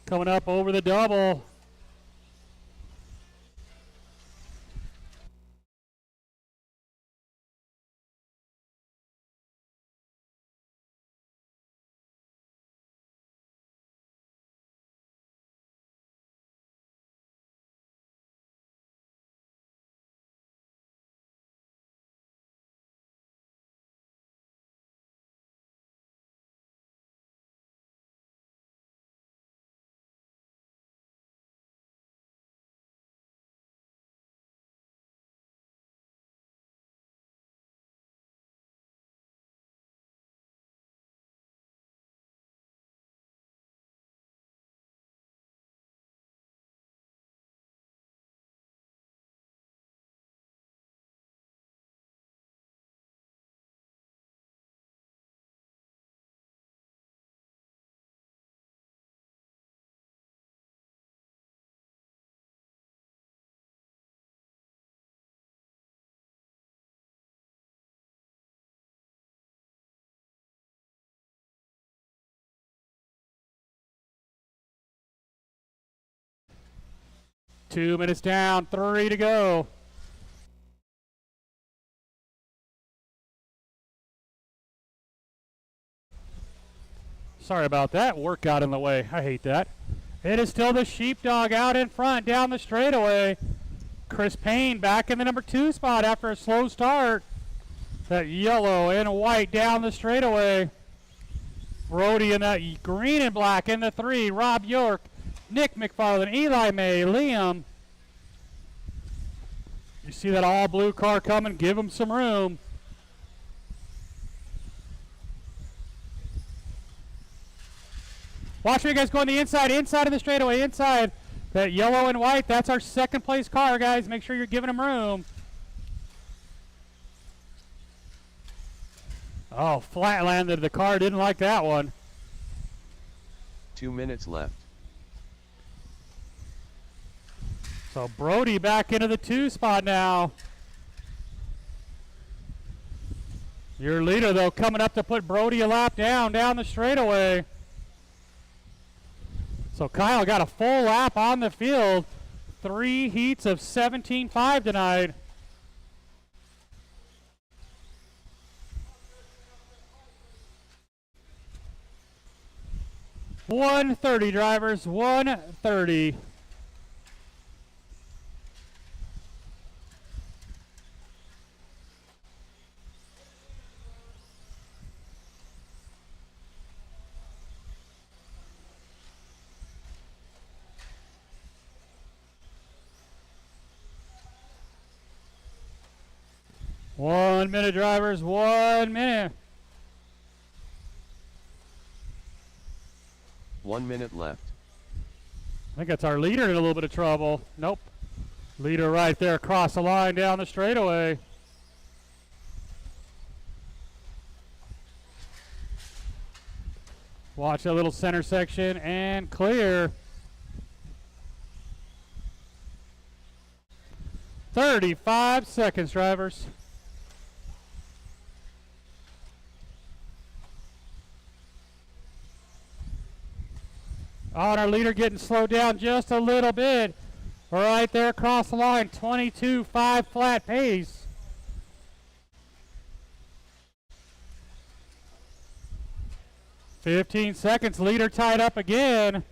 Coming up over the double. Two minutes down, 3 to go. Sorry about that. Work got in the way. I hate that. It is still the Sheepdog out in front down the straightaway. Chris Payne back in the number 2 spot after a slow start. That yellow and white down the straightaway. Brody in that green and black in the 3. Rob York, Nick McFarland, Eli May, Liam. You see that all blue car coming, give them some room. Watch me guys go on the inside of the straightaway, inside. That yellow and white, that's our second place car, guys. Make sure you're giving them room. Oh, flat landed. The car didn't like that one. 2 minutes left. So Brody back into the 2 spot now. Your leader, though, coming up to put Brody a lap down the straightaway. So Kyle got a full lap on the field. 3 heats of 17.5 tonight. $130 drivers, $130. One minute, drivers, 1 minute. 1 minute left. I think that's our leader in a little bit of trouble. Nope. Leader right there across the line down the straightaway. Watch that little center section and clear. 35 seconds, drivers. Oh, and our leader getting slowed down just a little bit. Right there across the line, 22.5 flat pace. $15 seconds, leader tied up again.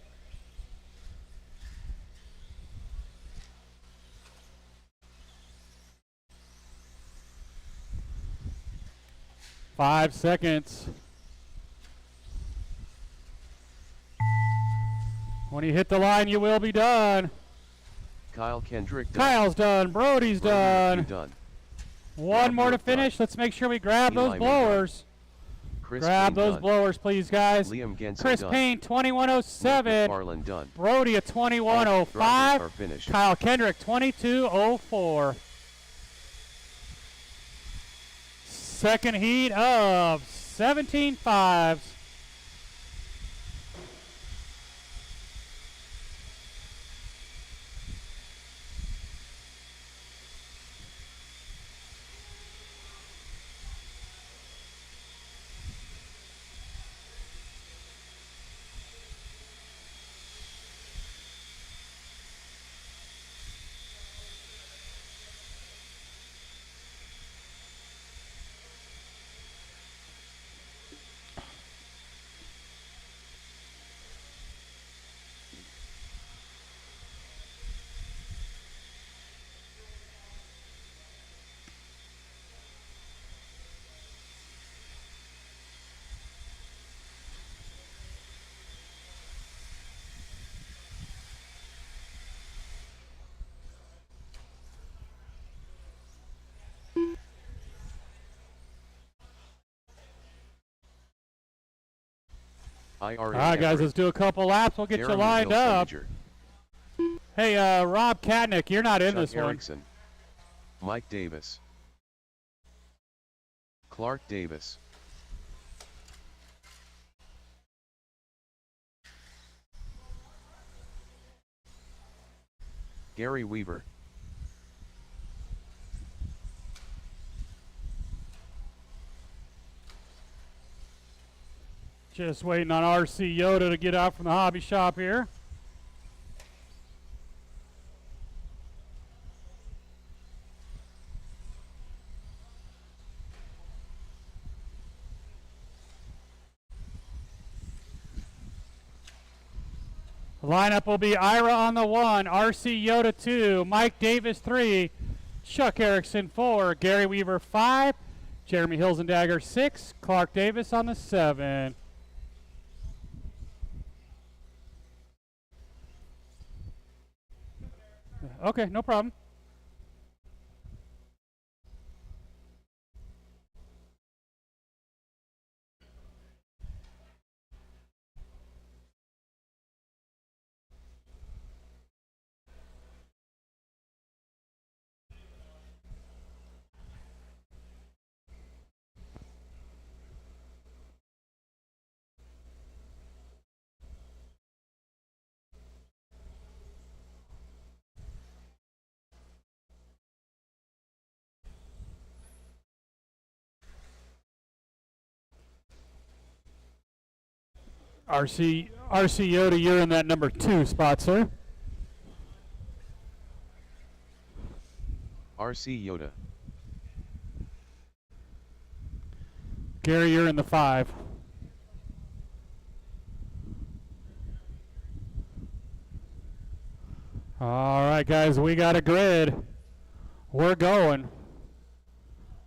Five seconds. When you hit the line, you will be done. Kyle Kendrick done. Kyle's done. Brody's done. Done. One more to finish. Let's make sure we grab those blowers. Grab those blowers, please, guys. Liam Genson Chris Payne, 2107. McFarland done. Brody, a 2105. Kyle Kendrick, 2204. Second heat of 17.5s. IRA. All right, guys, let's do a couple laps. We'll get you lined up. Hey, Rob Katnick, you're not in Chuck this Erickson. Mike Davis. Clark Davis. Gary Weaver. Just waiting on RC Yoda to get out from the hobby shop here. The lineup will be Ira on the 1, RC Yoda 2, Mike Davis 3, Chuck Erickson 4, Gary Weaver 5, Jeremy Hilsendagger 6, Clark Davis on the 7. Okay, no problem. RC Yoda, you're in that number 2 spot, sir. RC Yoda. Gary, you're in the 5. All right, guys, we got a grid. We're going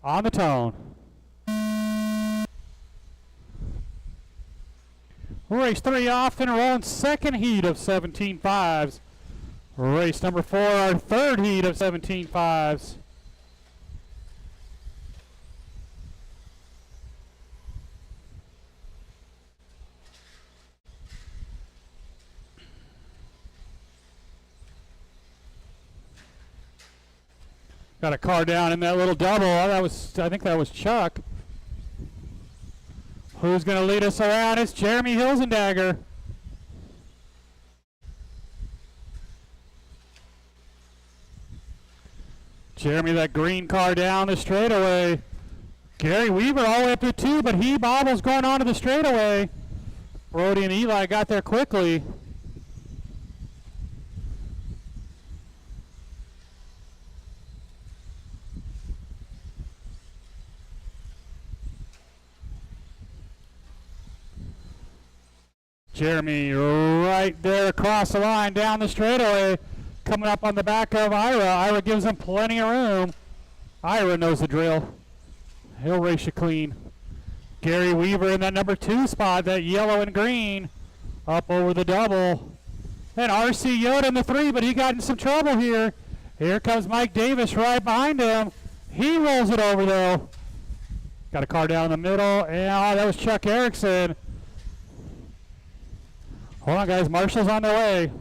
on the tone. Race 3 off and rolling, second heat of 17.5s. Race number 4, our third heat of 17.5s. Got a car down in that little double. I think that was Chuck. Who's going to lead us around? It's Jeremy Hilsendagger. Jeremy, that green car down the straightaway. Gary Weaver all the way up to 2, but he bobbles going onto the straightaway. Brody and Eli got there quickly. Jeremy right there across the line down the straightaway, coming up on the back of Ira. Ira gives him plenty of room. Ira knows the drill. He'll race you clean. Gary Weaver in that number 2 spot, that yellow and green, up over the double. And RC Yoda in the 3, but he got in some trouble here. Here comes Mike Davis right behind him. He rolls it over though. Got a car down in the middle, and that was Chuck Erickson. Hold on, guys. Marshall's on their way.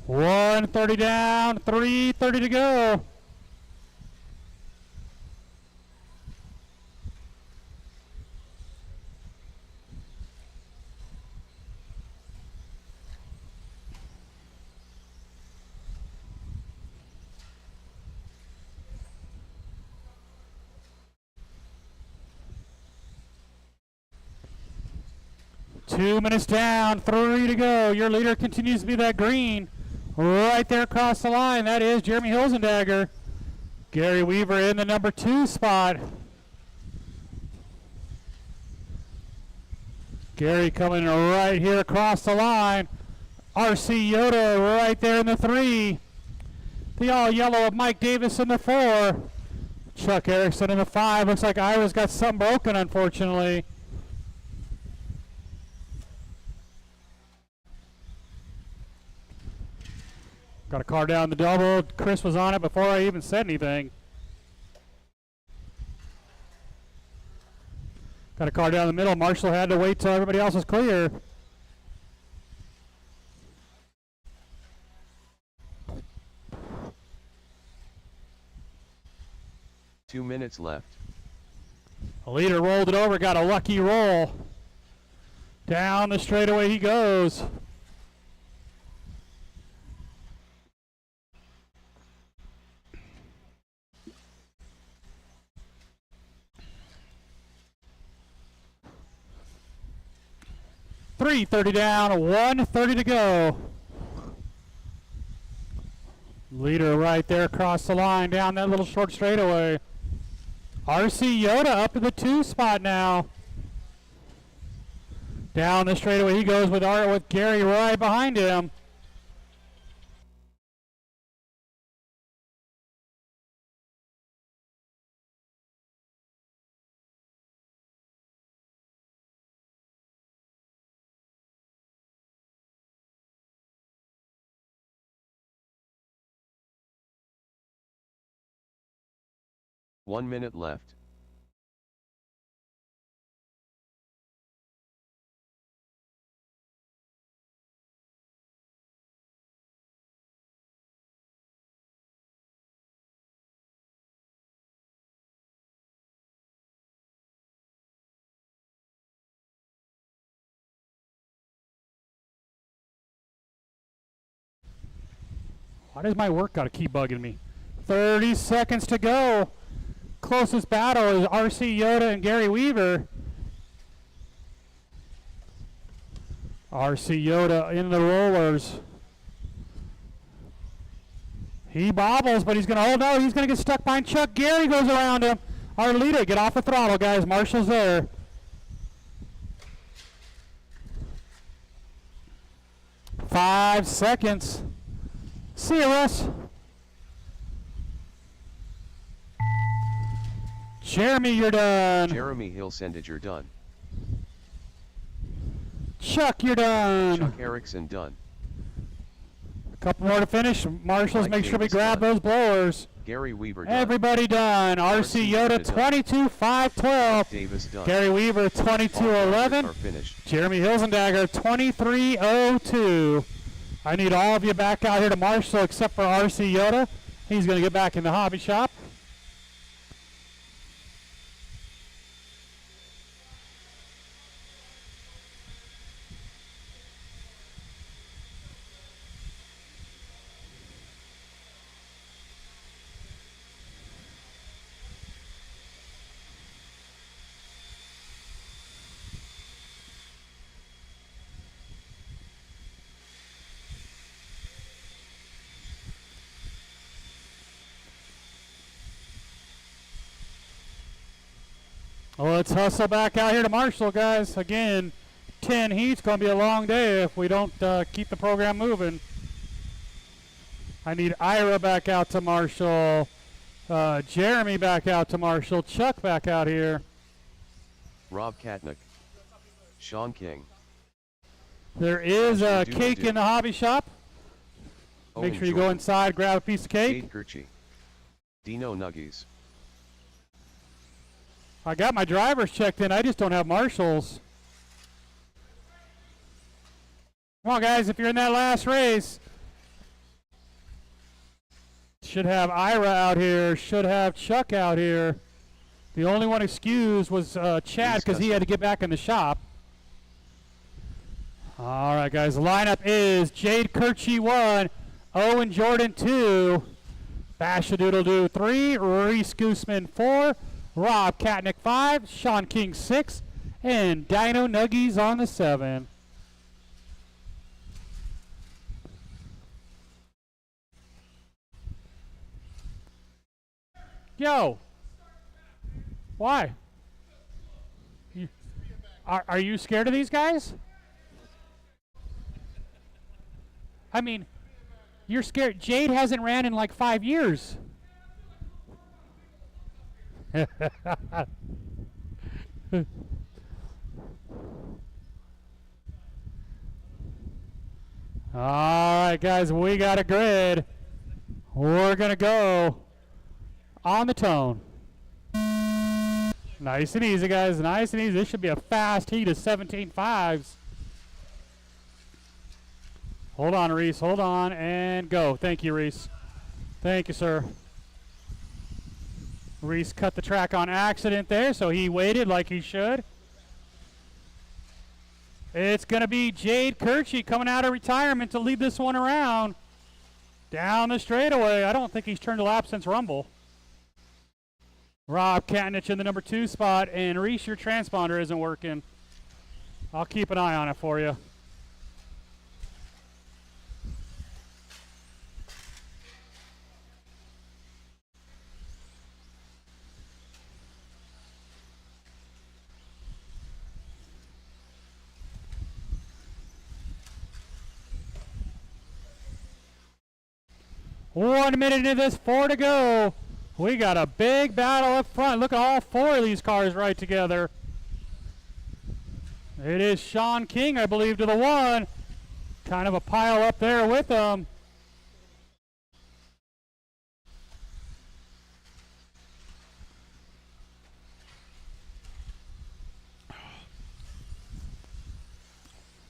130 down, 330 to go. Two minutes down, 3 to go. Your leader continues to be that green. Right there across the line, that is Jeremy Hilsendagger. Gary Weaver in the number 2 spot. Gary coming right here across the line. RC Yoda right there in the 3. The all yellow of Mike Davis in the 4. Chuck Erickson in the 5. Looks like Ira's got something broken, unfortunately. Got a car down the double. Chris was on it before I even said anything. Got a car down the middle. Marshall had to wait till everybody else was clear. Two minutes left. The leader rolled it over, got a lucky roll. Down the straightaway he goes. .330 down, 1:30 to go. Leader right there across the line down that little short straightaway. RC Yoda up to the 2 spot now. Down the straightaway he goes with Gary right behind him. One minute left. Why does my work gotta keep bugging me? 30 seconds to go. Closest battle is RC Yoda and Gary Weaver. RC Yoda in the rollers. He bobbles, but he's going to hold out. He's going to get stuck behind Chuck. Gary goes around him. Our leader, get off the throttle, guys. Marshall's there. Five seconds. See you, Russ. Jeremy, you're done. Jeremy Hilsendage, you're done. Chuck, you're done. Chuck Erickson, done. A couple more to finish. Marshals, Mike make sure we Davis, grab done. those blowers. Gary Weaver, done. Everybody done. RC Yoda, 22.512. Davis, done. Gary Weaver, 22.11. Are finished. Jeremy Hilsendagger, 23.02. I need all of you back out here to Marshall except for RC Yoda. He's going to get back in the hobby shop. Well, let's hustle back out here to Marshall, guys. Again, 10 heats. Going to be a long day if we don't keep the program moving. I need Ira back out to Marshall. Jeremy back out to Marshall. Chuck back out here. Rob Katnick. Sean King. There is a cake in the hobby shop. Owen Make sure you Jordan. go inside, grab a piece of cake. Jade Kirchie. Dino Nuggies. I got my drivers checked in. I just don't have marshals. Come on, guys. If you're in that last race, should have Ira out here. Should have Chuck out here. The only one excused was Chad because he had to get back in the shop. All right, guys. The lineup is Jade Kirchie 1, Owen Jordan 2, Bashadoodle 3, Reese Gooseman 4, Rob Katnick 5, Sean King 6, and Dino Nuggies on the 7. Yo, why? Are you scared of these guys? I mean, you're scared. Jade hasn't ran in like 5 years. All right, guys, we got a grid. We're going to go on the tone. Nice and easy, guys. Nice and easy. This should be a fast heat of 17.5s. Hold on, Reese. Hold on. And go. Thank you, Reese. Thank you, sir. Reese cut the track on accident there, so he waited like he should. It's going to be Jade Kirchie coming out of retirement to lead this one around. Down the straightaway. I don't think he's turned a lap since Rumble. Rob Katnich in the number 2 spot, and Reese, your transponder isn't working. I'll keep an eye on it for you. One minute into this, 4 to go. We got a big battle up front. Look at all 4 of these cars right together. It is Sean King, I believe, to the 1. Kind of a pile up there with him.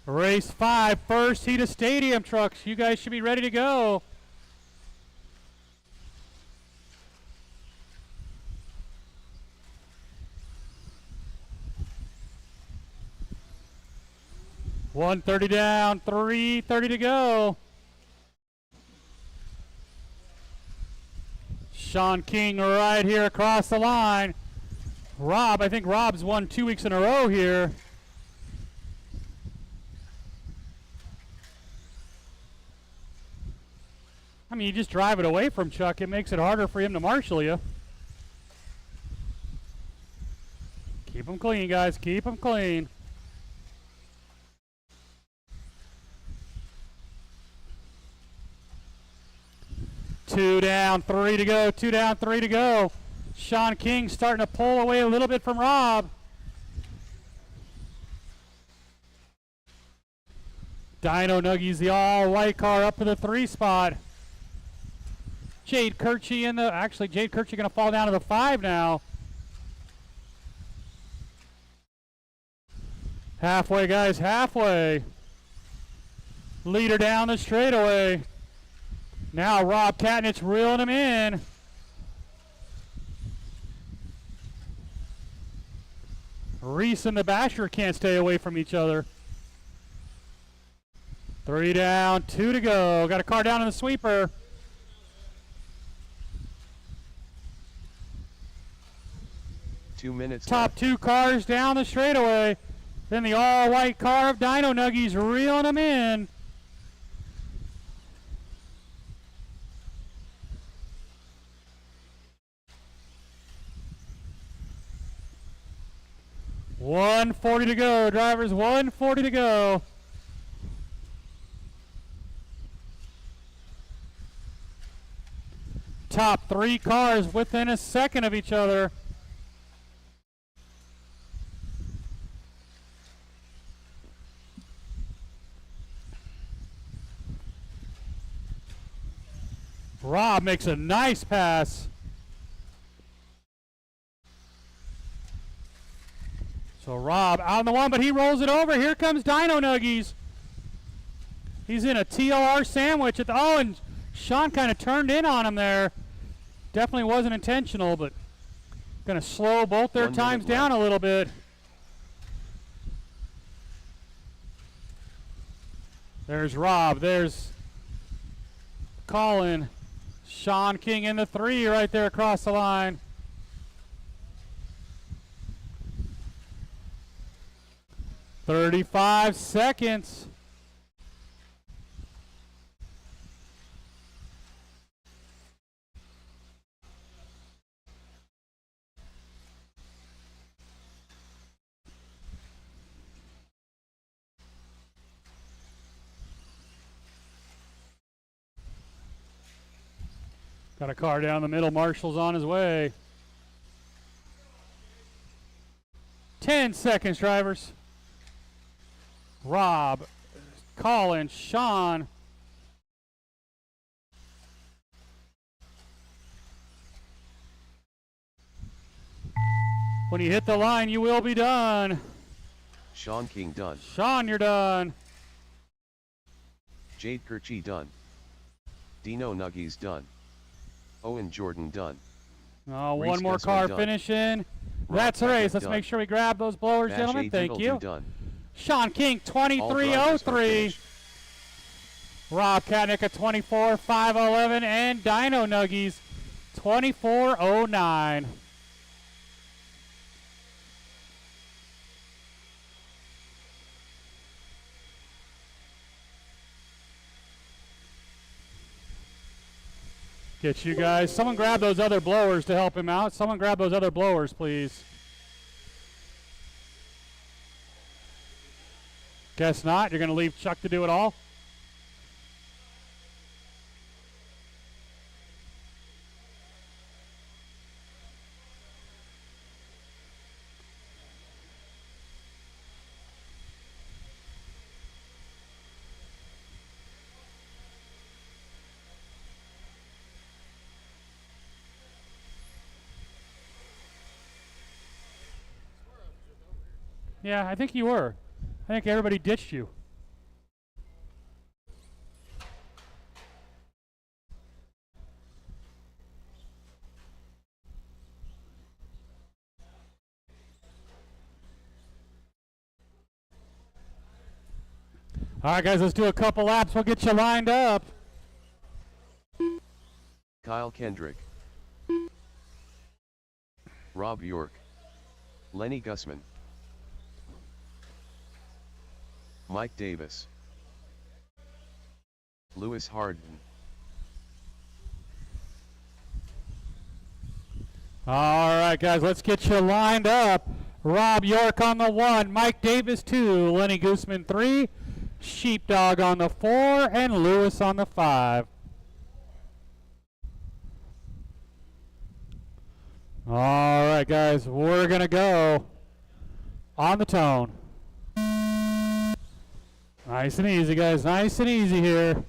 Race 5, first heat of stadium trucks. You guys should be ready to go. .130 down, 3:30 to go. Sean King right here across the line. Rob, I think Rob's won 2 weeks in a row here. I mean, you just drive it away from Chuck. It makes it harder for him to marshal you. Keep them clean, guys. Keep them clean. Two down, 3 to go. 2 down, 3 to go. Sean King starting to pull away a little bit from Rob. Dino Nuggies, the all-white car, up to the 3 spot. Jade Kirchie in the... Actually, Jade Kirchie going to fall down to the 5 now. Halfway, guys, halfway. Leader down the straightaway. Now Rob Katnich reeling him in. Reese and the Basher can't stay away from each other. 3 down, 2 to go. Got a car down in the sweeper. Two minutes Top left. 2 cars down the straightaway. Then the all-white car of Dino Nuggies reeling him in. .140 to go, drivers. 140 to go. Top 3 cars within a second of each other. Rob makes a nice pass. So Rob out on the 1, but he rolls it over. Here comes Dino Nuggies. He's in a TLR sandwich at the... Oh, and Sean kind of turned in on him there. Definitely wasn't intentional, but going to slow both their times down a little bit. There's Rob. There's Colin. Sean King in the 3 right there across the line. .35 seconds. Got a car down the middle. Marshall's on his way. 10 seconds, drivers. Rob, Colin, Sean. When you hit the line, you will be done. Sean King done. Sean, you're done. Jade Kirchi done. Dino Nuggies done. Owen Jordan done. Oh, Reese one more Gusman car done. finishing. Rob That's the race. Patrick Let's done. make sure we grab those blowers, Bash gentlemen. A. Thank you. Diddleton done. Sean King, All drivers are 2303. finished. Rob Katnick at 24,511. And Dino Nuggies, 2409. Get you guys. Someone grab those other blowers to help him out. Someone grab those other blowers, please. Guess not. You're going to leave Chuck to do it all? Yeah, I think you were. I think everybody ditched you. All right, guys, let's do a couple laps. We'll get you lined up. Kyle Kendrick. Rob York. Lenny Gusman. Mike Davis. Lewis Harden. All right, guys, let's get you lined up. Rob York on the 1, Mike Davis 2, Lenny Guzman 3, Sheepdog on the 4, and Lewis on the 5. All right, guys, we're going to go on the tone. Nice and easy, guys. Nice and easy here.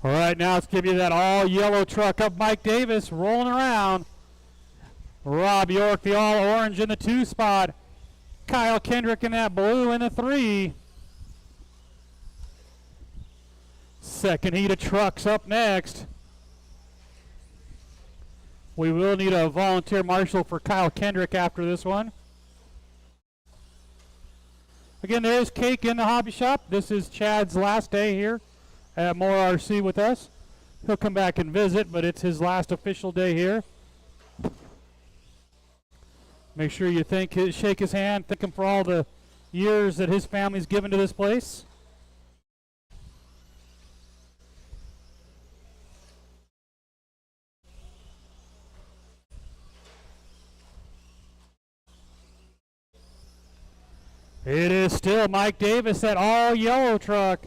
All right, now let's give you that all-yellow truck of Mike Davis rolling around. Rob York, the all-orange in the 2 spot. Kyle Kendrick in that blue in the 3. Second heat of trucks up next. We will need a volunteer marshal for Kyle Kendrick after this one. Again, there is cake in the hobby shop. This is Chad's last day here at MHOR RC with us. He'll come back and visit, but it's his last official day here. Make sure you shake his hand, thank him for all the years that his family's given to this place. It is still Mike Davis, that all-yellow truck.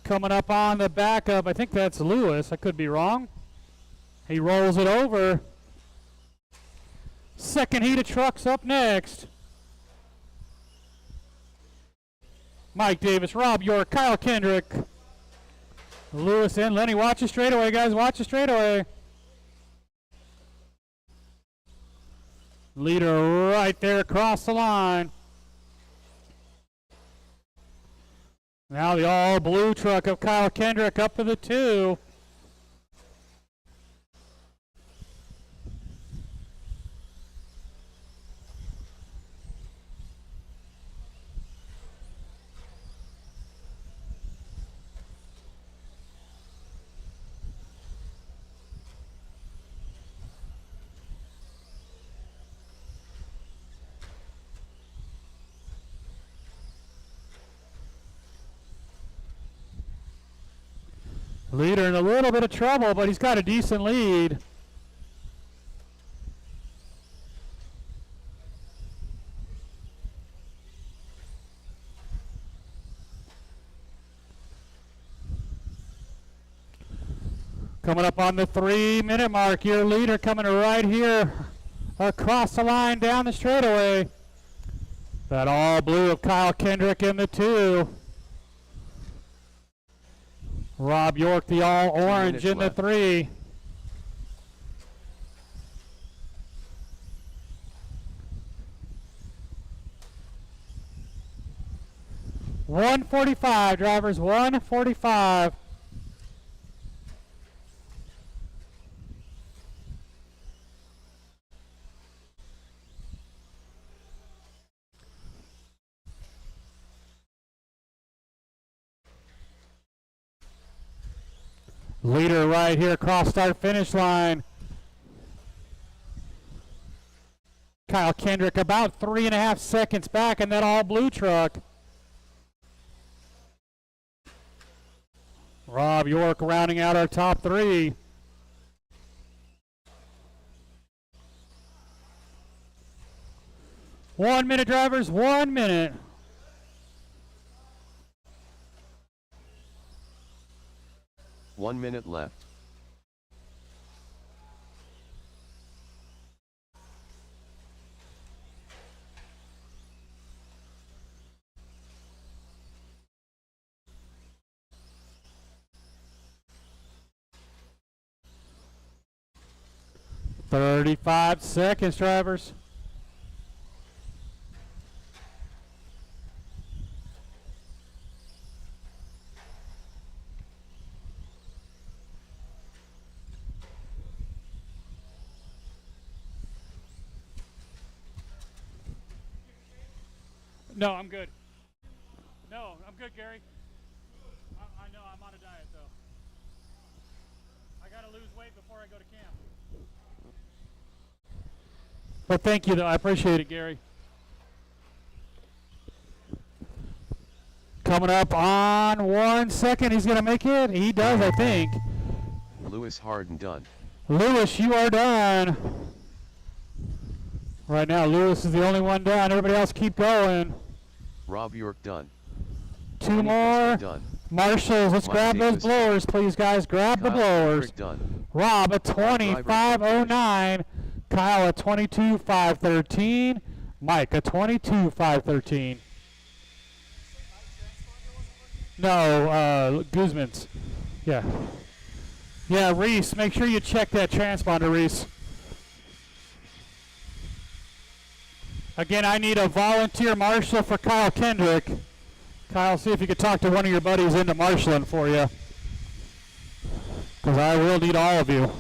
Coming up on the back of, I think that's Lewis. I could be wrong. He rolls it over. Second heat of trucks up next. Mike Davis, Rob York, Kyle Kendrick, Lewis and Lenny. Watch the straightaway, guys. Watch the straightaway. Leader right there across the line. Now the all-blue truck of Kyle Kendrick up to the 2. Leader in a little bit of trouble, but he's got a decent lead. Coming up on the 3-minute mark, your leader coming right here across the line down the straightaway. That all blue of Kyle Kendrick in the 2. Rob York, the all orange in the 3. .145, drivers, 145. Leader right here across start finish line. Kyle Kendrick about 3.5 seconds back in that all blue truck. Rob York rounding out our top 3. One minute, drivers, 1 minute. One minute left. .35 seconds, drivers. No, I'm good. No, I'm good, Gary. I know I'm on a diet, though. I gotta lose weight before I go to camp. But thank you, though. I appreciate it, Gary. Coming up on 1 second. He's going to make it. He does, I think. Lewis Harden done. Lewis, you are done. Right now, Lewis is the only one done. Everybody else keep going. Rob York done. 2 more. Done. Marshals, let's grab those blowers, please, guys. Grab the blowers. Done. Rob at 25.09. Kyle at 22.513. Mike at 22.513. No, Guzman's. Yeah. Yeah, Reese, make sure you check that transponder, Reese. Again, I need a volunteer marshal for Kyle Kendrick. Kyle, see if you could talk to one of your buddies into marshaling for you. Because I will need all of you.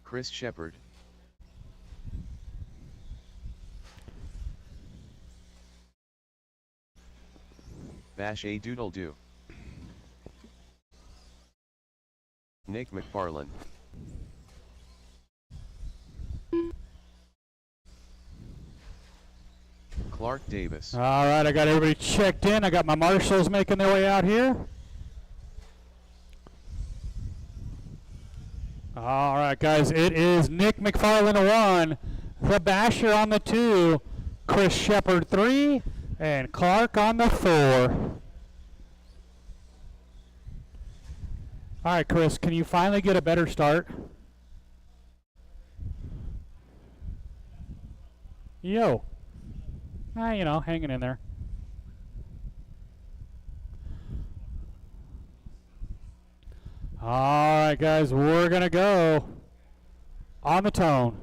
Chris Shepard. Bash a doodle do. Nick McFarlane. Clark Davis. All right, I got everybody checked in. I got my marshals making their way out here. All right, guys, it is Nick McFarlane 1, the Basher on the 2, Chris Shepard 3, and Clark on the 4. All right, Chris, can you finally get a better start? Yo. You know, hanging in there. All right, guys, we're going to go on the tone.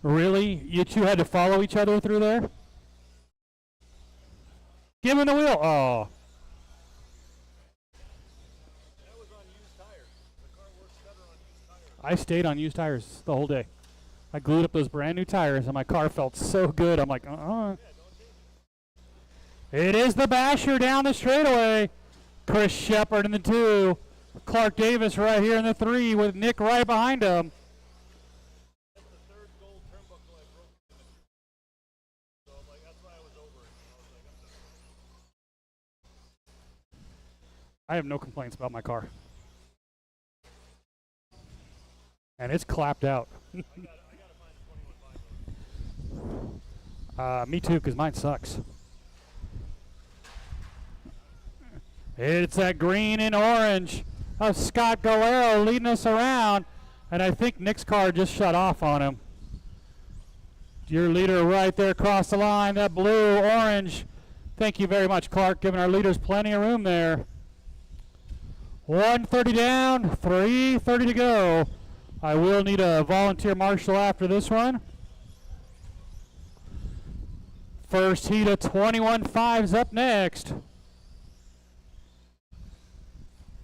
Really? You two had to follow each other through there? Give him the wheel. Oh. That was on used tires. The car works better on used tires. I stayed on used tires the whole day. I glued up those brand new tires, and my car felt so good. I'm like, Yeah, don't change it. It is the basher down the straightaway. Chris Shepard in the 2. Clark Davis right here in the 3 with Nick right behind him. That's the third gold turnbuckle I broke. So I'm like, that's why I was over it. I was like, I'm done. I have no complaints about my car. And it's clapped out. I gotta find a 21.5. Me too, because mine sucks. It's that green and orange of Scott Galero leading us around. And I think Nick's car just shut off on him. Your leader right there across the line, that blue, orange. Thank you very much, Clark, giving our leaders plenty of room there. 130 down, 3:30 to go. I will need a volunteer marshal after this one. First heat of 21.5's up next.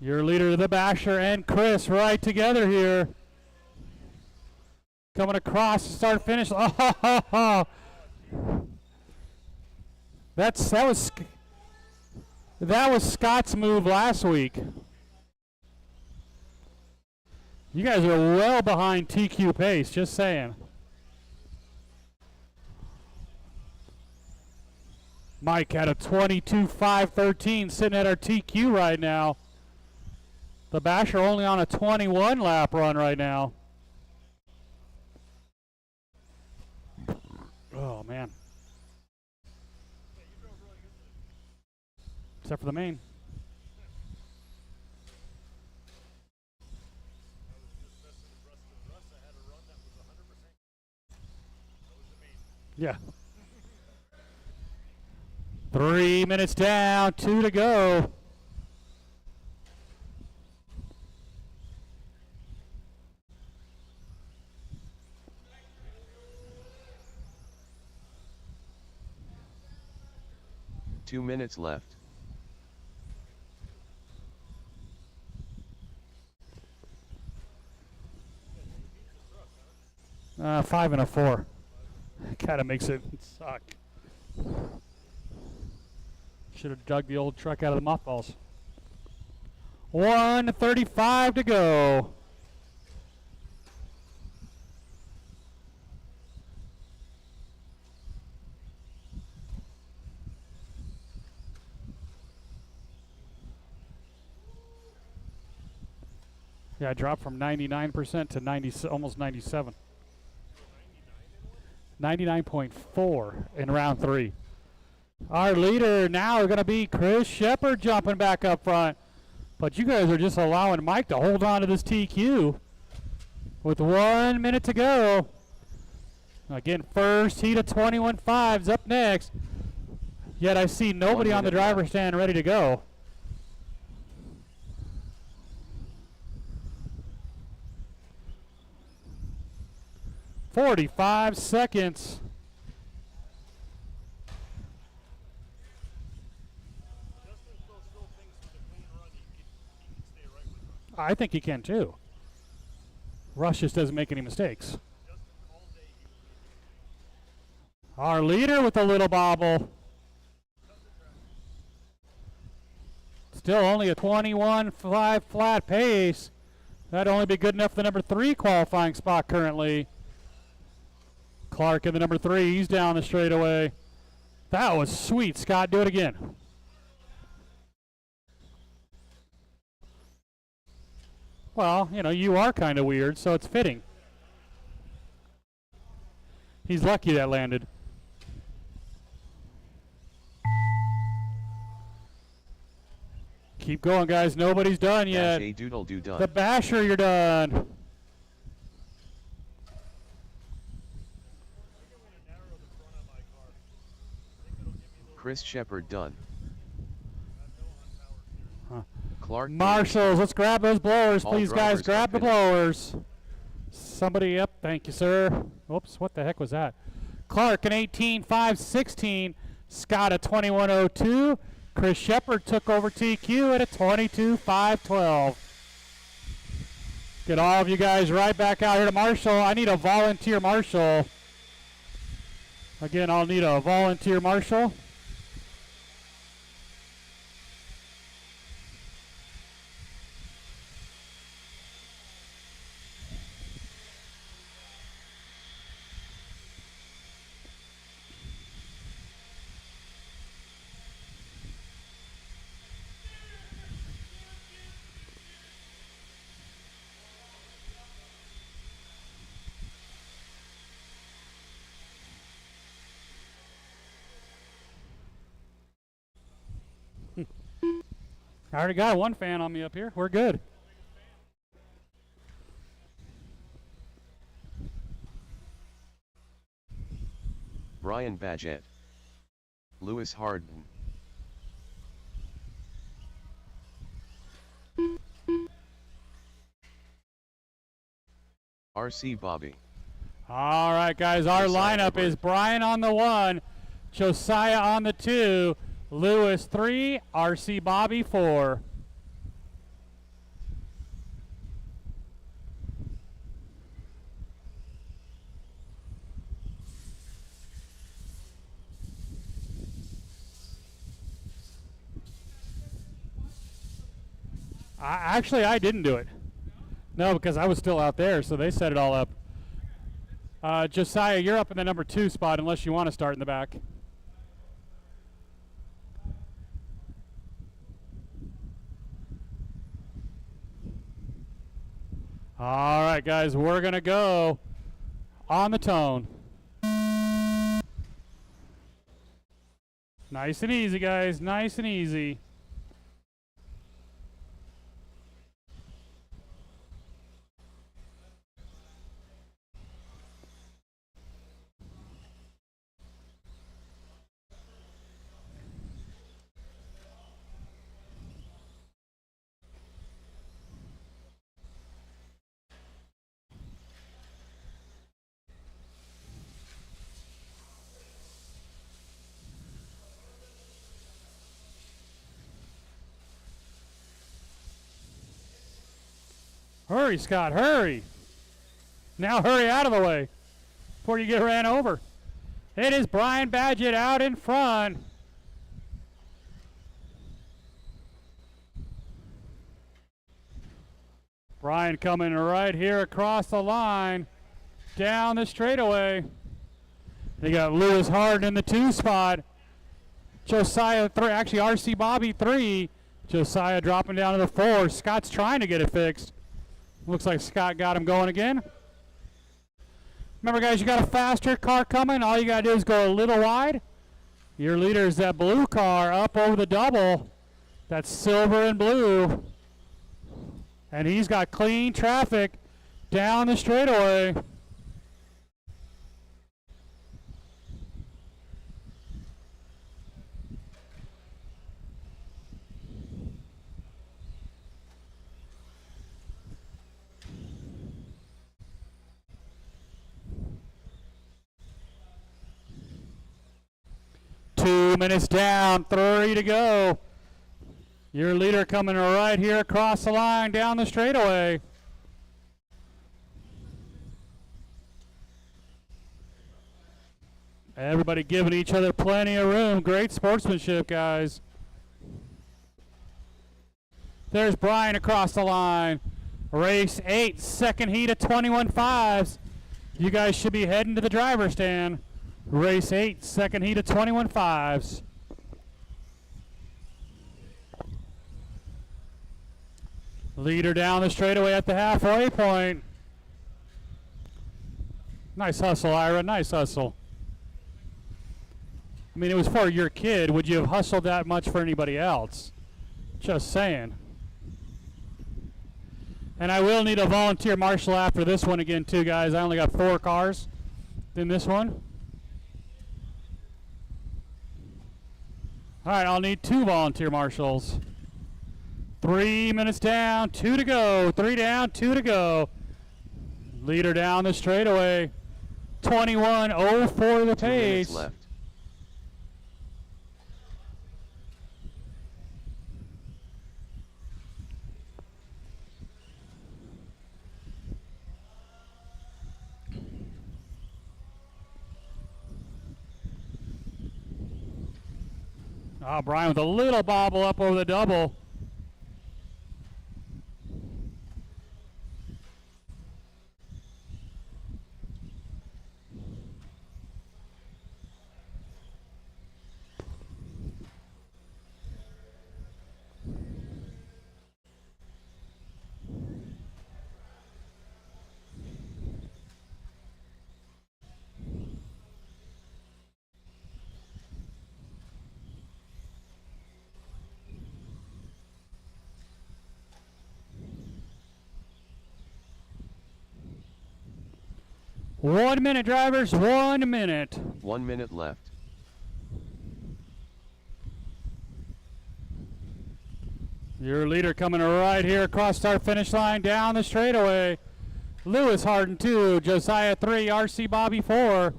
Your leader, the Basher, and Chris right together here. Coming across to start finish. Oh, that was Scott's move last week. You guys are well behind TQ pace, just saying. Mike had a 22.513 sitting at our TQ right now. The Basher only on a 21 lap run right now. Oh, man. Yeah, you drove really good today. Except for the main. I was just messing with Russ because Russ had a run that was 100%. That was amazing. Yeah. 3 minutes down, 2 to go. Two minutes left. Yeah, 2 beats this truck, huh? 5 and a 4. Kind of makes it suck. Should have dug the old truck out of the mothballs. 1:35 to go. Yeah, I dropped from 99% to 90, almost 97. 99.4 in round 3. Our leader now is going to be Chris Shepard jumping back up front. But you guys are just allowing Mike to hold on to this TQ with 1 minute to go. Again, first heat of 21.5's up next. Yet I see nobody on the driver's stand ready to go. "45 seconds. Justin still thinks with a clean run he can stay right with Russ. I think he can too. Rush just doesn't make any mistakes. Justin all day he was making Our leader with a little bobble. Still only a 21.5 flat pace. That'd only be good enough for the number 3 qualifying spot currently. Clark in the number 3. He's down the straightaway. That was sweet. Scott, do it again. Well, you know, you are kind of weird, so it's fitting. He's lucky that landed. Keep going, guys. Nobody's done yet. Dash a doodle do done. The Basher, you're done. I think I'm going to narrow the front of my car. I think it'll give me a little Chris Shepard done. I have no on power steering. Clark Marshals, let's grab those blowers, All please, guys. drivers Grab the are finished. blowers. Somebody up. Thank you, sir. Oops, what the heck was that? Clark, an 18.516. Scott at 21.02. Chris Shepard took over TQ at a 22.512. Get all of you guys right back out here to Marshall. I need a volunteer marshal. Again, I'll need a volunteer marshal. I already got one fan on me up here. We're good. Brian Badgett. Lewis Harden. RC Bobby. All right, guys. Our Josiah lineup Edward. is Brian on the 1, Josiah on the 2, Lewis 3, RC Bobby 4. Actually, I didn't do it. No, because I was still out there, so they set it all up. Josiah, you're up in the number 2 spot unless you want to start in the back. All right, guys, we're going to go on the tone. Nice and easy, guys. Nice and easy. Hurry, Scott, hurry. Now hurry out of the way before you get ran over. It is Brian Badgett out in front. Brian coming right here across the line, down the straightaway. They got Lewis Harden in the 2 spot. Josiah 3, actually RC Bobby 3. Josiah dropping down to the 4. Scott's trying to get it fixed. Looks like Scott got him going again. Remember, guys, you got a faster car coming. All you got to do is go a little wide. Your leader is that blue car up over the double. That's silver and blue. And he's got clean traffic down the straightaway. Minutes down, 3 to go. Your leader coming right here across the line down the straightaway. Everybody giving each other plenty of room. Great sportsmanship, guys. There's Brian across the line. Race 8, second heat of 21.5s. You guys should be heading to the driver's stand. Race 8, second heat of 21.5s. Leader down the straightaway at the halfway point. Nice hustle, Ira. Nice hustle. I mean, it was for your kid. Would you have hustled that much for anybody else? Just saying. And I will need a volunteer marshal after this one again, too, guys. I only got 4 cars in this one. All right, I'll need 2 volunteer marshals. 3 minutes down, 2 to go. 3 down, 2 to go. Leader down the straightaway. 21.04 the 2 minutes pace. left. Oh, Brian with a little bobble up over the double. One minute, drivers, 1 minute. 1 minute left. Your leader coming right here across our finish line down the straightaway. Lewis Harden 2, Josiah 3, RC Bobby 4.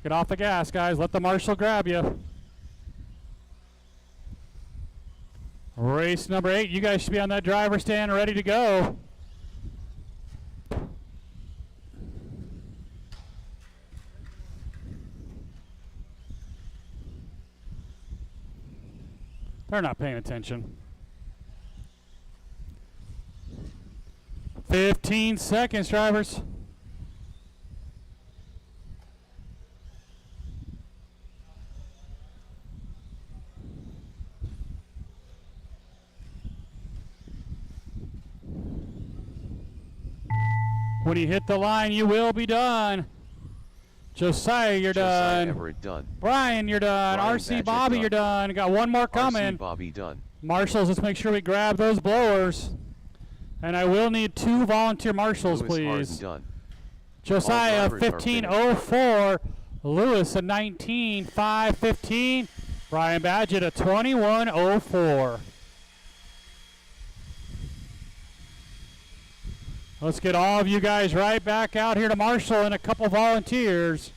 Get off the gas, guys. Let the marshal grab you. Race number 8. You guys should be on that driver stand ready to go. They're not paying attention. 15 seconds, drivers. When you hit the line, you will be done. Josiah, you're Josiah done. Everett done. Brian, you're done. Brian RC Badger Bobby, done. you're done. Got one more coming. RC Bobby done. Marshals, let's make sure we grab those blowers. And I will need 2 volunteer marshals, Lewis please. Harden done. Josiah, drivers are 15:04. Lewis, a 19:5:15. Brian Badgett, a 21:04. Let's get all of you guys right back out here to marshal and a couple volunteers.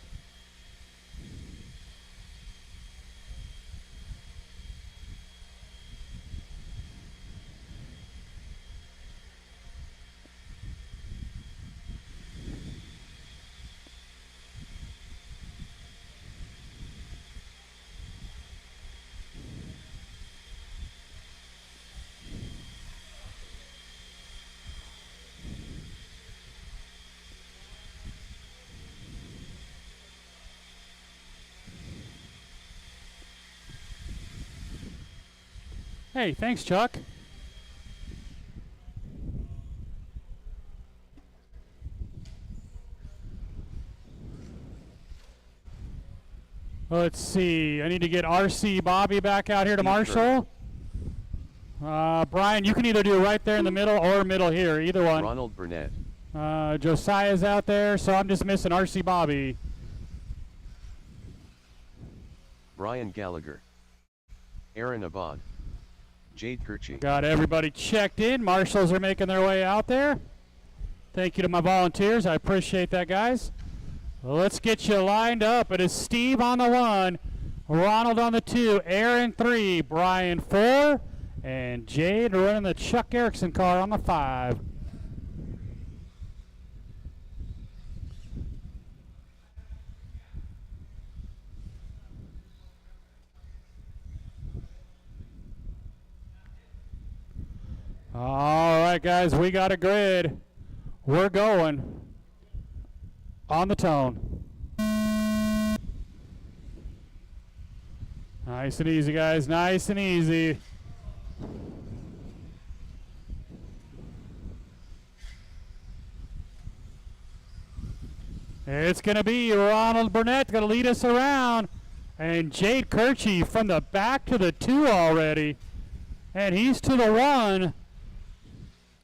Hey, thanks, Chuck. Let's see. I need to get RC Bobby back out here to marshal. Brian, you can either do it right there in the middle or middle here, either one. Ronald Burnett. Josiah's out there, so I'm just missing RC Bobby. Brian Gallagher. Aaron Abad. Jade Kirchie. Got everybody checked in. Marshals are making their way out there. Thank you to my volunteers. I appreciate that, guys. Let's get you lined up. It is Steve on the 1, Ronald on the 2, Aaron 3, Brian 4, and Jade running the Chuck Erickson car on the 5. All right, guys, we got a grid. We're going on the tone. Nice and easy, guys. Nice and easy. It's going to be Ronald Burnett going to lead us around. And Jade Kirchie from the back to the 2 already. And he's to the 1.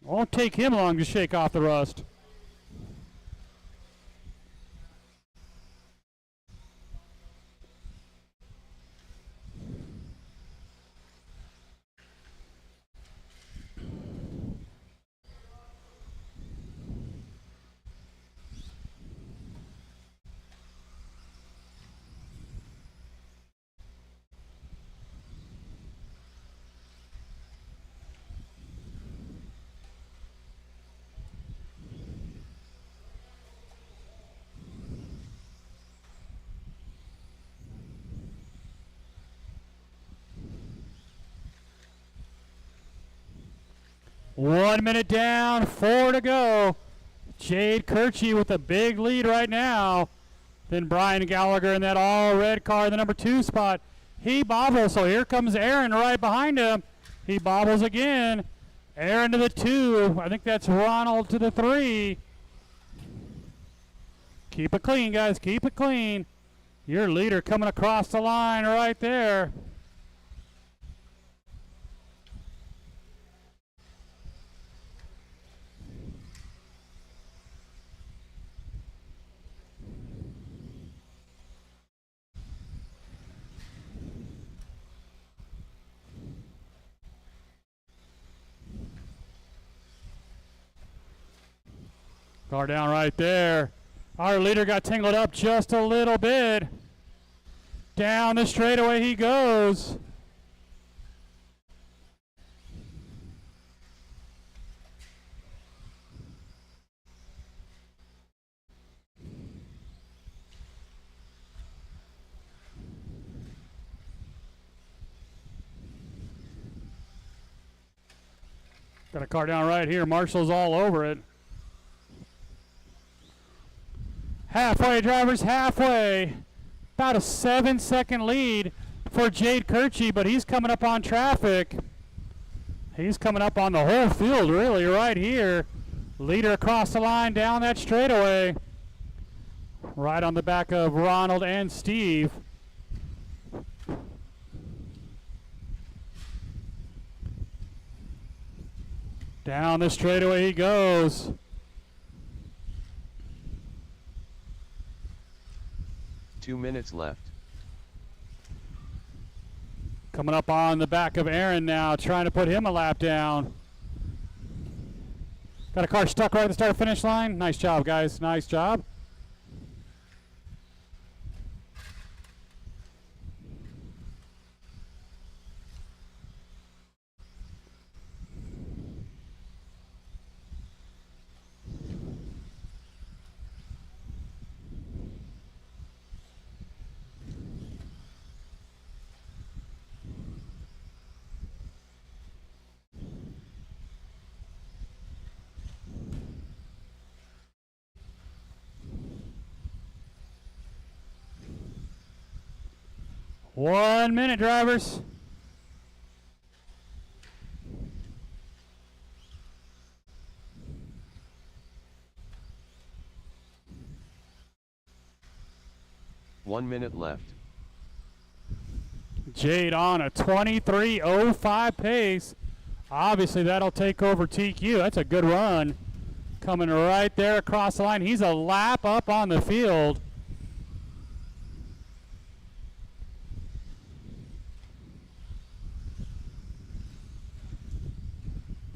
Won't take him long to shake off the rust. 1 minute down, 4 to go. Jade Kirchie with a big lead right now. Then Brian Gallagher in that all red car in the number 2 spot. He bobbles, so here comes Aaron right behind him. He bobbles again. Aaron to the 2. I think that's Ronald to the 3. Keep it clean, guys. Keep it clean. Your leader coming across the line right there. Car down right there. Our leader got tangled up just a little bit. Down the straightaway he goes. Got a car down right here. Marshall's all over it. Halfway, drivers, halfway. About a 7-second lead for Jade Kirchie, but he's coming up on traffic. He's coming up on the whole field, really, right here. Leader across the line down that straightaway. Right on the back of Ronald and Steve. Down the straightaway he goes. Two minutes left. Coming up on the back of Aaron now, trying to put him a lap down. Got a car stuck right at the start finish line. Nice job, guys. Nice job. One minute, drivers. One minute left. Jade on a 23:05 pace. Obviously, that'll take over TQ. That's a good run. Coming right there across the line. He's a lap up on the field.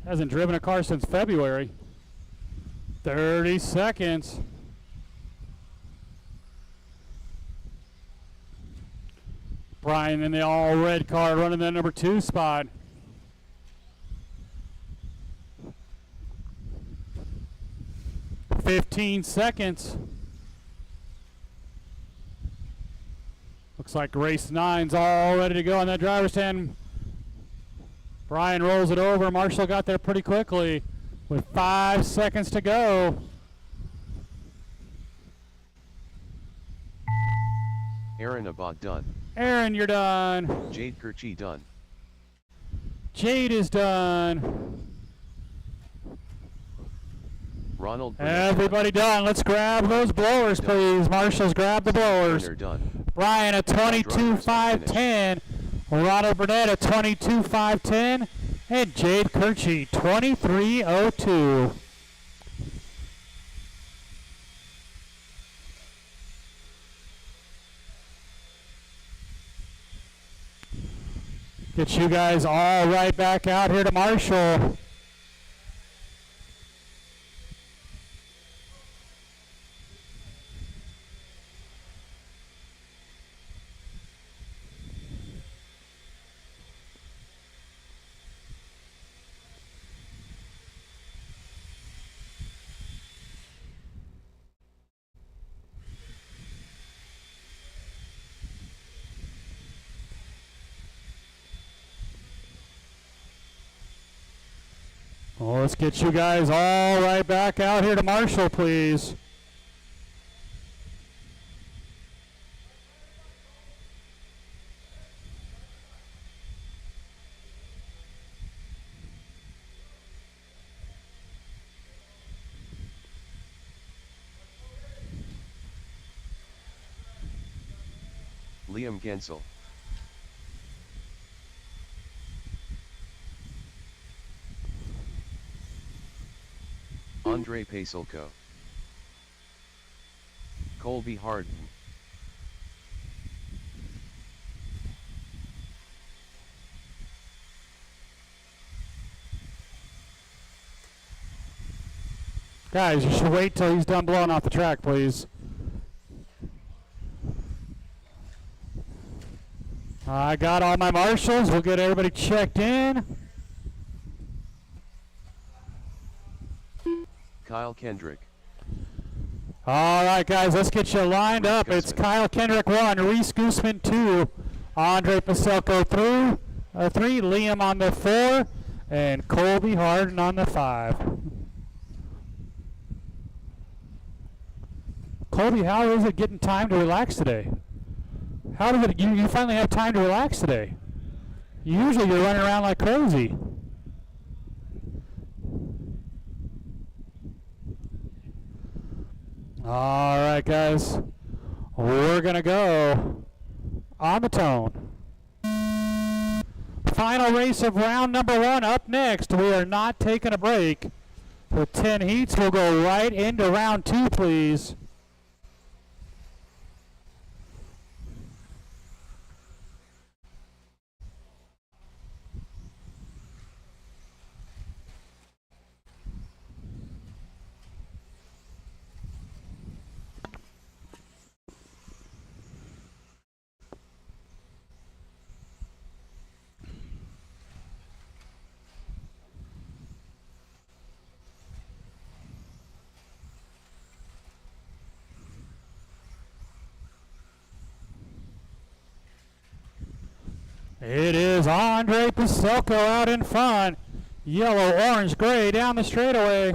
Hasn't driven a car since February. 30 seconds. Brian in the all red car running that number 2 spot. "15 seconds. Looks like race 9's all ready to go on that driver's stand. Brian rolls it over. Marshall got there pretty quickly with 5 seconds to go. Aaron Abad done. Aaron, you're done. Jade Kirchie done. Jade is done. Ronald Burnett Everybody done. Let's grab those blowers, please. Marshall's grab the blowers. Turner done. Brian at 22.510. Ronald Burnett at 22.510. And Jade Kirchie 23:02. Get you guys all right back out here to Marshall. Well, let's get you guys all right back out here to Marshall, please. Liam Gensel. Andre Pasulko. Colby Harden. Guys, you should wait till he's done blowing off the track, please. I got all my marshals. We'll get everybody checked in. Kyle Kendrick. All right, guys, let's get you lined Reese up. Guzman. It's Kyle Kendrick 1, Reese Guzman 2, Andre Paselko 3, Liam on the 4, and Colby Harden on the 5. Colby, how is it getting time to relax today? How did it, you finally have time to relax today? Usually you're running around like crazy. All right, guys, we're gonna go on the tone. Final race of round number 1 up next. We are not taking a break. With 10 heats, we'll go right into round 2, please. It is Andre Paselko out in front. Yellow, orange, gray down the straightaway.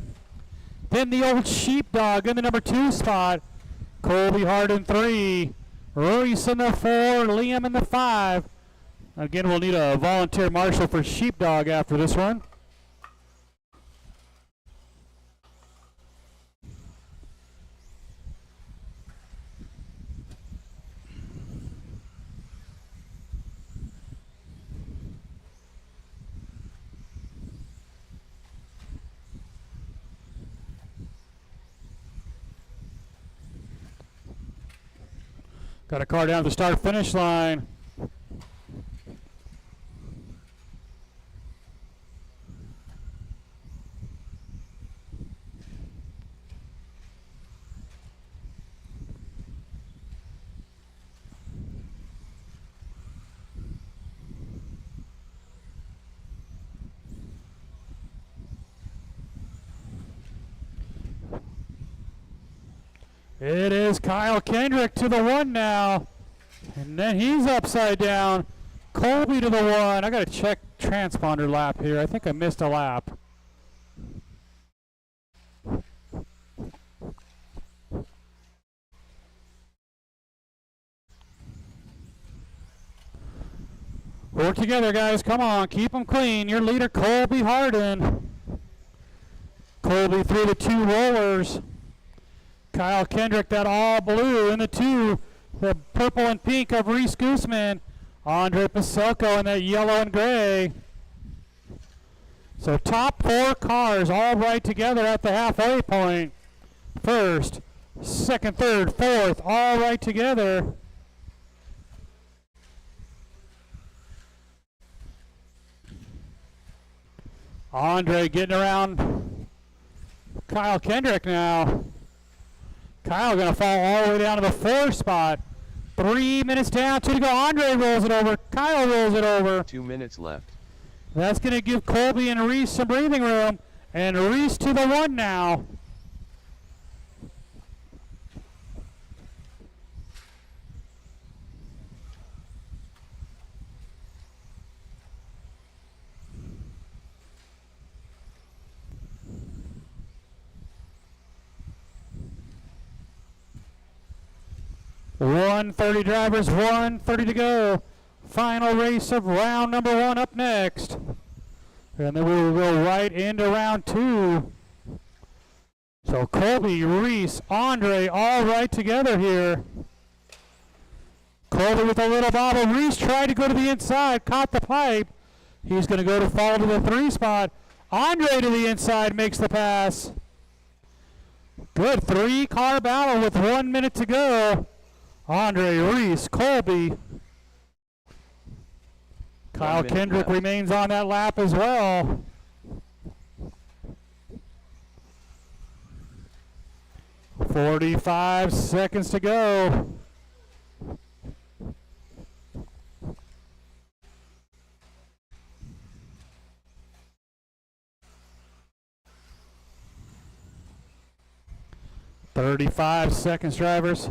Then the old sheepdog in the number 2 spot. Colby Harden 3. Reese in the 4. Liam in the 5. Again, we'll need a volunteer marshal for sheepdog after this one. Got a car down to the start-finish line. It is Kyle Kendrick to the 1 now. And then he's upside down. Colby to the 1. I got to check transponder lap here. I think I missed a lap. Work together, guys. Come on. Keep them clean. Your leader, Colby Harden. Colby through the 2 rollers. Kyle Kendrick, that all blue in the 2. The purple and pink of Reese Guzman. Andre Paselko in that yellow and gray. So top 4 cars all right together at the halfway point. First, second, third, fourth, all right together. Andre getting around Kyle Kendrick now. Kyle going to fall all the way down to the 4 spot. 3 minutes down, 2 to go. Andre rolls it over. Kyle rolls it over. 2 minutes left. That's going to give Colby and Reese some breathing room. And Reese to the 1 now. 1:30 drivers, 1:30 to go. Final race of round number 1 up next. And then we will go right into round 2. So Colby, Reese, Andre all right together here. Colby with a little bobble. Reese tried to go to the inside, caught the pipe. He's going to go to fall to the 3 spot. Andre to the inside makes the pass. Good 3-car battle with 1 minute to go. Andre, Reese, Colby. Kyle Kendrick remains on that lap as well. "45 seconds to go." "35 seconds, drivers.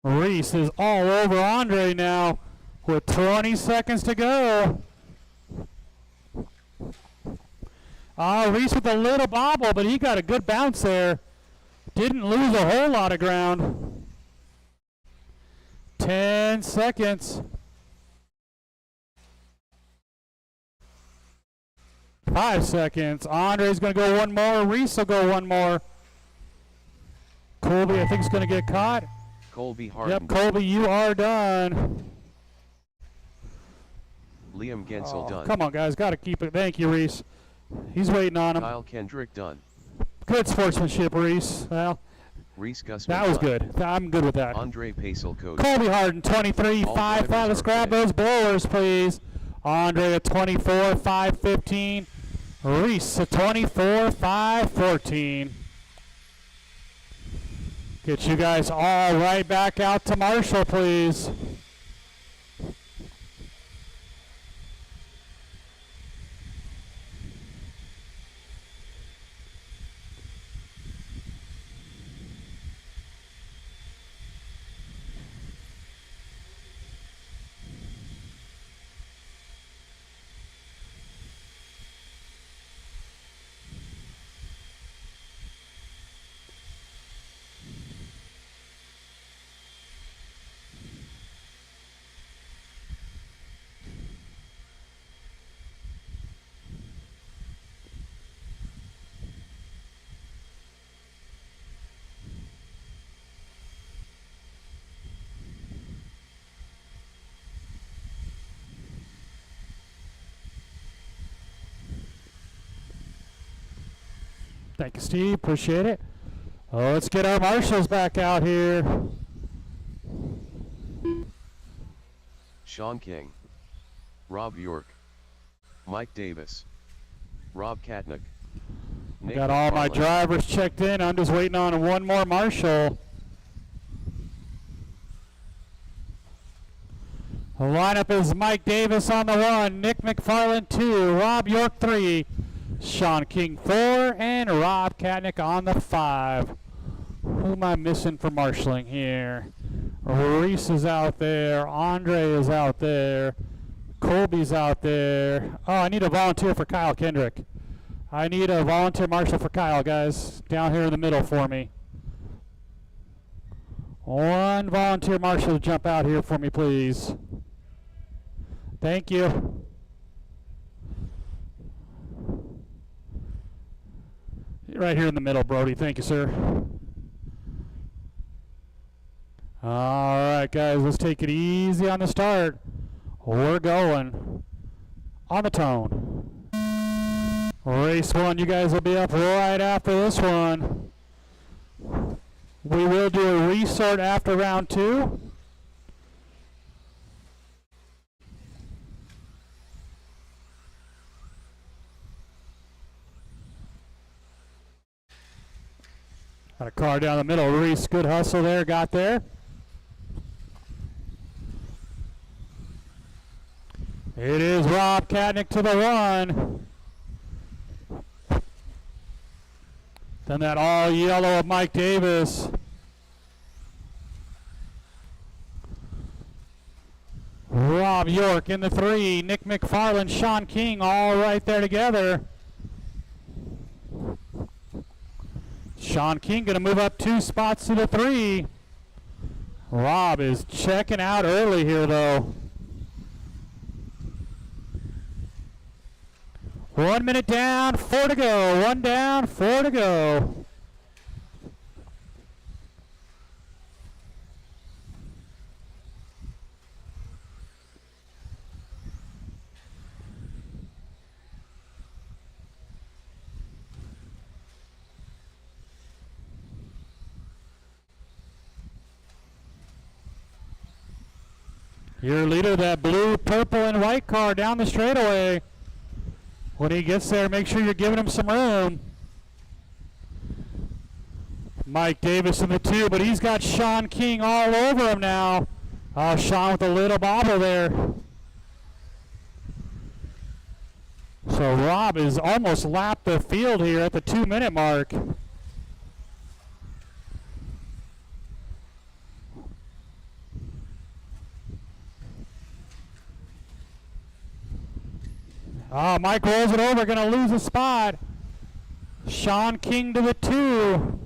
Reese is all over Andre now with 20 seconds to go. Reese with a little bobble, but he got a good bounce there. Didn't lose a whole lot of ground. 10 seconds. 5 seconds. Andre's going to go one more. Reese will go one more. Colby, I think, is going to get caught. Colby Harden. Yep, Colby, you are done. Liam Gensel done. Come on, guys. Got to keep it. Thank you, Reese. He's waiting on him. Kyle Kendrick done. Good sportsmanship, Reese. Well, Reese Gussman that was done. good. I'm good with that. Andre Pasel coach. Colby Harden, 23.55. Let's grab those blowers, please. Andre at 24.515. Reese at 24.514. Get you guys all right back out to Marshall, please. Thank you, Steve. Appreciate it. Let's get our marshals back out here. Sean King. Rob York. Mike Davis. Rob Katnick. Nick Got all my McFarland. drivers checked in. I'm just waiting on one more marshal. The lineup is Mike Davis on the 1, Nick McFarland 2, Rob York 3, Sean King 4, and Rob Katnick on the 5. Who am I missing for marshalling here? Reese is out there. Andre is out there. Colby's out there. Oh, I need a volunteer for Kyle Kendrick. I need a volunteer marshal for Kyle, guys. Down here in the middle for me. One volunteer marshal to jump out here for me, please. Thank you. Right here in the middle, Brody. Thank you, sir. All right, guys, let's take it easy on the start. We're going on the tone. Race 1, you guys will be up right after this one. We will do a restart after round 2. Got a car down the middle. Reese, good hustle there, got there. It is Rob Katnick to the 1. Then that all yellow of Mike Davis. Rob York in the 3. Nick McFarland, Sean King all right there together. Sean King going to move up 2 spots to the 3. Rob is checking out early here, though. 1 minute down, 4 to go. 1 down, 4 to go. Your leader, that blue, purple, and white car down the straightaway. When he gets there, make sure you're giving him some room. Mike Davis in the 2, but he's got Sean King all over him now. Oh, Sean with a little bobble there. So Rob has almost lapped the field here at the 2-minute mark. Oh, Mike rolls it over, going to lose a spot. Sean King to the 2.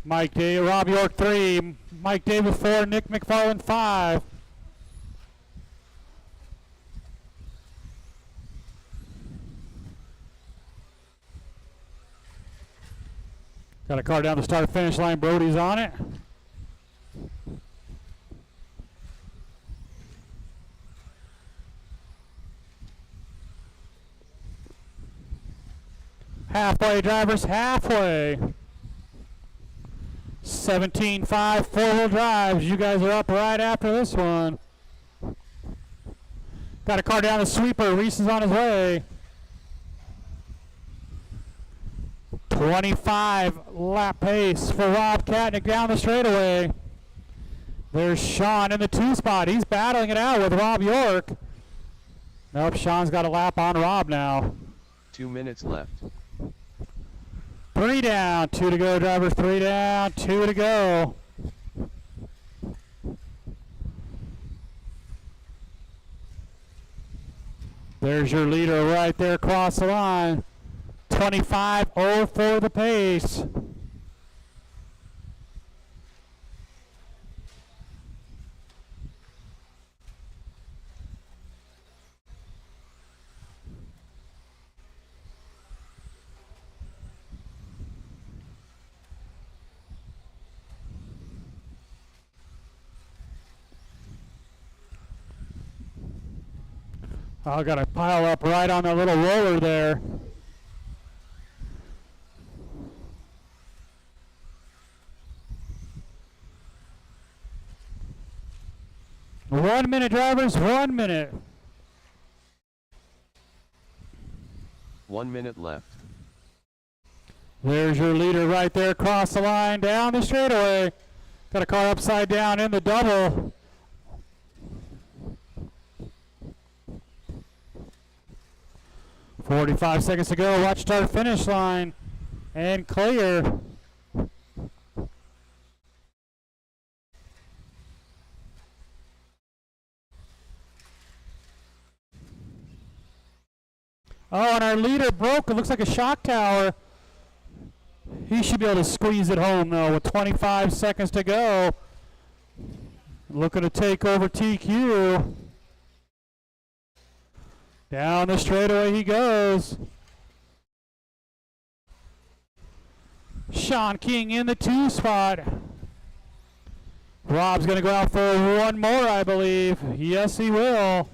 Rob York 3. Mike Davis 4. Nick McFarland 5. Got a car down the start-finish line. Brody's on it. Halfway, drivers, halfway. 17.5 four-wheel drives. You guys are up right after this one. Got a car down the sweeper. Reese is on his way. 25 lap pace for Rob Katnick down the straightaway. There's Sean in the 2 spot. He's battling it out with Rob York. Nope, Sean's got a lap on Rob now. 2 minutes left. 3 down, 2 to go, drivers. 3 down, 2 to go. There's your leader right there across the line. 25.0 for the pace. I got to pile up right on the little roller there. One minute, drivers, 1 minute. 1 minute left. There's your leader right there across the line, down the straightaway. Got a car upside down in the double. .45 seconds to go. Watch start finish line and clear. Oh, and our leader broke. It looks like a shock tower. He should be able to squeeze it home, though, with 25 seconds to go. Looking to take over TQ. Down the straightaway he goes. Sean King in the 2 spot. Rob's going to go out for one more, I believe. Yes, he will.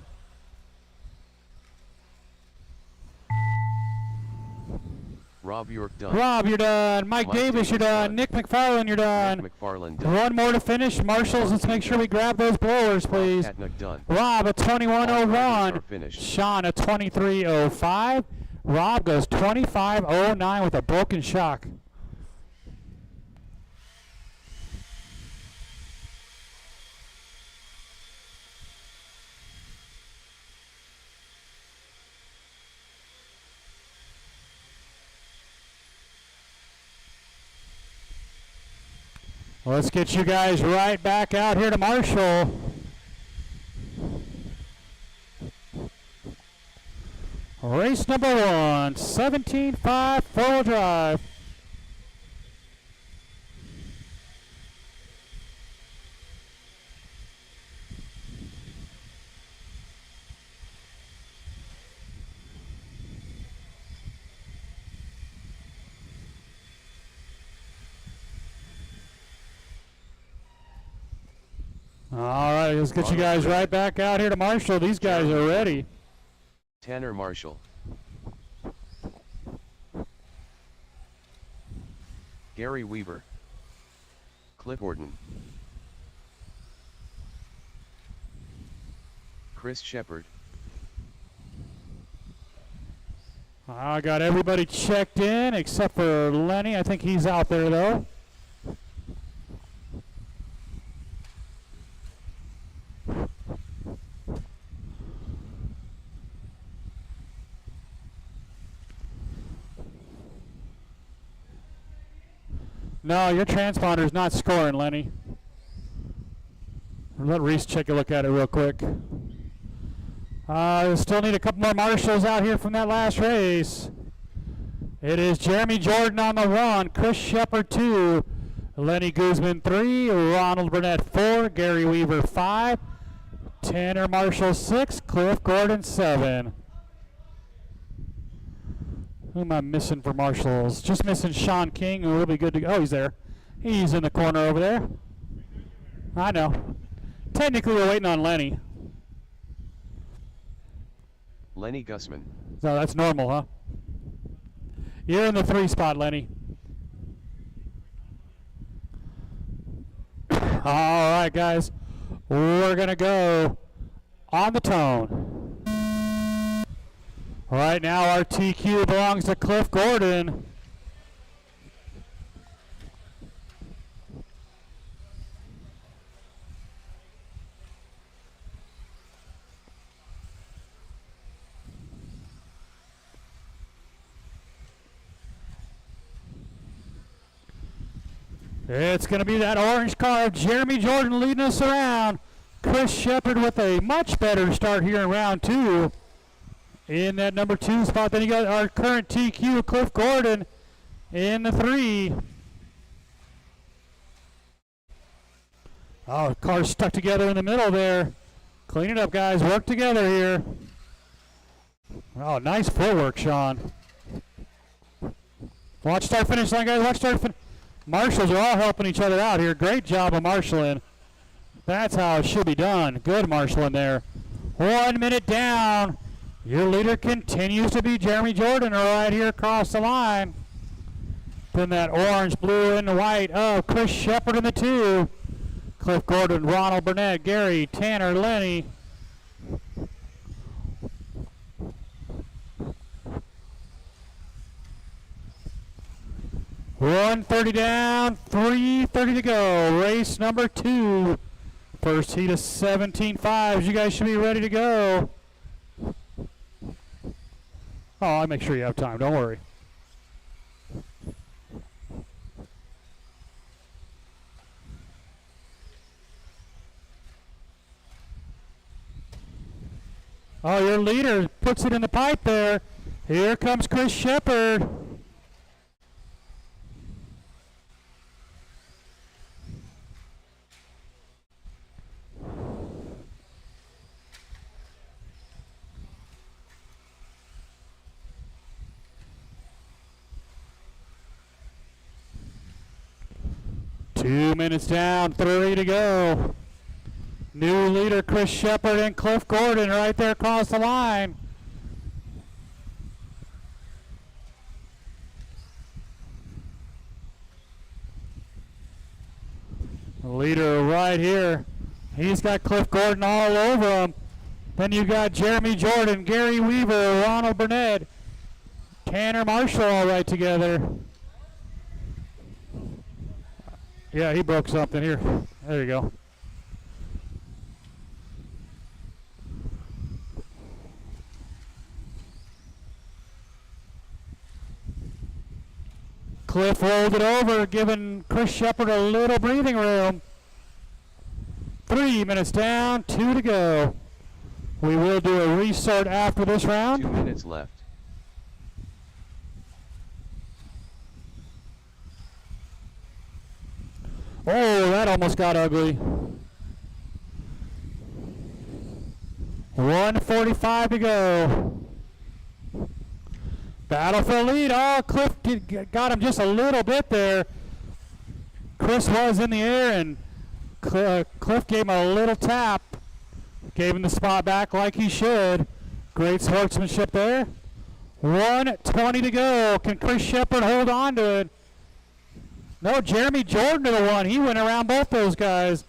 Rob York done. Rob, you're done. Mike Davis, you're done. Nick McFarland, you're done. Nick McFarland done. One more to finish. Marshals, let's make sure we grab those blowers, please. Katnick done. Rob, a 21.01. Sean, a 23.05. Rob goes 25.09 with a broken shock. Let's get you guys right back out here to Marshall. Race number 1, 17.5 four-wheel drive. All right, let's get you guys right back out here to Marshall. These guys are ready. Tanner Marshall. Gary Weaver. Cliff Gordon. Chris Shepard. I got everybody checked in except for Lenny. I think he's out there though. No, your transponder's not scoring, Lenny. Let Reese take a look at it real quick. Still need a couple more marshals out here from that last race. It is Jeremy Jordan on the 1, Chris Shepard 2, Lenny Guzman 3, Ronald Burnett 4, Gary Weaver 5, Tanner Marshall 6, Cliff Gordon 7. Who am I missing for marshals? Just missing Sean King, who will be good to go. Oh, he's there. He's in the corner over there. I know. Technically, we're waiting on Lenny. Lenny Gusman. So that's normal, huh? You're in the 3 spot, Lenny. All right, guys. We're going to go on the tone. Right now, our TQ belongs to Cliff Gordon. It's going to be that orange car of Jeremy Jordan leading us around. Chris Shepard with a much better start here in round 2 in that number 2 spot. Then you got our current TQ, Cliff Gordon, in the 3. Oh, car's stuck together in the middle there. Clean it up, guys. Work together here. Oh, nice footwork, Sean. Watch start finish line, guys. Watch start finish. Marshals are all helping each other out here. Great job of marshaling. That's how it should be done. Good marshaling there. 1 minute down. Your leader continues to be Jeremy Jordan right here across the line. Then that orange, blue, and white of Chris Shepard in the 2. Cliff Gordon, Ronald Burnett, Gary, Tanner, Lenny. .130 down, 3:30 to go. Race number 2. First heat of 17.5s. You guys should be ready to go. Oh, I'll make sure you have time. Don't worry. Oh, your leader puts it in the pipe there. Here comes Chris Shepard. Two minutes down, 3 to go. New leader Chris Shepard and Cliff Gordon right there across the line. The leader right here. He's got Cliff Gordon all over him. Then you got Jeremy Jordan, Gary Weaver, Ronald Burnett, Tanner Marshall all right together. Yeah, he broke something here. There you go. Cliff rolled it over, giving Chris Shepard a little breathing room. 3 minutes down, 2 to go. We will do a restart after this round. 2 minutes left. Oh, that almost got ugly. 1:45 to go. Battle for the lead. Oh, Cliff got him just a little bit there. Chris was in the air, and Cliff gave him a little tap. Gave him the spot back like he should. Great sportsmanship there. 1:20 to go. Can Chris Shepard hold on to it? No, Jeremy Jordan to the one. He went around both those guys.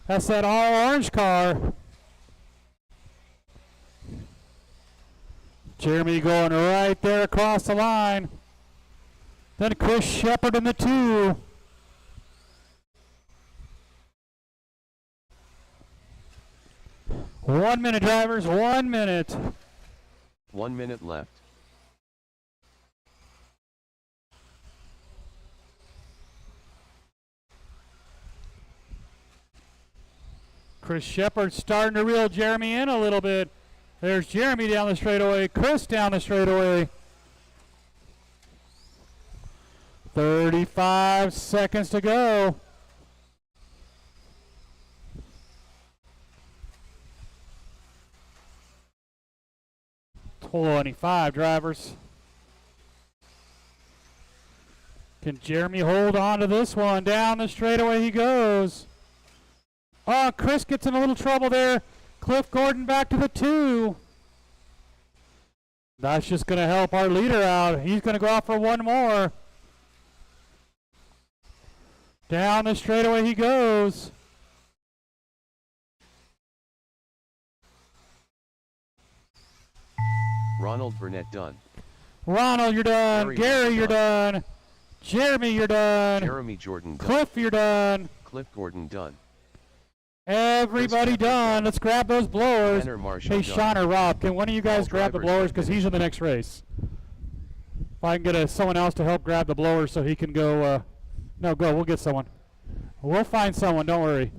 That's that all orange car. Jeremy going right there across the line. Then Chris Shepard in the 2. One minute, drivers, 1 minute. 1 minute left. Chris Shepard starting to reel Jeremy in a little bit. There's Jeremy down the straightaway, Chris down the straightaway. 35 seconds to go. .25 drivers. Can Jeremy hold on to this one? Down the straightaway he goes. Oh, Chris gets in a little trouble there. Cliff Gordon back to the 2. That's just going to help our leader out. He's going to go out for one more. Down the straightaway he goes. Ronald Burnett done. Ronald, you're done. Gary, you're done. Jeremy, you're done. Jeremy Jordan done. Cliff, you're done. Cliff Gordon done. Everybody done. Let's grab those blowers. Tanner Marshall Hey, Sean or Rob, can one of you guys All grab the drivers blowers? Because he's in the next race. If I can get someone else to help grab the blowers so he can go. No, go. We'll get someone. We'll find someone. Don't worry.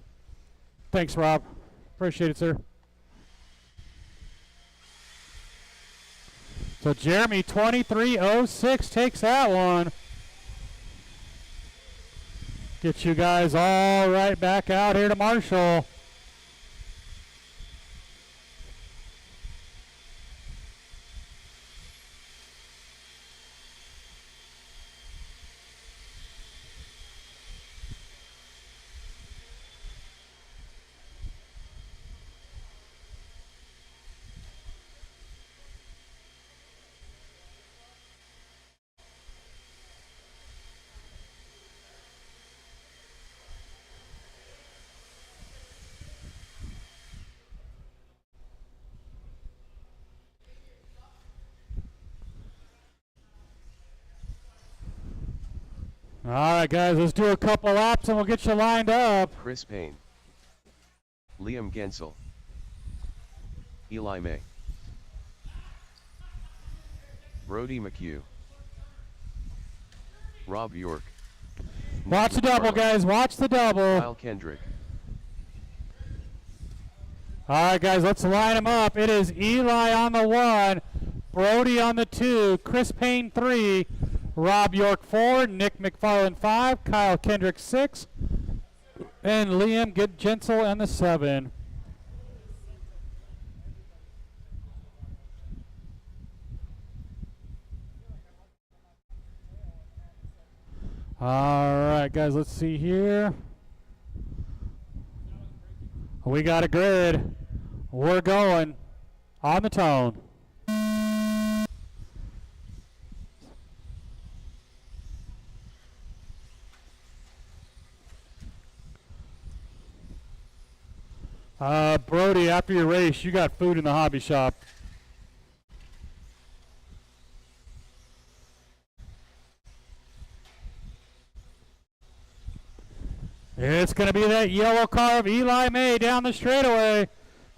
Thanks, Rob. Appreciate it, sir. So Jeremy, 23:06 takes that one. Get you guys all right back out here to Marshall. All right, guys, let's do a couple laps and we'll get you lined up. Chris Payne. Liam Gensel. Eli May. Brody McHugh. Rob York. Watch the double, guys. Watch the double. Kyle Kendrick. All right, guys, let's line them up. It is Eli on the 1, Brody on the 2, Chris Payne 3, Rob York 4, Nick McFarland 5, Kyle Kendrick 6, and Liam Gensel on the 7. All right, guys, let's see here. We got a grid. We're going on the tone. Brody, after your race, you got food in the hobby shop. It's going to be that yellow car of Eli May down the straightaway.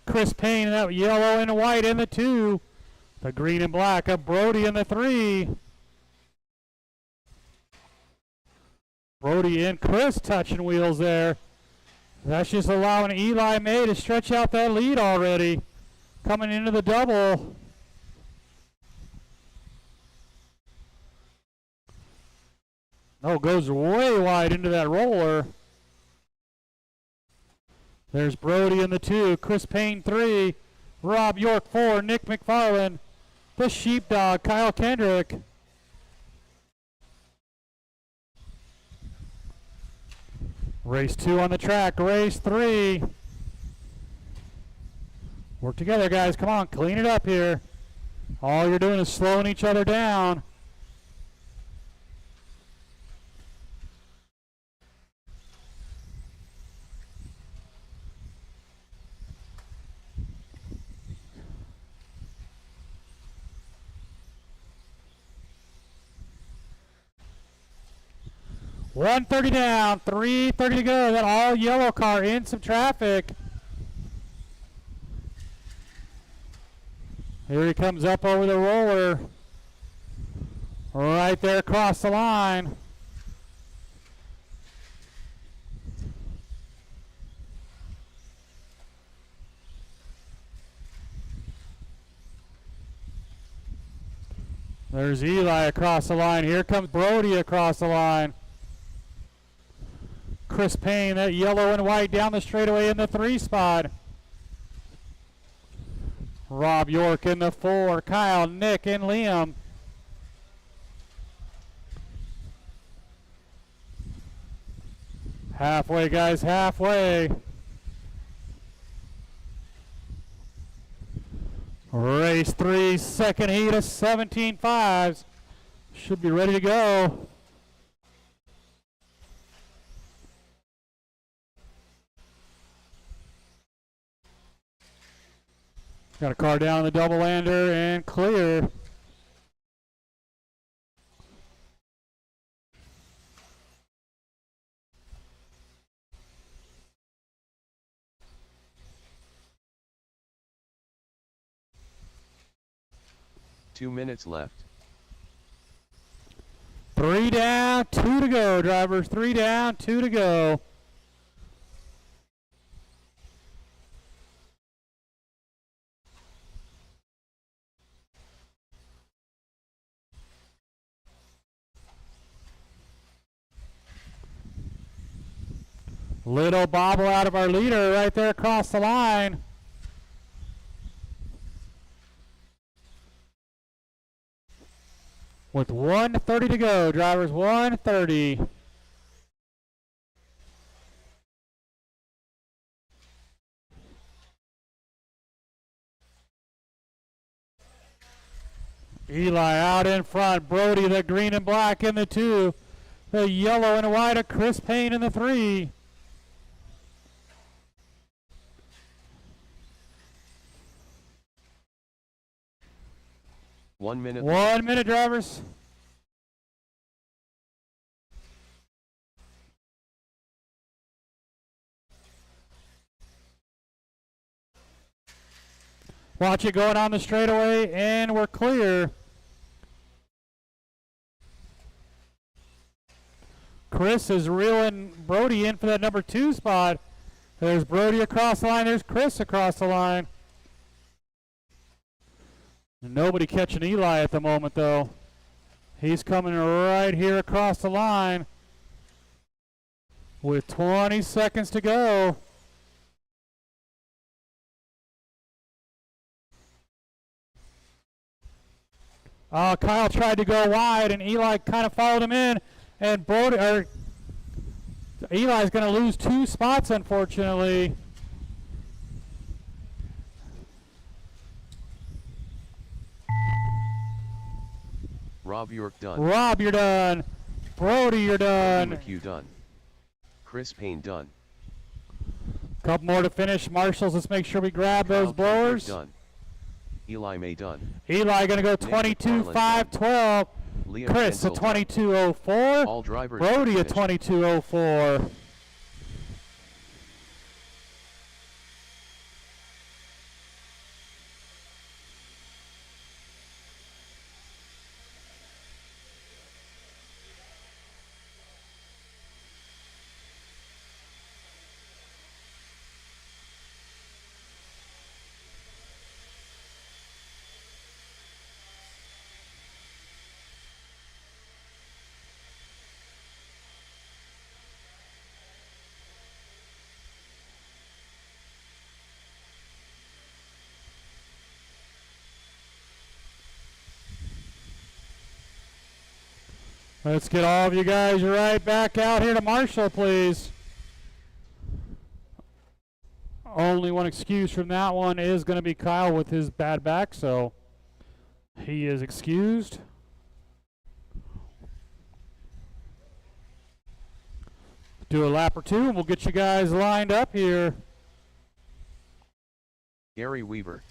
Chris Payne, that yellow and white in the 2. The green and black of Brody in the 3. Brody and Chris touching wheels there. That's just allowing Eli May to stretch out that lead already. Coming into the double. Oh, goes way wide into that roller. There's Brody in the 2, Chris Payne 3, Rob York 4, Nick McFarland, the Sheepdog, Kyle Kendrick. Race 2 on the track. Race 3. Work together, guys. Come on, clean it up here. All you're doing is slowing each other down. $130 down, $330 to go. That all yellow car in some traffic. Here he comes up over the roller. Right there across the line. There's Eli across the line. Here comes Brody across the line. Chris Payne, that yellow and white down the straightaway in the 3 spot. Rob York in the 4. Kyle, Nick, and Liam. Halfway, guys, halfway. Race 3, second heat of 17.5s. Should be ready to go. Got a car down the double lander and clear. Two minutes left. 3 down, 2 to go, drivers. 3 down, 2 to go. Little bobble out of our leader right there across the line. With 1:30 to go, drivers, 1:30. Eli out in front. Brody, the green and black in the 2. The yellow and white of Chris Payne in the 3. One minute. 1 minute, drivers. Watch it going on the straightaway, and we're clear. Chris is reeling Brody in for that number 2 spot. There's Brody across the line. There's Chris across the line. Nobody catching Eli at the moment, though. He's coming right here across the line with 20 seconds to go. Kyle tried to go wide, and Eli kind of followed him in. And Eli's going to lose 2 spots, unfortunately. Rob York done. Rob, you're done. Brody, you're done. McHugh done. Chris Payne done. Couple more to finish. Marshals, let's make sure we grab those blowers. Done. Eli May done. Eli going to go 22.512. Chris a 22.04. All drivers. Brody a 22.04. Let's get all of you guys right back out here to Marshall, please. Only one excuse from that one is going to be Kyle with his bad back, so he is excused. Do a lap or two, and we'll get you guys lined up here. Gary Weaver,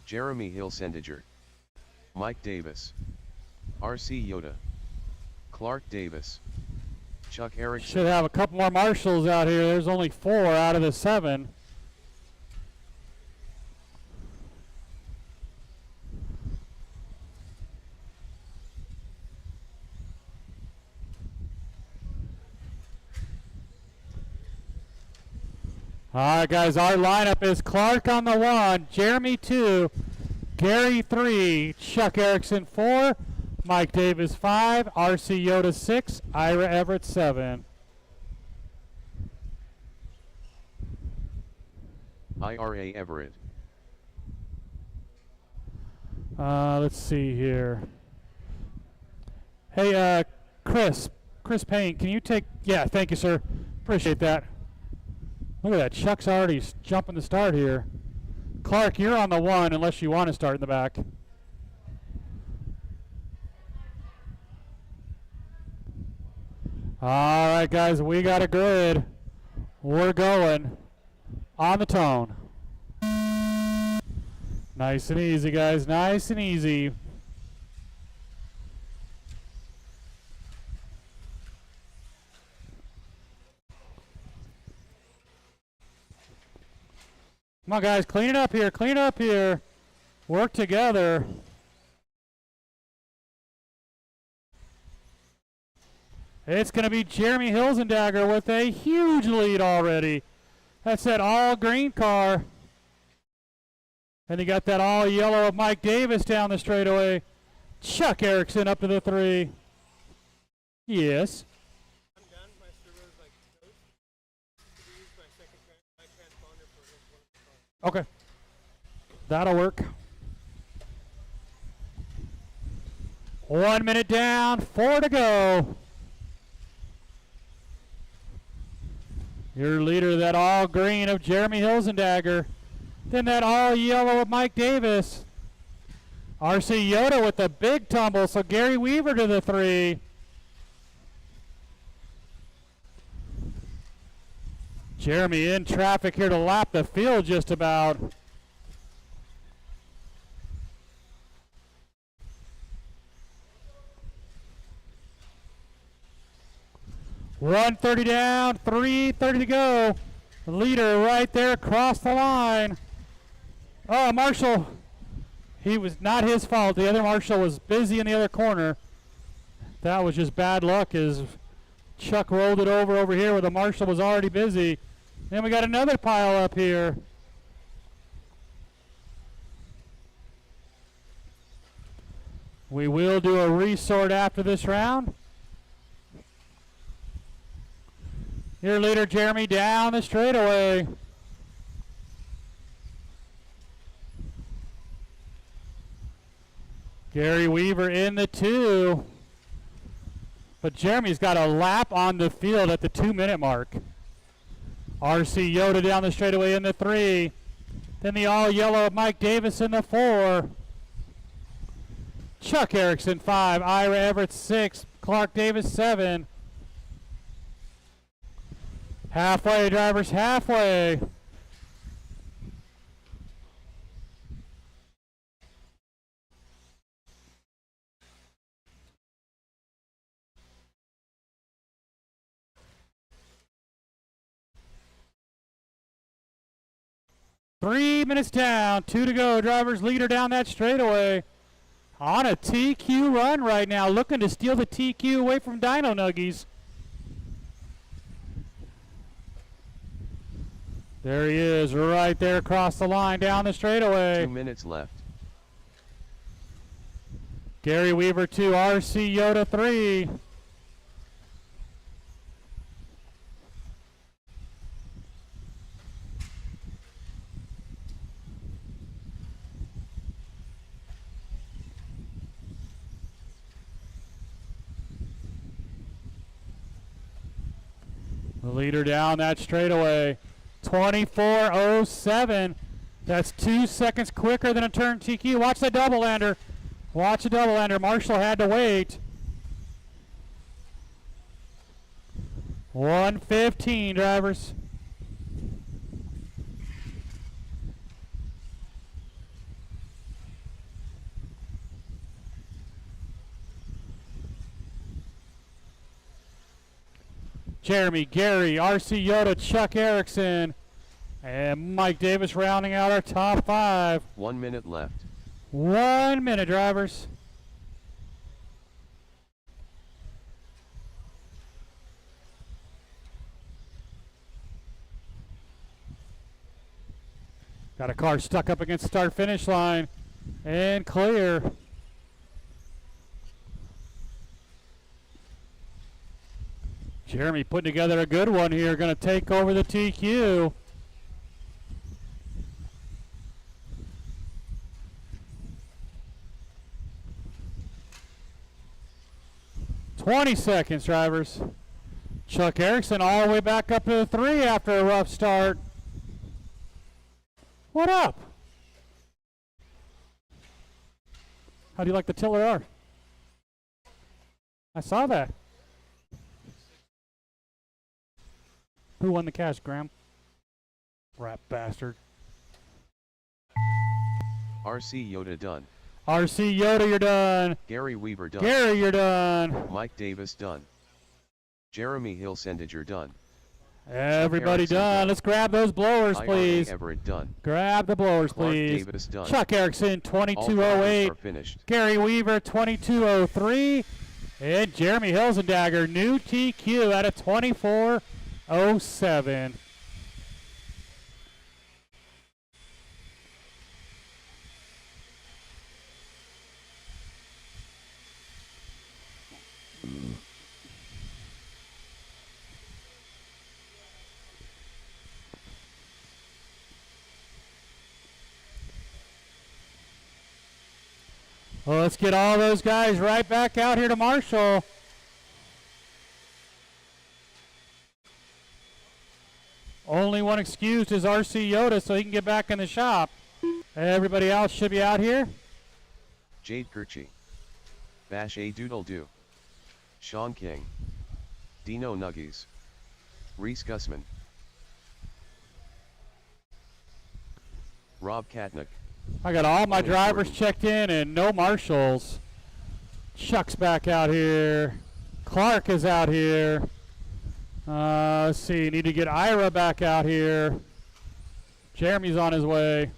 Jeremy Hilsendiger, Mike Davis, R.C. Yoda, Clark Davis, Chuck Erickson. Should have a couple more marshals out here. There's only 4 out of the 7. All right, guys, our lineup is Clark on the 1, Jeremy 2, Gary 3, Chuck Erickson 4, Mike Davis 5, R.C. Yoda 6, Ira Everett 7. IRA Everett. Let's see here. Hey, Chris Payne, can you take, yeah, thank you, sir. Appreciate that. Look at that, Chuck's already jumping the start here. Clark, you're on the 1 unless you want to start in the back. All right, guys, we got a grid. We're going on the tone. Nice and easy, guys, nice and easy. Come on, guys, clean it up here, clean it up here. Work together. It's going to be Jeremy Hilsendager with a huge lead already. That's that all green car. And you got that all yellow of Mike Davis down the straightaway. Chuck Erickson up to the 3. Yes. I'm done. My server's like toast. Could you use my second my transponder for this one? Okay. That'll work. 1 minute down, 4 to go. Your leader, that all green of Jeremy Hilsendager. Then that all yellow of Mike Davis. R.C. Yoda with the big tumble, so Gary Weaver to the 3. Jeremy in traffic here to lap the field just about. .130 down, 3:30 to go. The leader right there across the line. Oh, Marshall. He was not his fault. The other Marshall was busy in the other corner. That was just bad luck as Chuck rolled it over here where the Marshall was already busy. Then we got another pile up here. We will do a resort after this round. Your leader, Jeremy, down the straightaway. Gary Weaver in the 2. But Jeremy's got a lap on the field at the 2-minute mark. R.C. Yoda down the straightaway in the 3. Then the all-yellow of Mike Davis in the 4. Chuck Erickson 5. Ira Everett 6. Clark Davis 7. Halfway, drivers, halfway. Three minutes down, 2 to go. Drivers leader down that straightaway. On a TQ run right now, looking to steal the TQ away from Dino Nuggies. There he is, right there across the line, down the straightaway. 2 minutes left. Gary Weaver 2, R.C. Yoda 3. The leader down that straightaway. 24.07. That's 2 seconds quicker than a turn TQ. Watch the double lander. Watch the double lander. Marshall had to wait. 1:15, drivers. Jeremy, Gary, RC Yoda, Chuck Erickson, and Mike Davis rounding out our top 5. 1 minute left. 1 minute, drivers. Got a car stuck up against start finish line and clear. Jeremy putting together a good one here, going to take over the TQ. "20 seconds, drivers." Chuck Erickson all the way back up to the 3 after a rough start. What up? How do you like the Tiller R? I saw that. Who won the cash, Graham? Rat bastard. RC Yoda done. RC Yoda, you're done. Gary Weaver done. Gary, you're done. Mike Davis done. Jeremy Hill-Sendiger done. Everybody Erickson done. done. Let's grab those blowers, IRA please. Everett done. Grab the blowers, Clark please. Davis done. Chuck Erickson, All drivers 22.08. are finished. Gary Weaver, 22.03. And Jeremy Hilsendagger, new TQ at a 24.07. Well, let's get all those guys right back out here to Marshall. Only one excused is RC Yoda, so he can get back in the shop. Everybody else should be out here. Jade Kirchi. Bash A Doodle Doo. Sean King. Dino Nuggies. Reese Gussman. Rob Katnick. I got all my Owen drivers Jordan. checked in and no marshals. Chuck's back out here. Clark is out here. Let's see, need to get Ira back out here. Jeremy's on his way.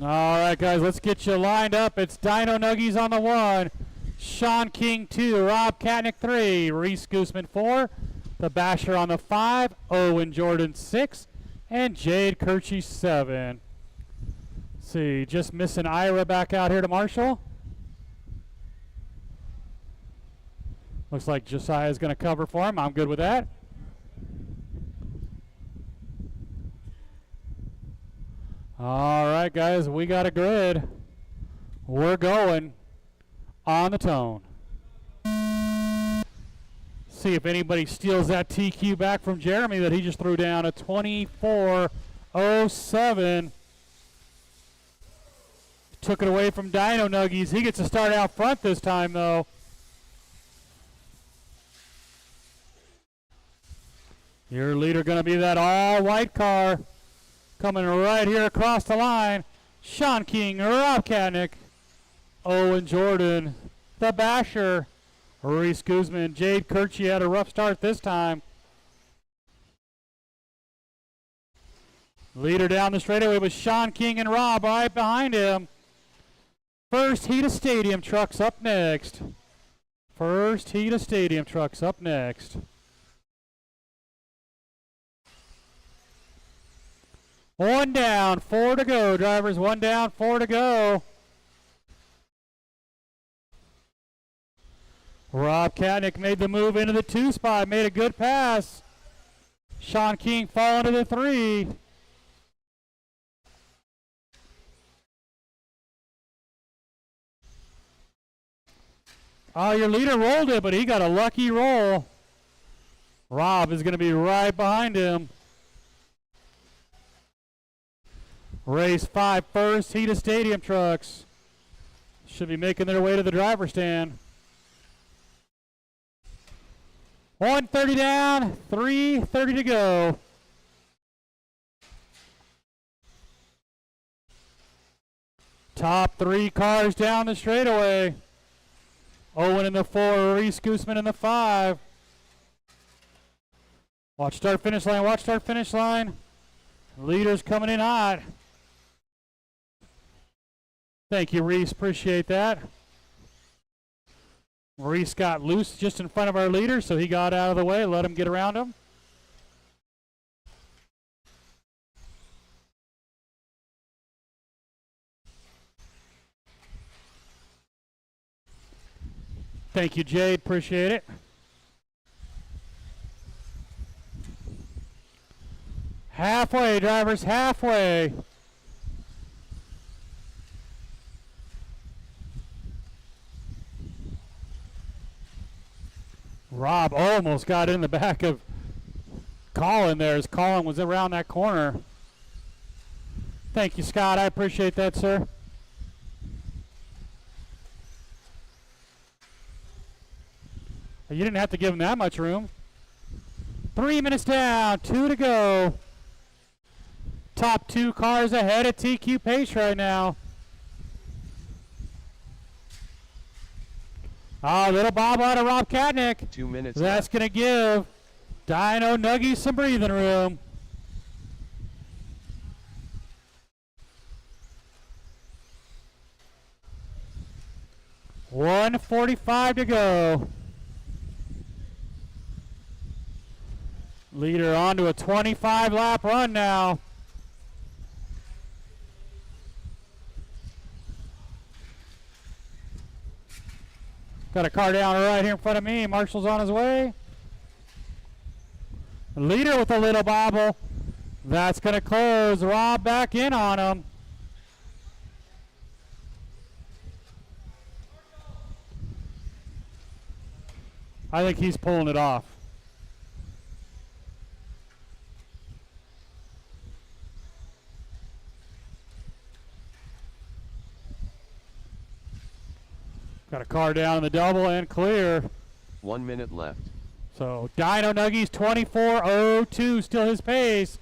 All right, guys, let's get you lined up. It's Dino Nuggies on the 1, Sean King 2, Rob Katnick 3, Reese Gooseman 4, the Basher on the 5, Owen Jordan 6, and Jade Kirchie 7. Let's see, just missing Ira back out here to Marshall. Looks like Josiah's going to cover for him. I'm good with that. All right, guys, we got a grid. We're going on the tone. See if anybody steals that TQ back from Jeremy that he just threw down at 24.07. Took it away from Dino Nuggies. He gets to start out front this time, though. Your leader going to be that all-white car. Coming right here across the line, Sean King, Rob Katnick, Owen Jordan, the Basher, Reese Guzman, Jade Kirchie had a rough start this time. Leader down the straightaway was Sean King and Rob right behind him. First heat of stadium trucks up next. First heat of stadium trucks up next. One down, 4 to go, drivers. One down, 4 to go. Rob Katnick made the move into the 2 spot, made a good pass. Sean King falling to the 3. Oh, your leader rolled it, but he got a lucky roll. Rob is going to be right behind him. Race 5 first heat of stadium trucks. Should be making their way to the driver's stand. 1:30 down, 3:30 to go. Top 3 cars down the straightaway. Owen in the 4, Reese Gooseman in the 5. Watch start finish line, watch start finish line. Leaders coming in hot. Thank you, Reese, appreciate that. Reese got loose just in front of our leader, so he got out of the way, let him get around him. Thank you, Jade, appreciate it. Halfway, drivers, halfway. Rob almost got in the back of Colin there as Colin was around that corner. Thank you, Scott. I appreciate that, sir. You didn't have to give him that much room. 3 minutes down, 2 to go. Top 2 cars ahead of TQ pace right now. Oh, little bob out of Rob Katnick. 2 minutes. That's going to give Dino Nuggies some breathing room. $1:45 to go. Leader on to a 25-lap run now. Got a car down right here in front of me. Marshall's on his way. Leader with a little bobble. That's going to close. Rob back in on him. I think he's pulling it off. Got a car down in the double and clear. 1 minute left. So Dino Nuggies 24:02, still his pace.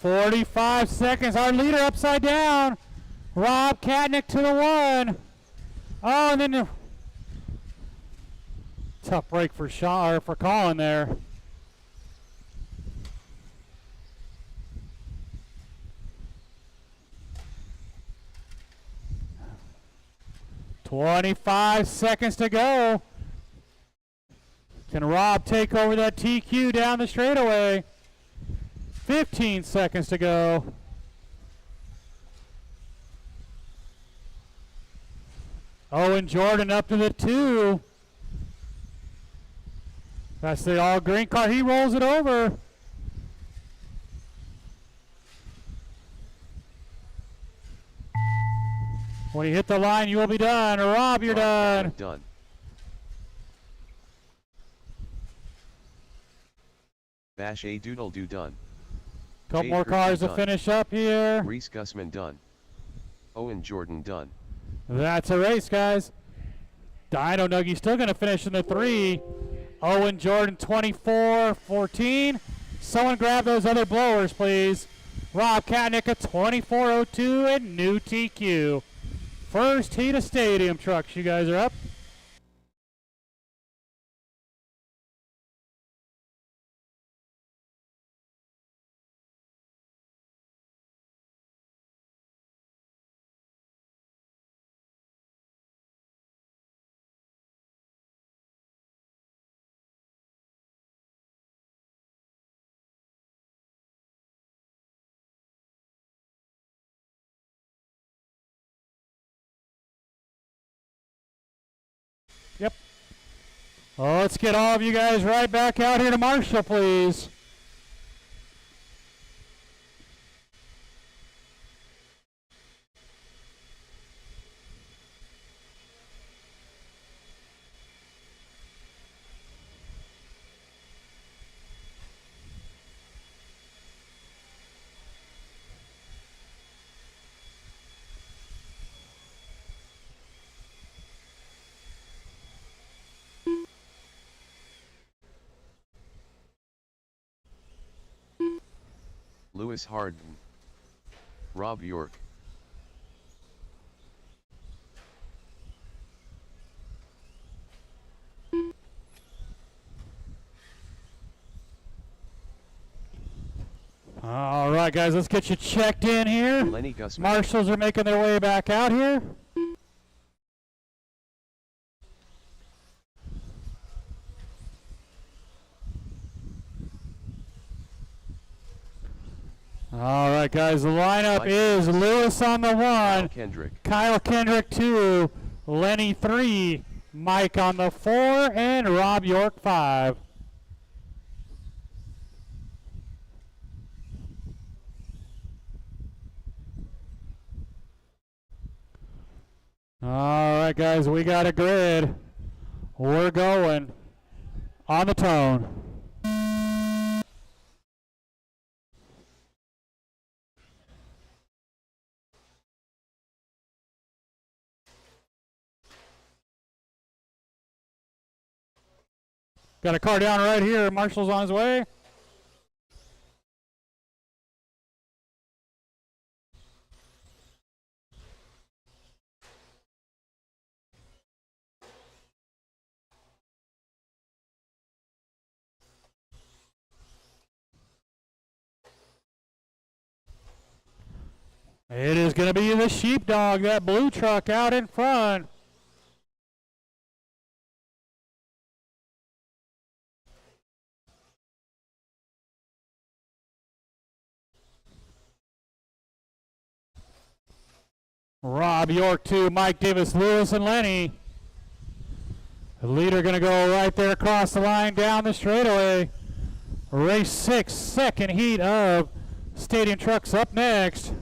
$45 seconds. Our leader upside down. Rob Katnick to the 1. Oh, and then tough break for Shaw or for Colin there. $25 seconds to go. Can Rob take over that TQ down the straightaway? 15 seconds to go. Owen Jordan up to the 2. That's the all green car. He rolls it over. When you hit the line, you will be done. Rob, you're done. Done. Bash a doodle do done. Couple Jade more Gerke cars to done. finish up here. Reese Gussman done. Owen Jordan done. That's a race, guys. Dino Nuggie still going to finish in the 3. Owen Jordan 24:14. Someone grab those other blowers, please. Rob Katnick at 24:02 and new TQ. First heat of stadium trucks. You guys are up. Yep. Well, let's get all of you guys right back out here to Marshall, please. Lewis Harden. Rob York. All right, guys, let's get you checked in here. Lenny Gussman. Marshals are making their way back out here. All right, guys, the lineup Mike is Lewis on the Kyle 1, Kendrick. Kyle Kendrick 2, Lenny 3, Mike on the 4, and Rob York 5. All right, guys, we got a grid. We're going on the tone. Got a car down right here. Marshall's on his way. It is going to be the sheepdog, that blue truck out in front. Rob York 2, Mike Davis, Lewis, and Lenny. The leader going to go right there across the line down the straightaway. Race 6, second heat of Stadium Trucks up next.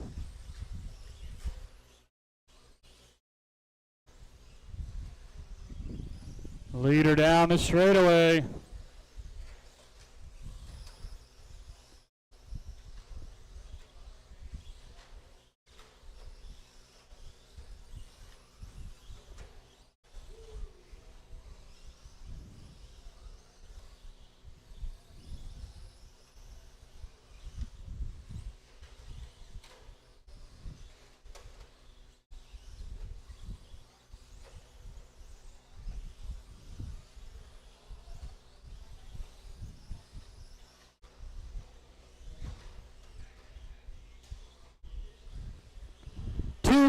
Leader down the straightaway.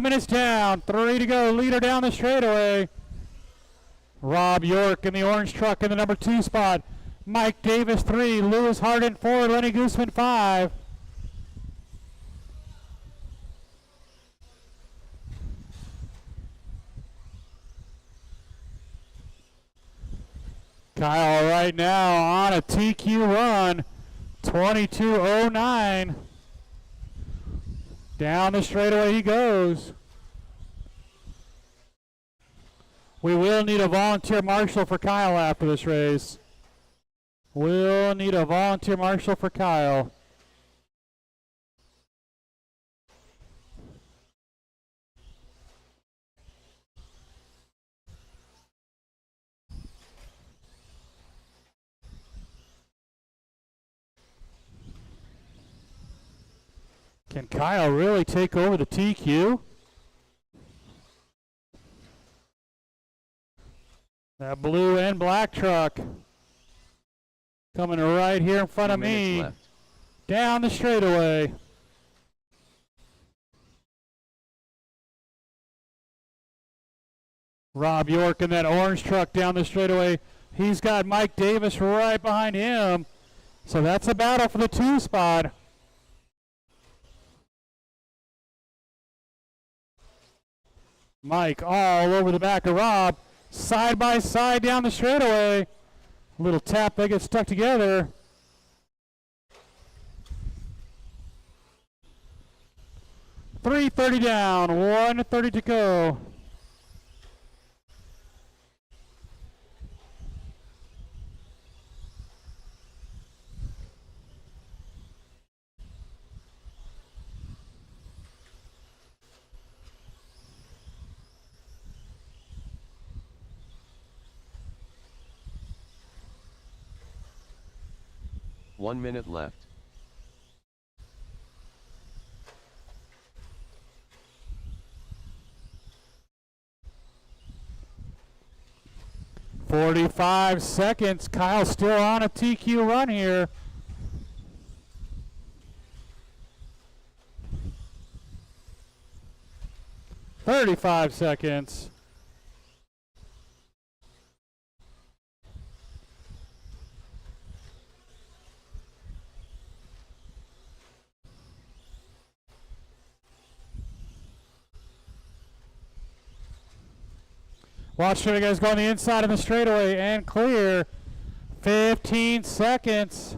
Minutes down, 3 to go, leader down the straightaway. Rob York in the orange truck in the number 2 spot. Mike Davis 3, Lewis Harden 4, Lenny Gooseman 5. Kyle right now on a TQ run, 22:09. Down the straightaway he goes. We will need a volunteer marshal for Kyle after this race. We'll need a volunteer marshal for Kyle. Can Kyle really take over the TQ? That blue and black truck coming right here in front of me. Left. Down the straightaway. Rob York in that orange truck down the straightaway. He's got Mike Davis right behind him. So that's a battle for the 2 spot. Mike all over the back of Rob. Side by side down the straightaway. A little tap, they get stuck together. .330 down, 1:30 to go. One minute left. 45 seconds. Kyle still on a TQ run here. "35 seconds. Watch you guys go on the inside of the straightaway and clear. 15 seconds.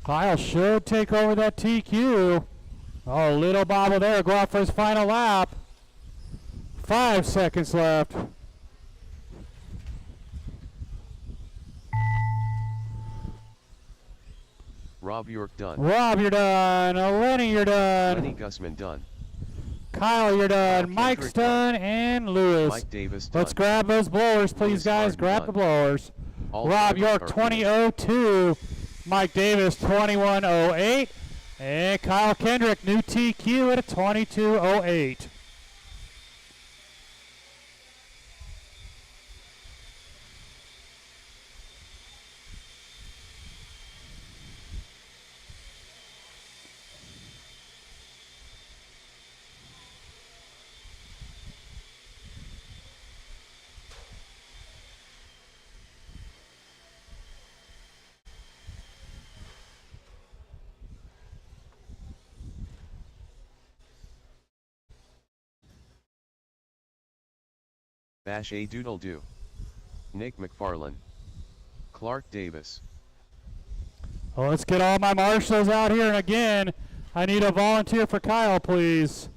Kyle should take over that TQ. Oh, little bobble there. Go out for his final lap. 5 seconds left. Rob York done. Rob, you're done. Lenny, you're done. Lenny Gussman done. Kyle, you're done. Kendrick Mike's done. And Lewis. Mike Davis done. Let's grab those blowers, please, Lewis guys. Harden Grab done. the blowers. All Rob drivers York, are 2002. Mike Davis, 2108. And Kyle Kendrick, new TQ at a 2208. Bash a doodle do. Nick McFarlane. Clark Davis. Well, let's get all my marshals out here. And again, I need a volunteer for Kyle, please.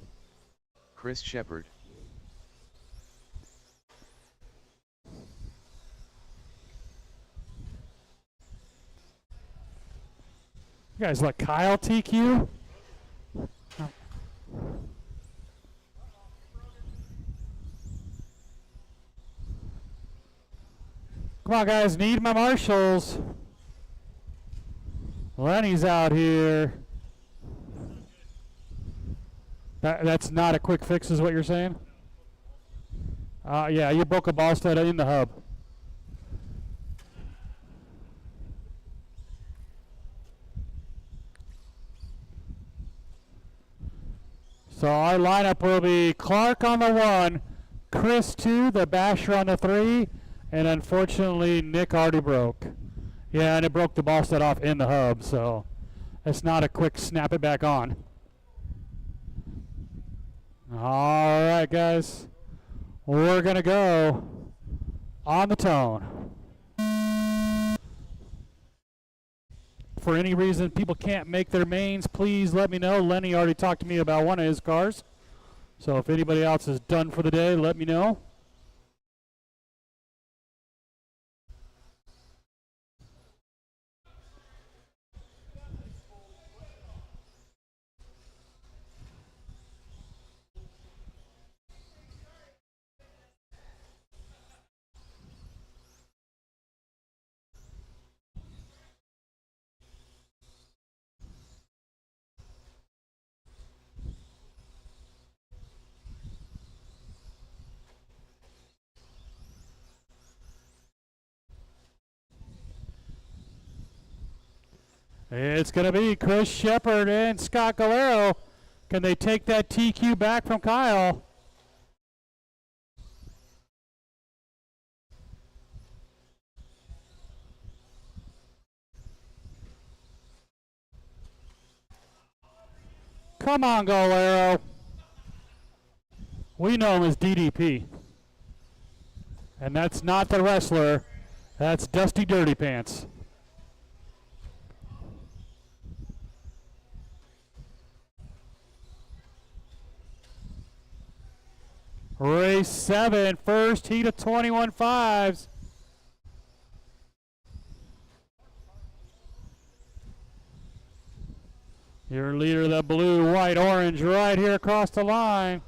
Chris Shepard. You guys let Kyle TQ? Come on, guys, need my marshals. Lenny's out here. That's not a quick fix, is what you're saying? Yeah, you broke a ball stud in the hub. So our lineup will be Clark on the 1, Chris 2, the Basher on the 3, and unfortunately Nick already broke. Yeah, and it broke the ball stud off in the hub, so it's not a quick snap it back on. All right, guys, we're going to go on the tone. For any reason people can't make their mains, please let me know. Lenny already talked to me about one of his cars. So if anybody else is done for the day, let me know. It's going to be Chris Shepard and Scott Galero. Can they take that TQ back from Kyle? Come on, Galero. We know him as DDP. And that's not the wrestler. That's Dusty Dirty Pants. Race 7, first heat of 21 fives. Your leader, the blue, white, orange, right here across the line.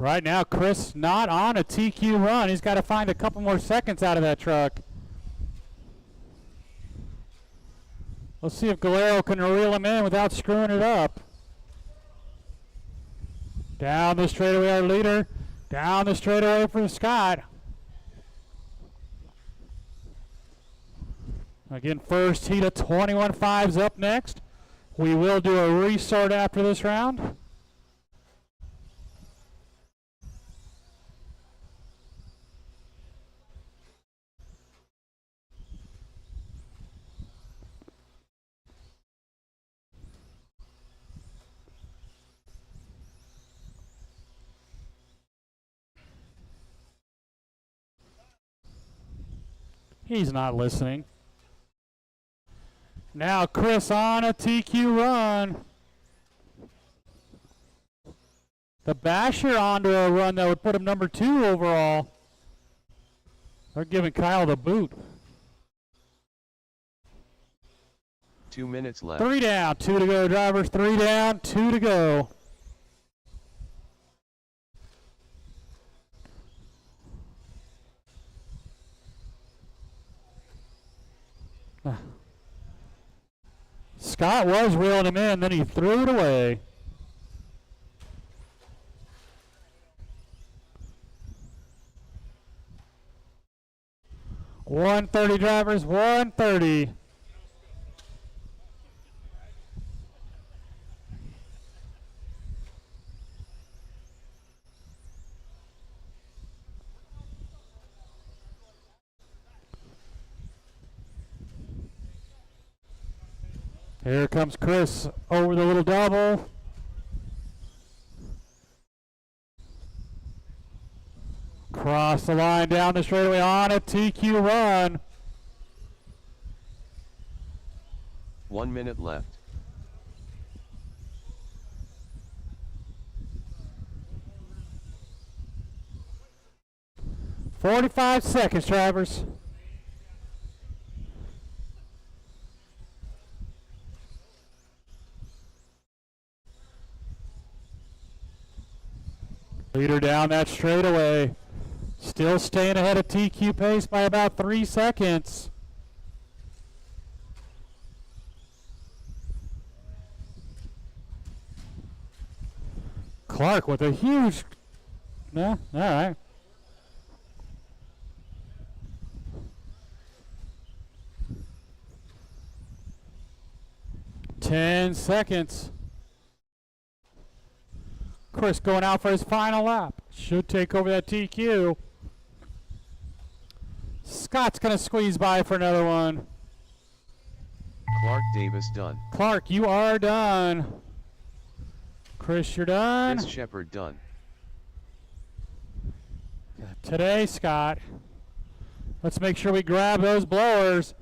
Right now, Chris not on a TQ run. He's got to find a couple more seconds out of that truck. Let's see if Galero can reel him in without screwing it up. Down the straightaway, our leader. Down the straightaway for Scott. Again, first heat of 21.5's up next. We will do a restart after this round. He's not listening. Now Chris on a TQ run. The Basher onto a run that would put him number 2 overall. They're giving Kyle the boot. 2 minutes left. 3 down, 2 to go, drivers. 3 down, 2 to go. Scott was reeling him in, then he threw it away. .130 drivers, 130. Here comes Chris over the little double. Cross the line down the straightaway on a TQ run. 1 minute left. .45 seconds, drivers. Leader down that straightaway. Still staying ahead of TQ pace by about 3 seconds. Clark with a huge... No, all right. Ten seconds. Chris going out for his final lap. Should take over that TQ. Scott's going to squeeze by for another one. Clark Davis done. Clark, you are done. Chris, you're done. Chris Shepard done. Today, Scott. Let's make sure we grab those blowers.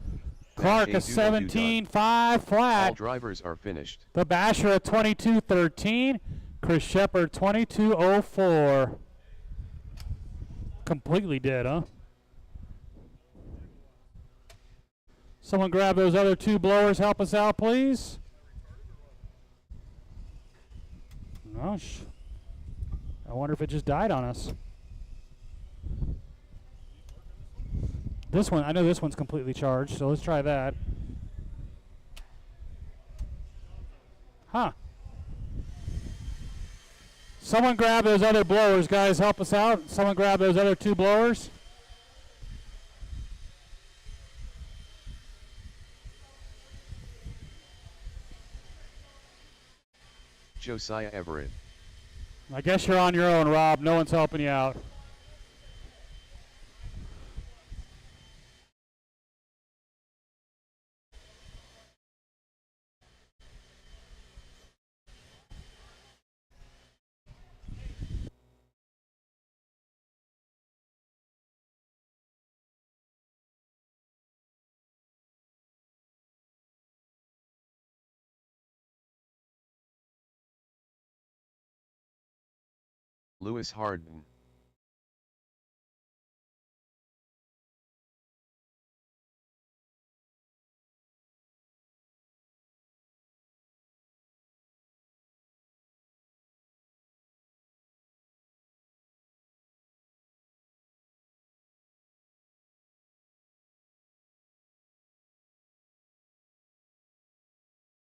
Clark a 17.5 flat. All drivers are finished. The Basher a 22.13. Chris Shepard 22.04. Completely dead, huh? Someone grab those other 2 blowers. Help us out, please. Gosh. I wonder if it just died on us. This one, I know this one's completely charged, so let's try that. Huh. Someone grab those other blowers, guys. Help us out. Someone grab those other 2 blowers. Josiah Everett. I guess you're on your own, Rob. No one's helping you out. Lewis Harden.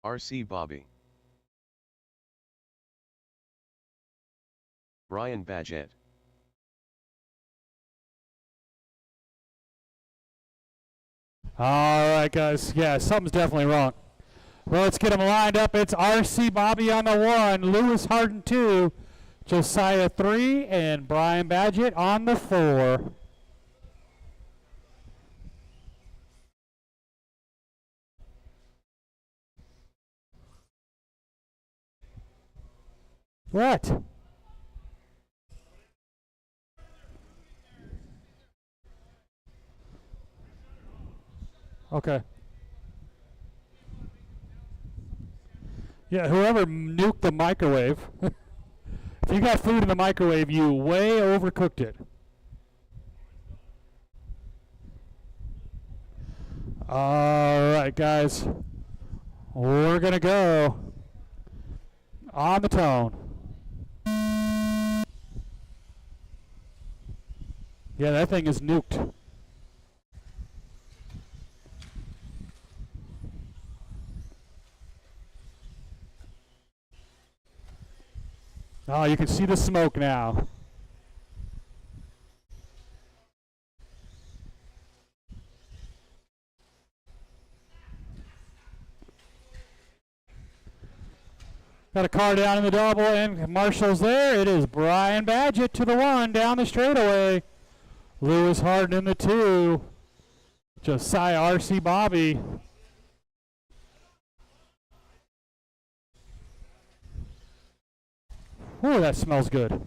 RC Bobby. Brian Badgett. All right, guys. Yeah, something's definitely wrong. Well, let's get them lined up. It's RC Bobby on the 1, Lewis Harden 2, Josiah 3, and Brian Badgett on the 4. What? Okay. Yeah, whoever nuked the microwave. If you got food in the microwave, you way overcooked it. All right, guys. We're going to go on the tone. Yeah, that thing is nuked. Oh, you can see the smoke now. Got a car down in the double, and Marshall's there. It is Brian Badgett to the 1 down the straightaway. Lewis Harden in the 2. Josiah RC Bobby. Ooh, that smells good.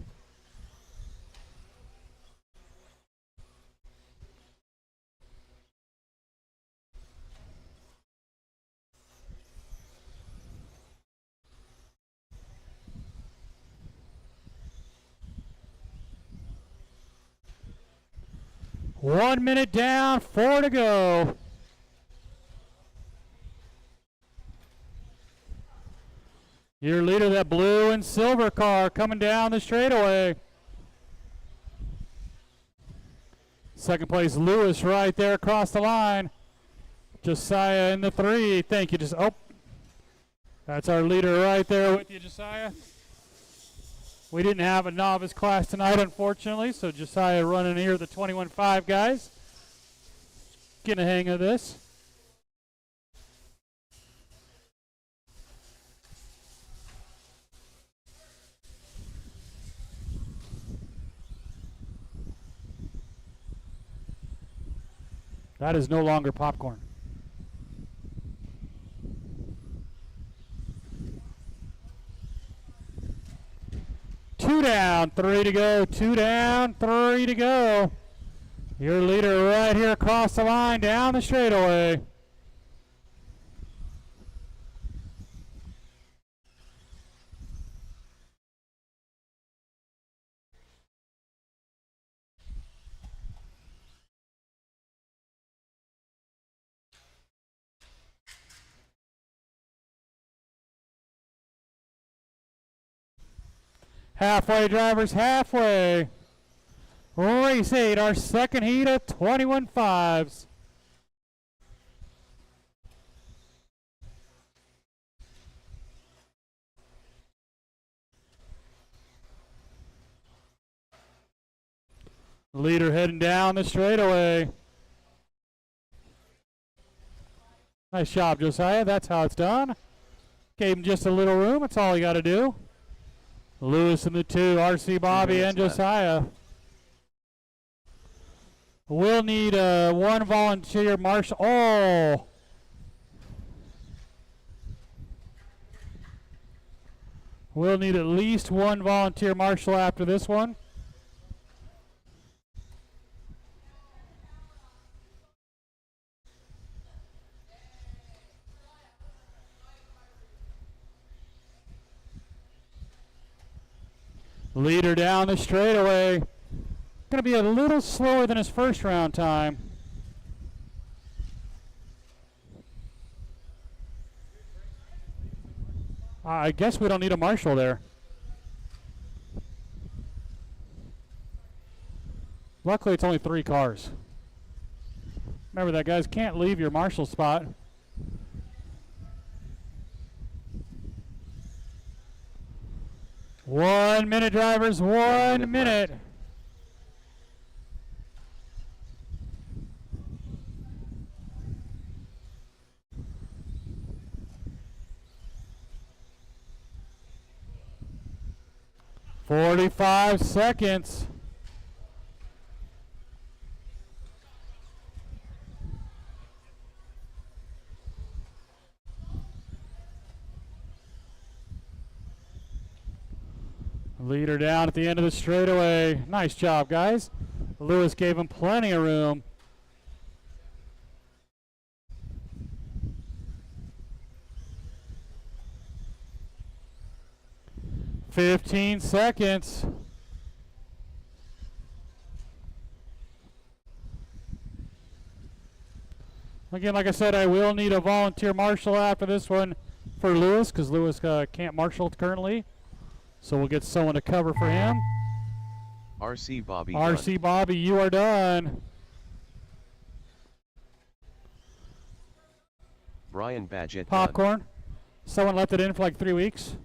One minute down, 4 to go. Your leader, that blue and silver car, coming down the straightaway. Second place, Lewis, right there across the line. Josiah in the 3. Thank you. That's our leader right there with you, Josiah. We didn't have a novice class tonight, unfortunately, so Josiah running here the 21.5 guys. Getting a hang of this. That is no longer popcorn. Two down, 3 to go. 2 down, 3 to go. Your leader right here across the line, down the straightaway. Halfway, drivers, halfway. Race 8, our second heat of 21.5s. Leader heading down the straightaway. Nice job, Josiah. That's how it's done. Gave him just a little room. That's all you got to do. Lewis in the 2, RC Bobby and Josiah. We'll need one volunteer marshal. Oh! We'll need at least one volunteer marshal after this one. Leader down the straightaway. Going to be a little slower than his first round time. I guess we don't need a marshal there. Luckily, it's only 3 cars. Remember that, guys. Can't leave your marshal spot. 1 minute, drivers. 1 minute. left. "45 seconds." Leader down at the end of the straightaway. Nice job, guys. Lewis gave him plenty of room. "15 seconds." Again, like I said, I will need a volunteer marshal after this one for Lewis, because Lewis can't marshal currently. So we'll get someone to cover for him. RC Bobby RC done. Bobby, you are done. Brian Badgett done. Popcorn. Someone left it in for like 3 weeks.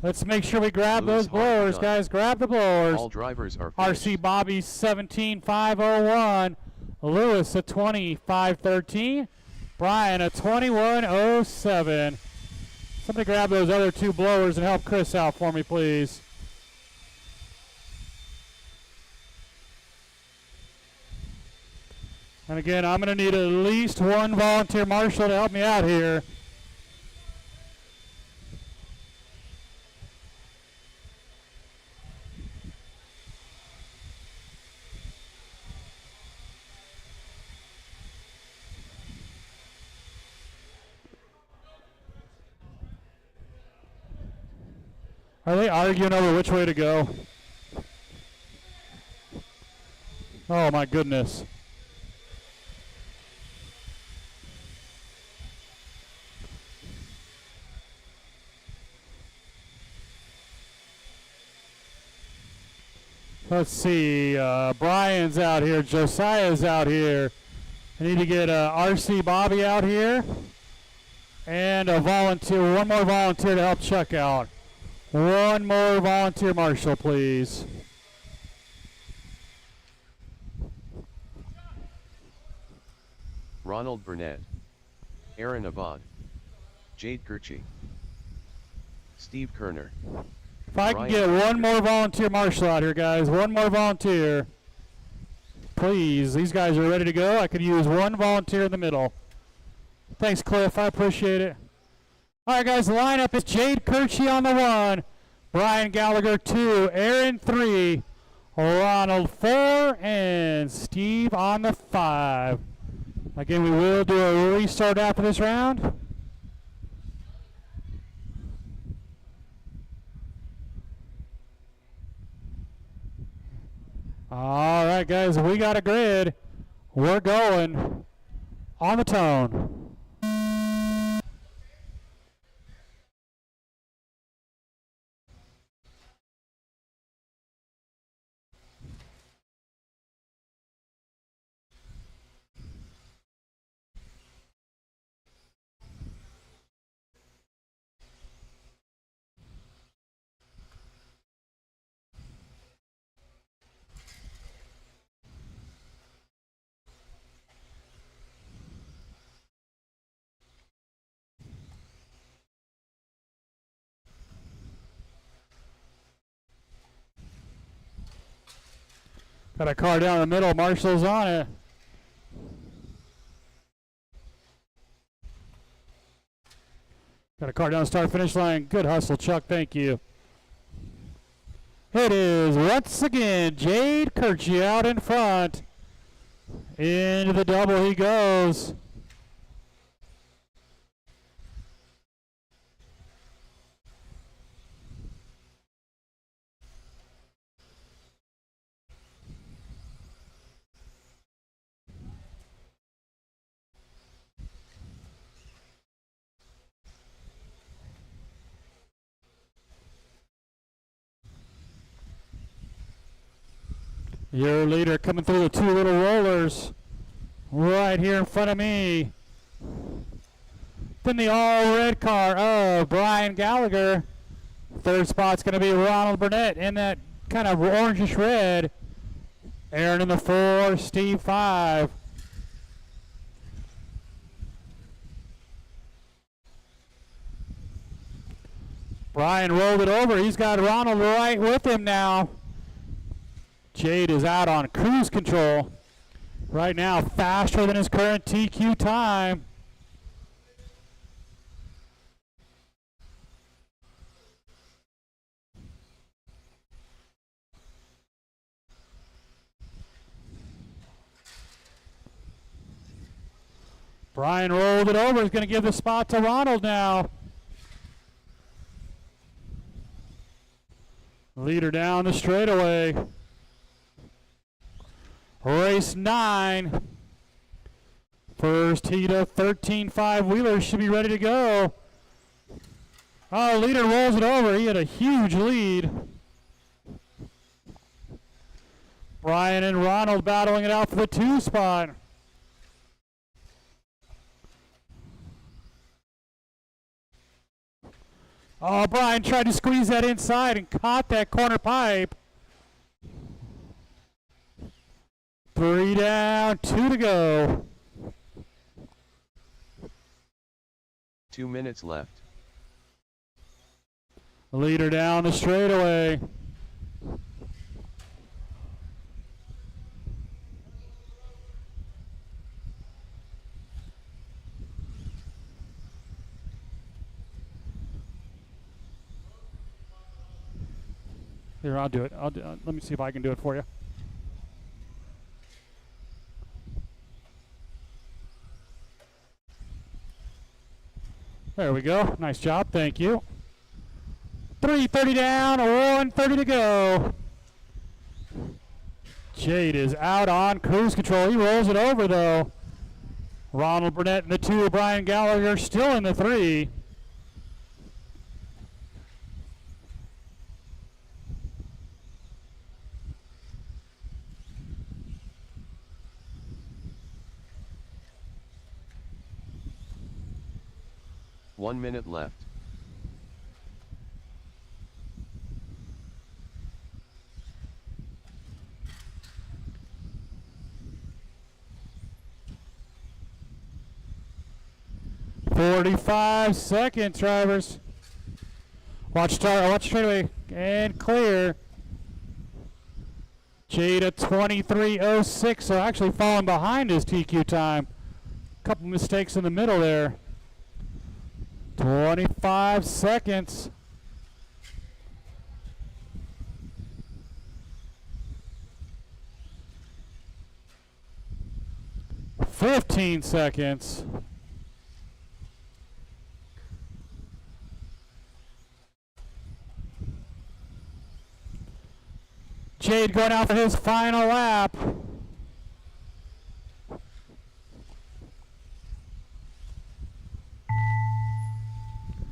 Let's make sure we grab Lewis those blowers, done. guys. Grab the blowers. All drivers are finished. RC Bobby 17,501. Lewis at 20,513. Brian at 21,07. Somebody grab those other 2 blowers and help Chris out for me, please. And again, I'm going to need at least 1 volunteer marshal to help me out here. Are they arguing over which way to go? Oh my goodness. Let's see, Brian's out here, Josiah's out here. I need to get RC Bobby out here. And a volunteer, 1 more volunteer to help Chuck out. 1 more volunteer marshal, please. Ronald Burnett, Aaron Abad, Jade Kirchi, Steve Kerner. If I can Brian get Baker. 1 more volunteer marshal out here, guys. 1 more volunteer. Please, these guys are ready to go. I could use 1 volunteer in the middle. Thanks, Cliff. I appreciate it. All right, guys, the lineup is Jade Kirchi on the 1, Brian Gallagher 2, Aaron 3, Ronald 4, and Steve on the 5. Again, we will do a restart after this round. All right, guys, we got a grid. We're going on the tone. Got a car down the middle. Marshall's on it. Got a car down the start finish line. Good hustle, Chuck. Thank you. It is once again Jade Kirchi out in front. Into the double he goes. Your leader coming through the 2 little rollers right here in front of me. Then the all red car of Brian Gallagher Third spot's going to be Ronald Burnett in that kind of orangish red. Aaron in the 4, Steve 5. Brian rolled it over. He's got Ronald right with him now. Jade is out on cruise control. Right now, faster than his current TQ time. Brian rolled it over. He's going to give the spot to Ronald now. Leader down the straightaway. Race 9. First heat of 13.5 wheelers should be ready to go. Oh, leader rolls it over. He had a huge lead. Brian and Ronald battling it out for the 2 spot. Oh, Brian tried to squeeze that inside and caught that corner pipe. 3 down, 2 to go. 2 minutes left. Leader down the straightaway. Here, I'll do it. Let me see if I can do it for you. There we go. Nice job. Thank you. 3:30 down, 1:30 to go. Jade is out on cruise control. He rolls it over, though. Ronald Burnett in the 2. Brian Gallagher still in the 3. One minute left. .45 seconds, drivers. Watch straightaway and clear. Jade at 23:06, so actually falling behind his TQ time. Couple mistakes in the middle there. 25 seconds. Fifteen seconds. Jade going out for his final lap.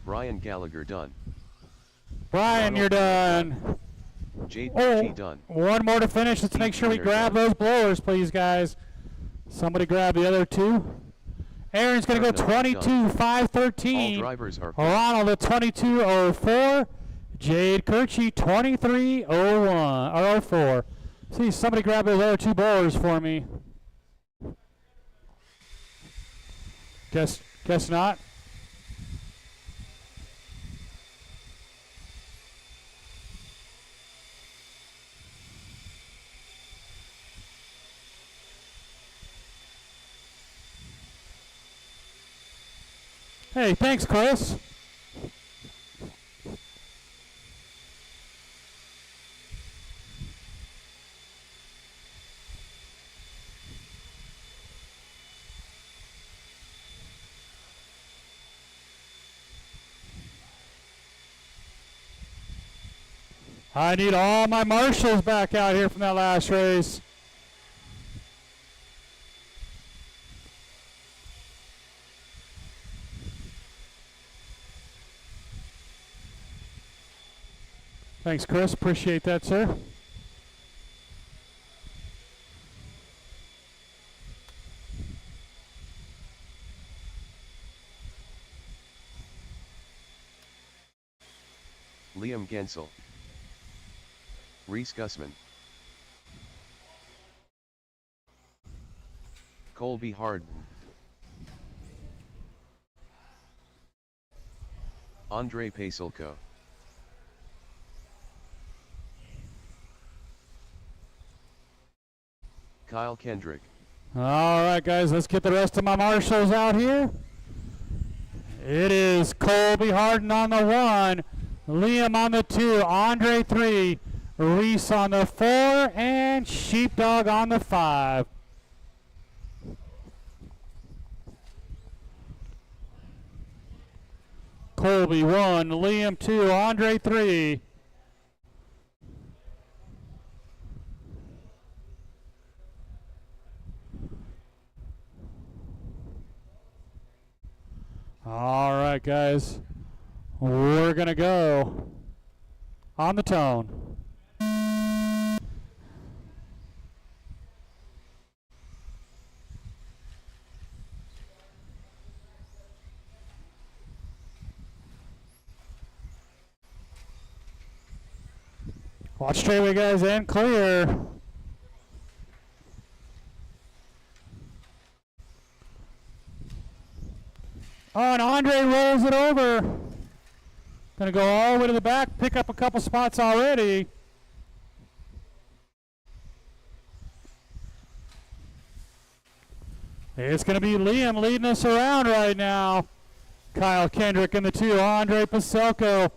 Brian Gallagher done. Brian, you're done. Jade Oh, done. one more to finish. Let's make sure we grab those blowers, please, guys. Somebody grab the other 2. Aaron's going to go 22:513. All drivers are Ronald at 22:04. Jade Kirchie 23:01 or 04. See, somebody grab those other 2 blowers for me. Guess not. Hey, thanks, Chris. I need all my marshals back out here from that last race. Thanks, Chris. Appreciate that, sir. Liam Liam Gensel. Reese Gussman. Colby Harden. Andre Pasulko. Kyle Kendrick. All right, guys, let's get the rest of my marshals out here. It is Colby Harden on the 1, Liam on the 2, Andre 3, Reese on the 4, and Sheepdog on the 5. Colby 1, Liam 2, Andre 3. All right, guys, we're going to go on the tone. Watch straightaway, guys, and clear. Oh, and Andre rolls it over. Gonna go all the way to the back, pick up a couple spots already. It's gonna be Liam leading us around right now. Kyle Kendrick in the 2, Andre Paselko,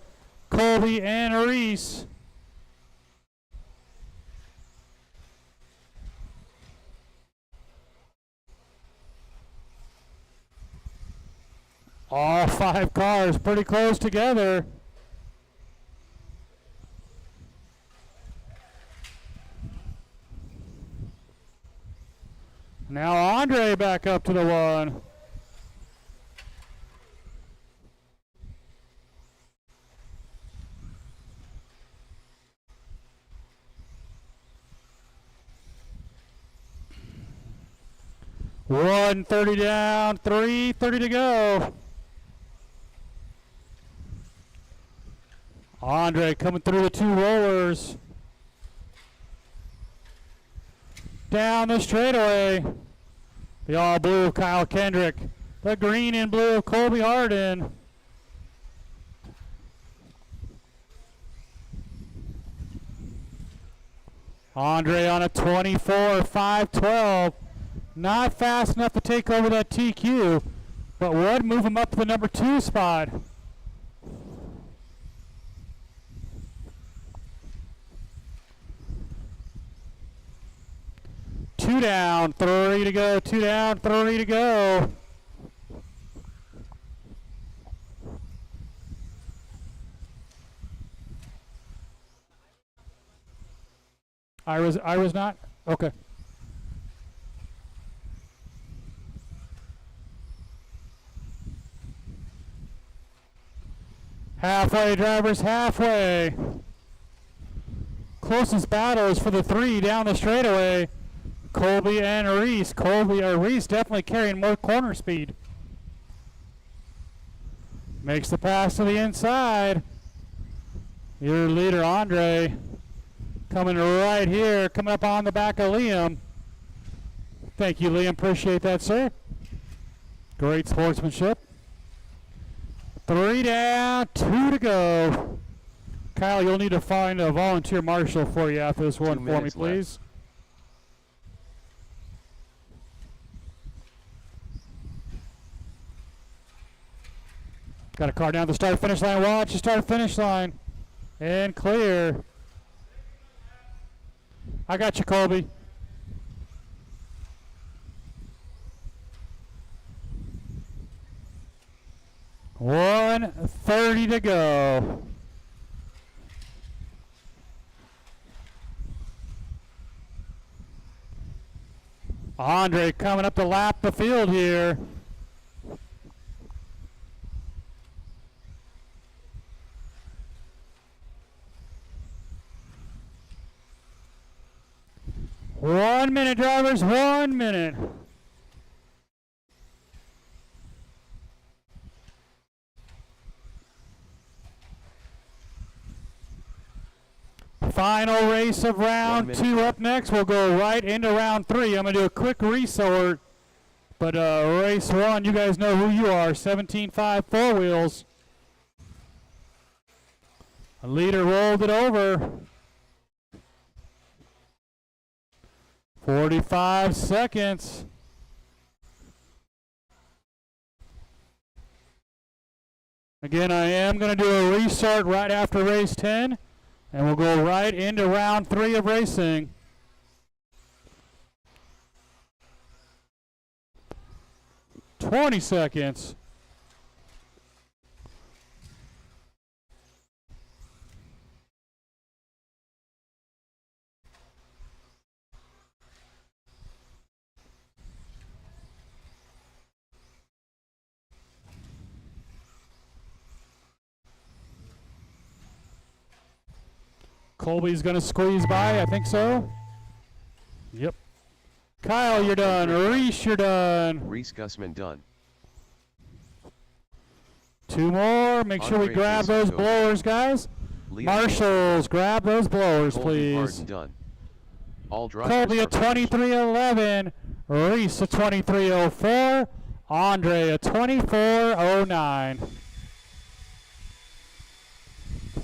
Colby, and Reese. All 5 cars pretty close together. Now Andre back up to the 1. $130 down, $330 to go. Andre coming through the 2 rollers. Down the straightaway. The all blue Kyle Kendrick. The green and blue Colby Harden. Andre on a 24, 512. Not fast enough to take over that TQ, but would move him up to the number 2 spot. Two down, 3 to go. 2 down, 3 to go. I was not? Okay. Halfway, drivers, halfway. Closest battle is for the 3 down the straightaway. Colby and Reese. Reese definitely carrying more corner speed. Makes the pass to the inside. Your leader, Andre, coming right here, coming up on the back of Liam. Thank you, Liam. Appreciate that, sir. Great sportsmanship. 3 down, 2 to go. Kyle, you'll need to find a volunteer marshal for you after this one for me, please. Left. Got a car down the start-finish line. Watch the start-finish line. And clear. I got you, Colby. $130 to go. Andre coming up to lap the field here. One minute, drivers, 1 minute. Final race of round 2 up next. We'll go right into round 3. I'm going to do a quick resort. But race 1, you guys know who you are. 17.5 four wheels. A leader rolled it over. 45 seconds. Again, I am going to do a restart right after race 10, and we'll go right into round 3 of racing. $20 seconds. Colby's going to squeeze by, I think so. Yep. Kyle, you're done. Reese, you're done. Reese Gussman done. 2 more. Make sure we grab those blowers, guys. Marshals, grab those blowers, please. Done. All Colby a 23.11. Reese a 23.04. Andre a 24.09.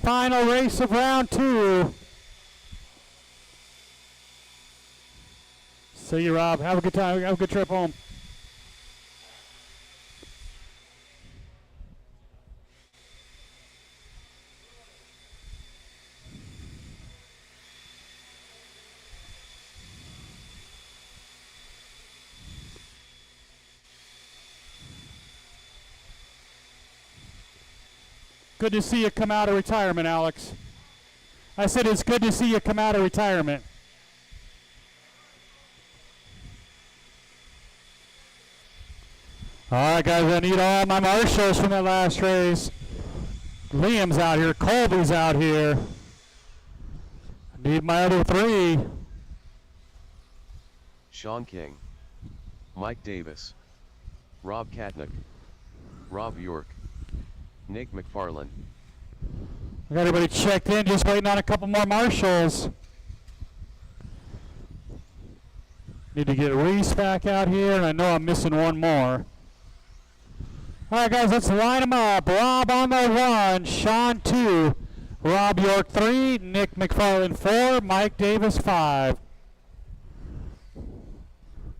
Final race of round 2. See you, Rob. Have a good time. Have a good trip home. Good to see you come out of retirement, Alex. I said it's good to see you come out of retirement. All right, guys, I need all my marshals from that last race. Liam's out here. Colby's out here. I need my other 3. Sean King. Mike Davis. Rob Katnick. Rob York. Nick McFarlane. I got everybody checked in, just waiting on a couple more marshals. Need to get Reese back out here, and I know I'm missing one more. All right, guys, let's line them up. Rob on the 1, Sean 2, Rob York 3, Nick McFarlane 4, Mike Davis 5.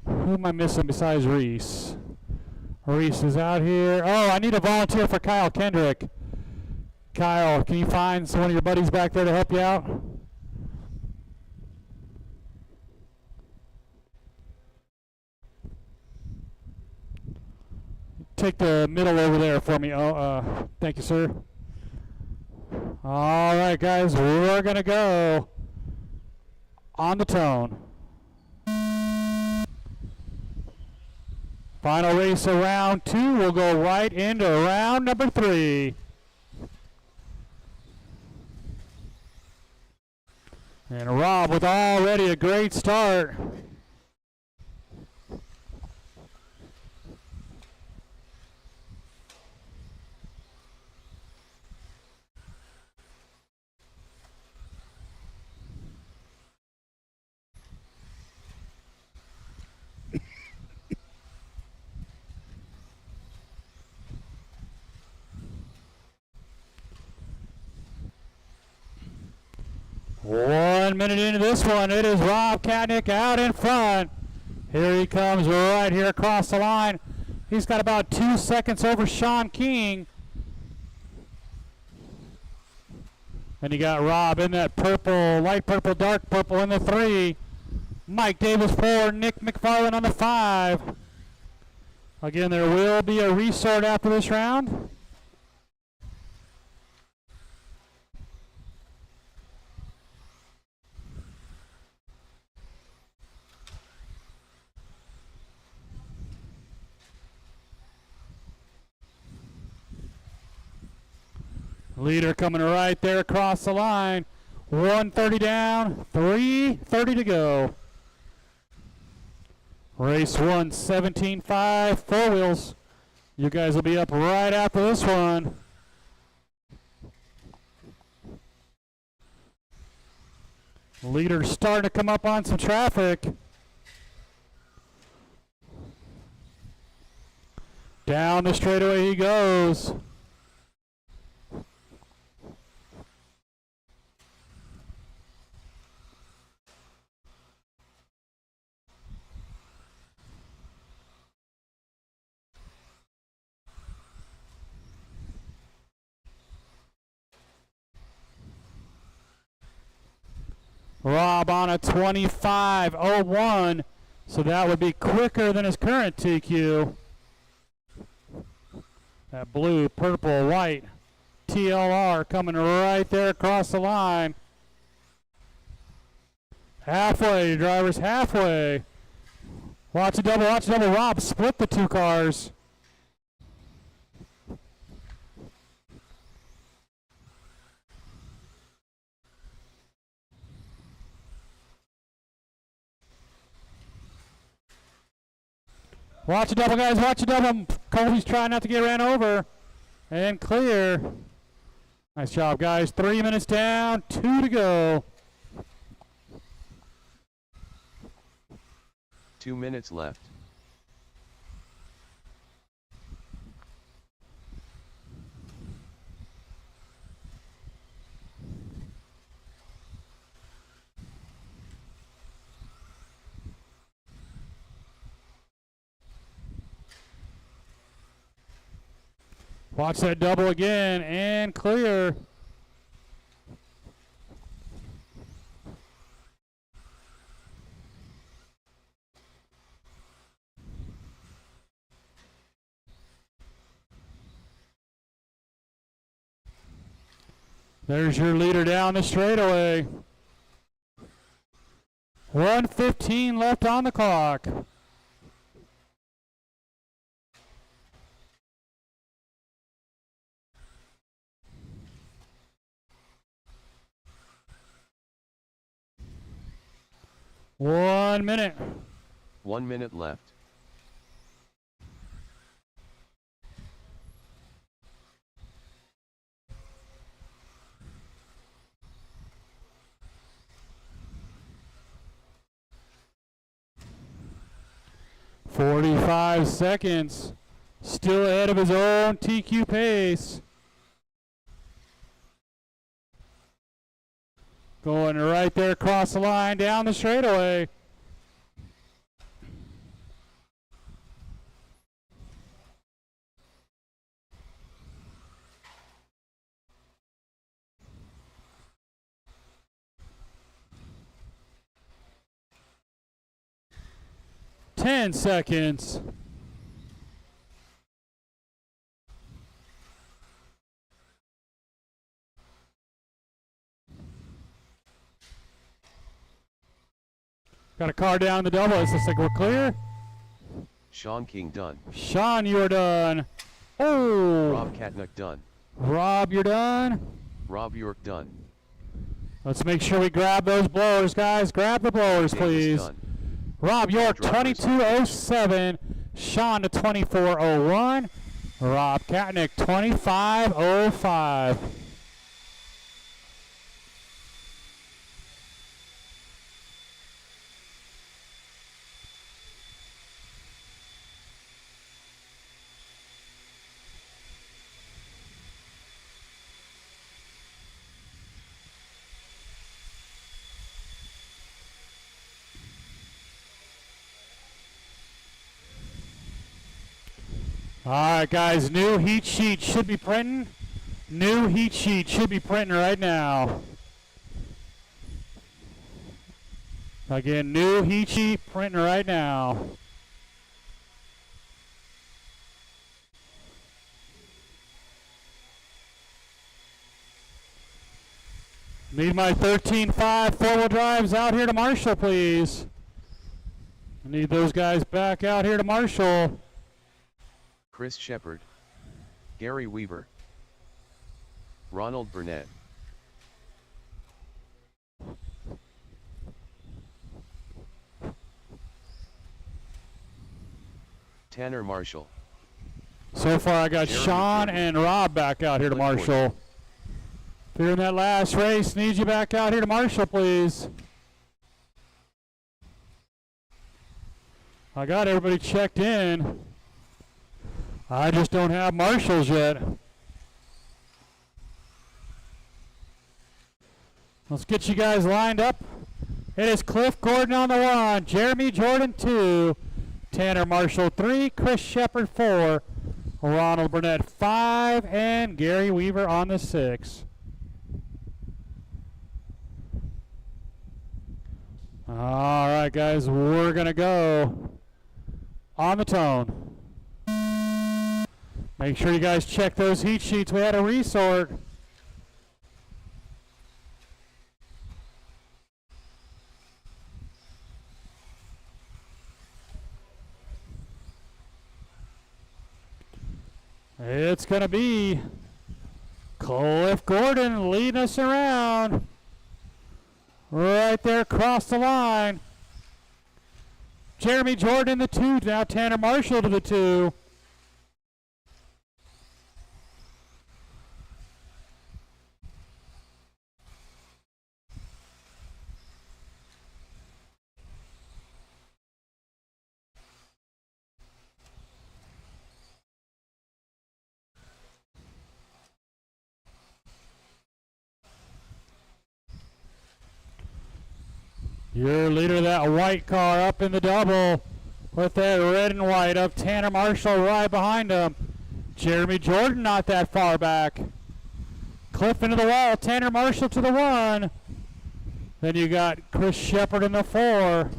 Who am I missing besides Reese? Reese is out here. Oh, I need a volunteer for Kyle Kendrick. Kyle, can you find one of your buddies back there to help you out? Take the middle over there for me. Oh, thank you, sir. All right, guys, we're going to go on the tone. Final race of round 2. We'll go right into round number 3. And Rob with already a great start. One minute into this one, it is Rob Katnick out in front. Here he comes right here across the line. He's got about 2 seconds over Sean King. And you got Rob in that purple, light purple, dark purple in the 3. Mike Davis 4, Nick McFarlane on the 5. Again, there will be a restart after this round. Leader coming right there across the line. 130 down, 3:30 to go. Race 1, 17.5, four wheels. You guys will be up right after this one. Leader's starting to come up on some traffic. Down the straightaway he goes. Rob on a 25.01, so that would be quicker than his current TQ. That blue, purple, white TLR coming right there across the line. Halfway, drivers, halfway. Watch a double, watch a double. Rob split the two cars. Watch a double, guys. Watch a double. Colby's trying not to get ran over. And clear. Nice job, guys. 3 minutes down, 2 to go. 2 minutes left. Watch that double again and clear. There's your leader down the straightaway. 1:15 left on the clock. One minute. 1 minute left. .45 seconds. Still ahead of his own TQ pace. Going right there across the line, down the straightaway. Ten seconds. Got a car down the double. Is this like we're clear? Sean King done. Sean, you are done. Oh. Rob Katnick done. Rob, you're done. Rob York done. Let's make sure we grab those blowers, guys. Grab the blowers, Davis please. done. Rob York, Drivers. 22.07. Sean to 24.01. Rob Katnick, 25.05. All right, guys, new heat sheet should be printing. New heat sheet should be printing right now. Again, new heat sheet printing right now. Need my 13.5 four-wheel drives out here to Marshall, please. I need those guys back out here to Marshall. Chris Shepard. Gary Weaver. Ronald Burnett. Tanner Marshall. So far I got Jeremy Sean Kirby. and Rob back out here to Clint Marshall. If you're in that last race, need you back out here to Marshall, please. I got everybody checked in. I just don't have marshals yet. Let's get you guys lined up. It is Cliff Gordon on the 1, Jeremy Jordan 2, Tanner Marshall 3, Chris Shepard 4, Ronald Burnett 5, and Gary Weaver on the 6. All right, guys, we're going to go on the tone. Make sure you guys check those heat sheets. We had a resort. It's going to be Cliff Gordon leading us around. Right there across the line. Jeremy Jordan the 2, now Tanner Marshall to the 2. Your leader of that white car up in the double with that red and white of Tanner Marshall right behind him. Jeremy Jordan not that far back. Cliff into the wall, Tanner Marshall to the 1. Then you got Chris Shepard in the 4.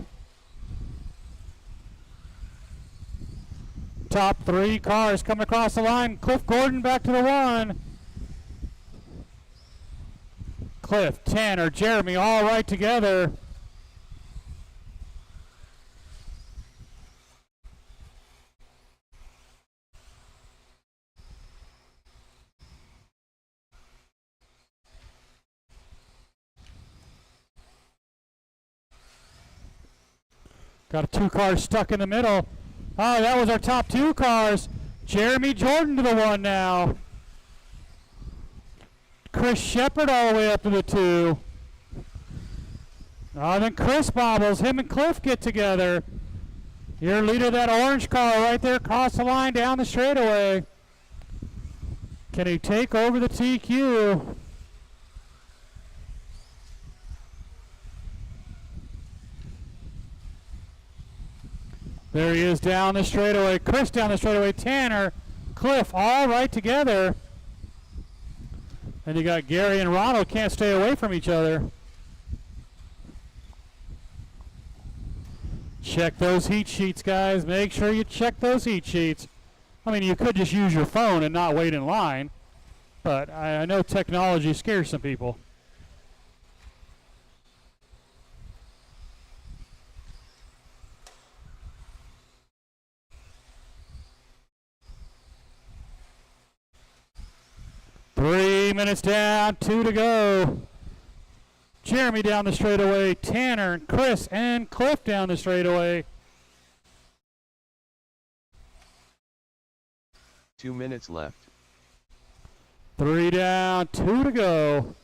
Top 3 cars coming across the line. Cliff Gordon back to the 1. Cliff, Tanner, Jeremy all right together. Got 2 cars stuck in the middle. Oh, that was our top 2 cars. Jeremy Jordan to the 1 now. Chris Shepard all the way up to the 2. Oh, then Chris bobbles. Him and Cliff get together. Your leader of that orange car right there across the line down the straightaway. Can he take over the TQ? There he is down the straightaway. Chris down the straightaway. Tanner, Cliff, all right together. And you got Gary and Ronald can't stay away from each other. Check those heat sheets, guys. Make sure you check those heat sheets. I mean, you could just use your phone and not wait in line, but I know technology scares some people. Minutes down, 2 to go. Jeremy down the straightaway, Tanner, Chris, and Cliff down the straightaway. 2 minutes left. 3 down, 2 to go.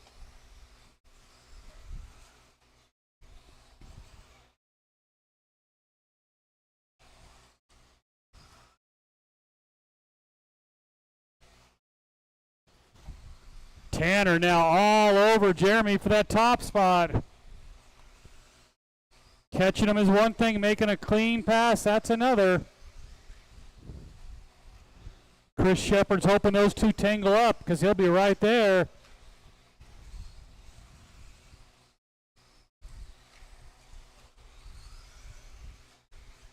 Tanner now all over Jeremy for that top spot. Catching him is one thing, making a clean pass, that's another. Chris Shepard's hoping those 2 tangle up because he'll be right there.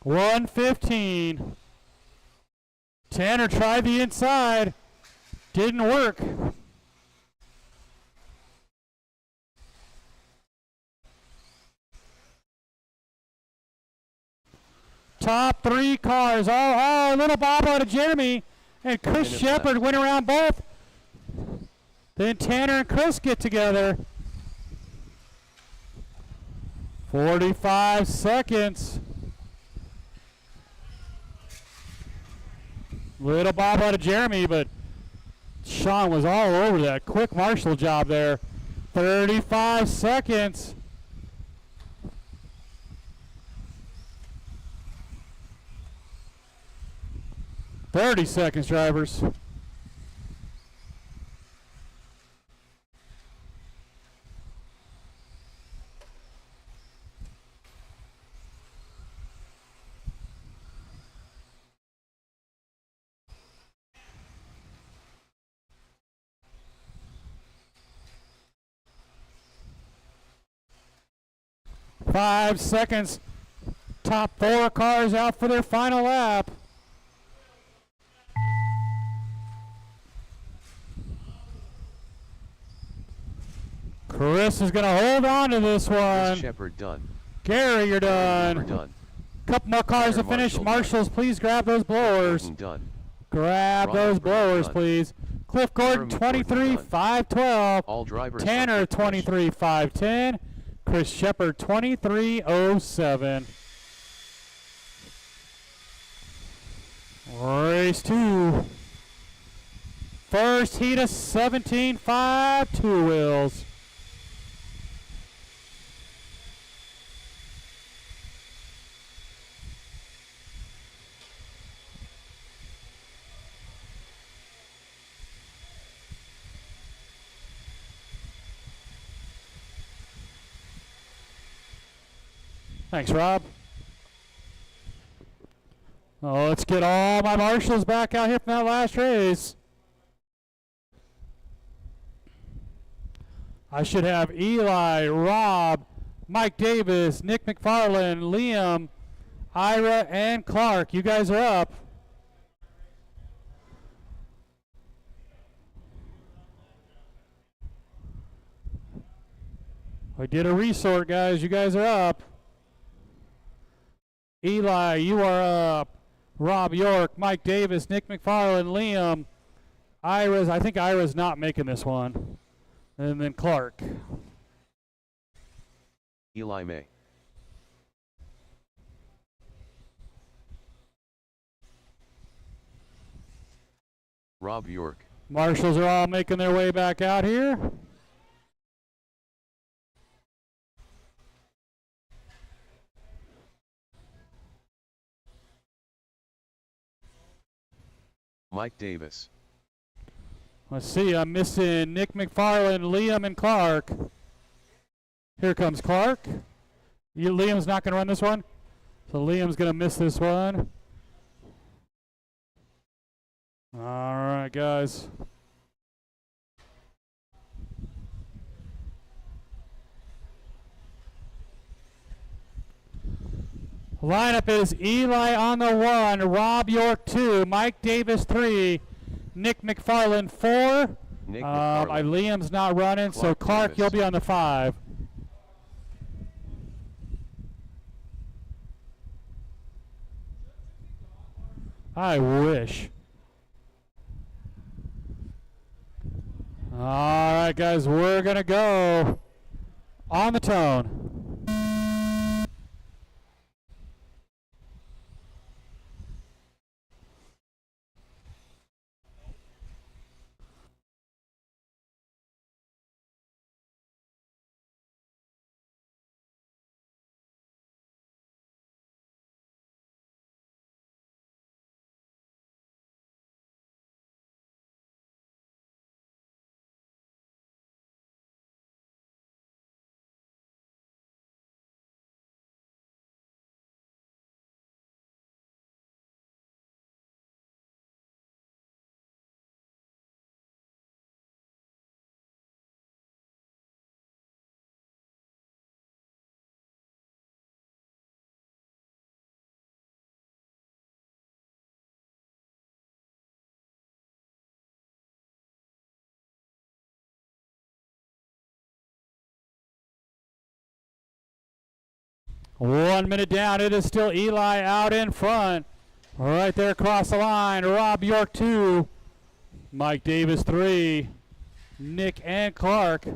$115. Tanner tried the inside. Didn't work. Top 3 cars. Oh, a little bob out of Jeremy. And Chris Shepard went around both. Then Tanner and Chris get together. 45 seconds. Little bob out of Jeremy, but Sean was all over that. Quick Marshall job there. 35 seconds. 30 seconds, drivers. Five seconds. Top 4 cars out for their final lap. Chris is going to hold on to this one. Chris Shepard done. Gary, you're done. We're done. Couple more cars to finish. Marshall Marshals, please grab those blowers. Gordon done. Grab Ronald those Burke blowers, done. please. Cliff Gordon, Jeremy Gordon 23, done. 512. All drivers. Tanner, are finished. 23, 510. Chris Shepard, 2307. Race 2. First heat of 17.5, 2 wheels. Thanks, Rob. Oh, let's get all my marshals back out here from that last race. I should have Eli, Rob, Mike Davis, Nick McFarland, Liam, Ira, and Clark. You guys are up. I did a resort, guys. You guys are up. Eli, you are up. Rob York, Mike Davis, Nick McFarland, Liam, Ira's. I think Ira's not making this one. And then Clark. Eli May. Rob York. Marshals are all making their way back out here. Mike Davis. Let's see, I'm missing Nick McFarland, Liam, and Clark. Here comes Clark. Liam's not going to run this one, so Liam's going to miss this one. All right, guys. Lineup is Eli on the 1, Rob York 2, Mike Davis 3, Nick McFarland 4. Nick McFarland. Liam's not running, so Clark, Davis. you'll be on the 5. I wish. All right, guys, we're going to go on the tone. One minute down, it is still Eli out in front. Right there across the line, Rob York 2, Mike Davis 3, Nick and Clark.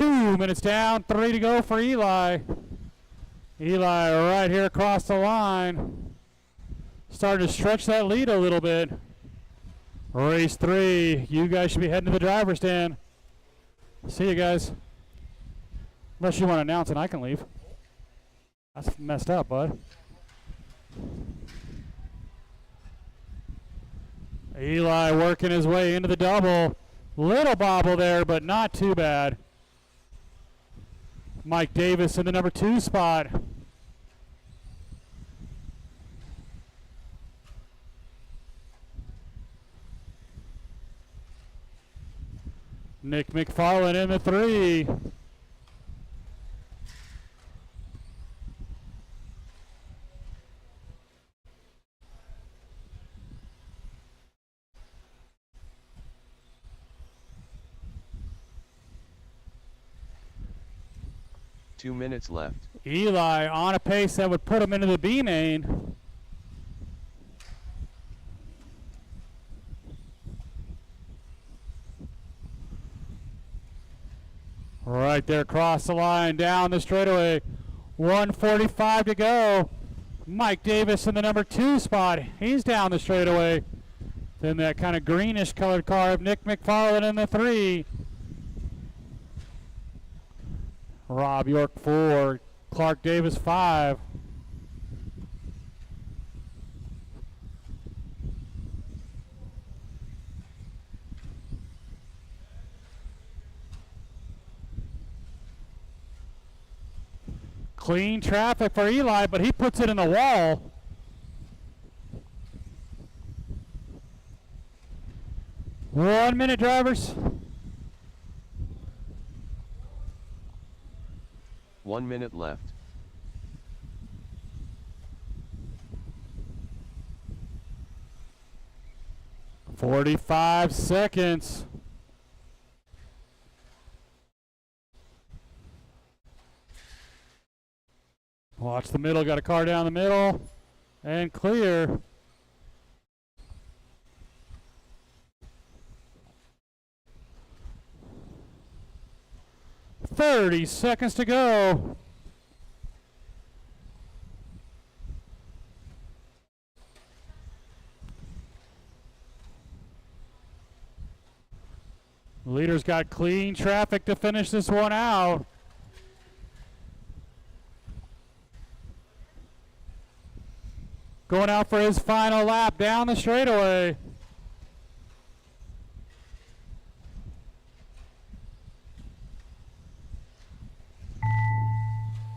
2 minutes down, 3 to go for Eli. Eli right here across the line. Starting to stretch that lead a little bit. Race 3. You guys should be heading to the driver's stand. See you guys. Unless you want to announce it, I can leave. That's messed up, bud. Eli working his way into the double. Little bobble there, but not too bad. Mike Davis in the number 2 spot. Nick McFarland in the 3. Two minutes left. Eli on a pace that would put him into the B main. Right there across the line, down the straightaway. 1:45 to go. Mike Davis in the number 2 spot. He's down the straightaway. Then that kind of greenish colored car of Nick McFarland in the 3. Rob York 4, Clark Davis 5. Clean traffic for Eli, but he puts it in the wall. One minute, drivers. 1 minute left. $45 seconds. Watch the middle, got a car down the middle, and clear. $30 seconds to go. Leader's got clean traffic to finish this one out. Going out for his final lap down the straightaway.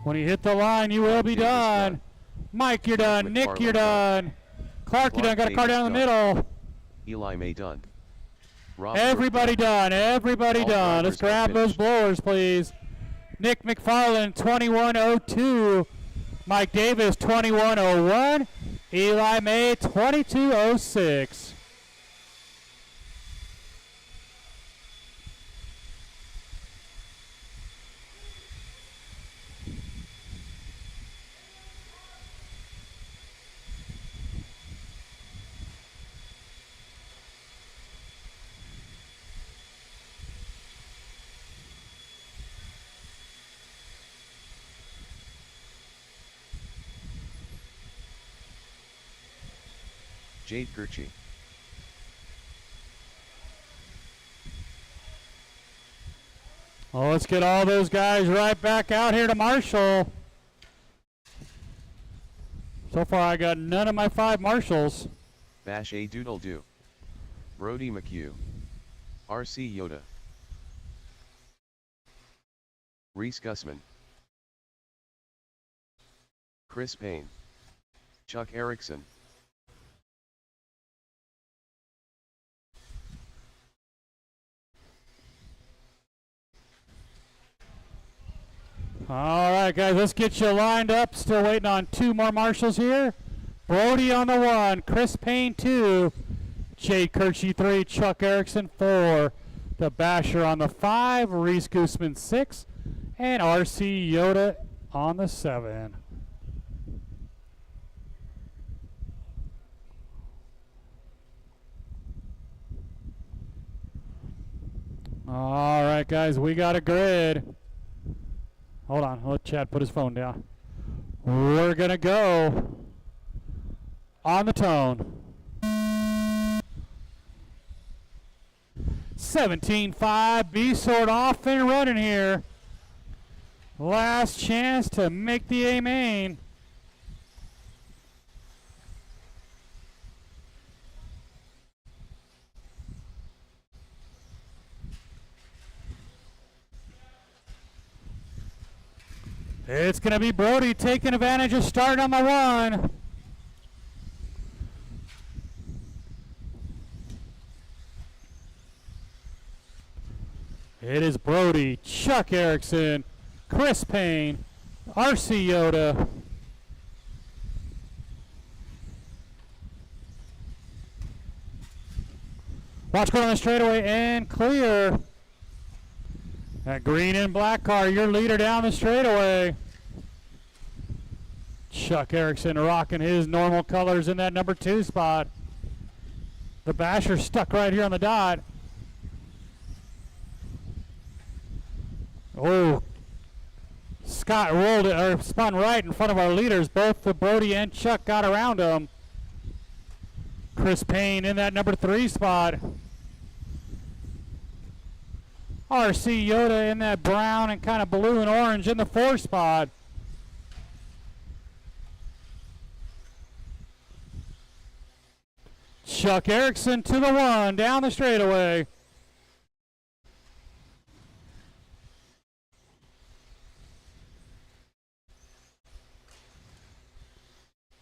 When you hit the line, you will be done. Mike, you're done. Nick, you're done. Clark, you're done. Got a car down the middle. Eli May done. Everybody done. Everybody done. Let's grab those blowers, please. Nick McFarland, 21:02. Mike Davis, 21:01. Eli May, 22:06. Jade Gurchi. Well, let's get all those guys right back out here to Marshall. So far, I got none of my 5 Marshalls. Bash A Doodle Doo. Brody McHugh. RC Yoda. Reese Gussman. Chris Payne. Chuck Erickson. All right, guys, let's get you lined up. Still waiting on 2 more Marshalls here. Brody on the 1, Chris Payne 2, Jade Kirchie 3, Chuck Erickson 4, the Basher on the 5, Reese Gooseman 6, and RC Yoda on the 7. All right, guys, we got a grid. Hold on, let Chad put his phone down. We're going to go on the tone. 17.5, B-Sort off and running here. Last chance to make the A main. It's going to be Brody taking advantage of starting on the run. It is Brody, Chuck Erickson, Chris Payne, RC Yoda. Watch going on the straightaway and clear. That green and black car, your leader down the straightaway. Chuck Erickson rocking his normal colors in that number 2 spot. The Basher stuck right here on the dot. Oh, Scott rolled it, or spun right in front of our leaders. Both the Brody and Chuck got around him. Chris Payne in that number 3 spot. RC Yoda in that brown and kind of blue and orange in the 4 spot. Chuck Erickson to the 1 down the straightaway.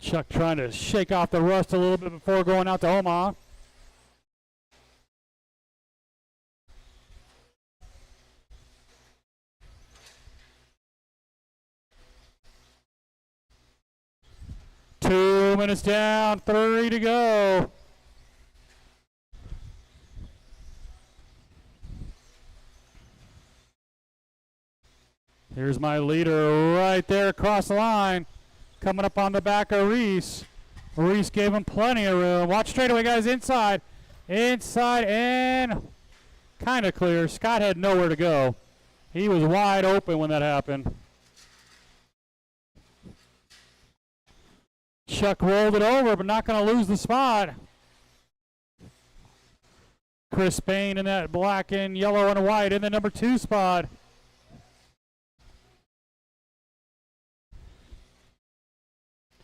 Chuck trying to shake off the rust a little bit before going out to Omaha. Two minutes down, 3 to go. Here's my leader right there across the line. Coming up on the back of Reese. Reese gave him plenty of room. Watch straightaway, guys, inside. Inside and kind of clear. Scott had nowhere to go. He was wide open when that happened. Chuck rolled it over, but not going to lose the spot. Chris Payne in that black and yellow and white in the number 2 spot.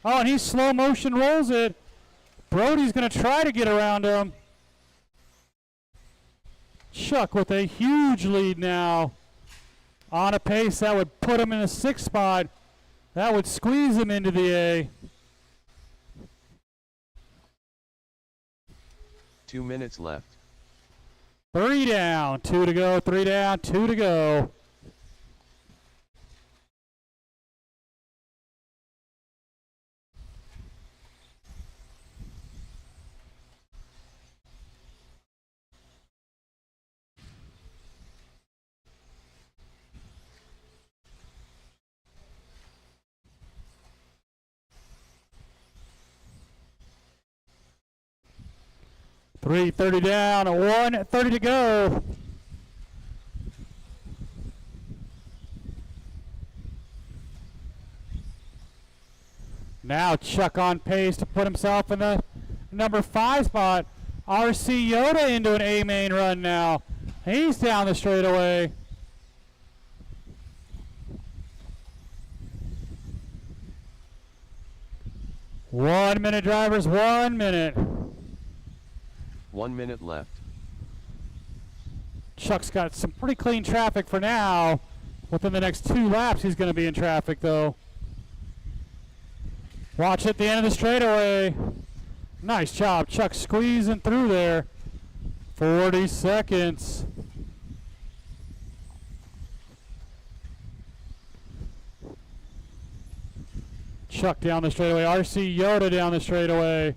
Oh, and he slow motion rolls it. Brody's going to try to get around him. Chuck with a huge lead now. On a pace that would put him in a 6th spot. That would squeeze him into the A. 2 minutes left. 3 down, 2 to go, 3 down, 2 to go. .330 down, 1:30 to go. Now Chuck on pace to put himself in the number 5 spot. RC Yoda into an A main run now. He's down the straightaway. One minute, drivers, 1 minute. 1 minute left. Chuck's got some pretty clean traffic for now. Within the next 2 laps, he's going to be in traffic, though. Watch at the end of the straightaway. Nice job, Chuck squeezing through there. 40 seconds. Chuck down the straightaway. RC Yoda down the straightaway.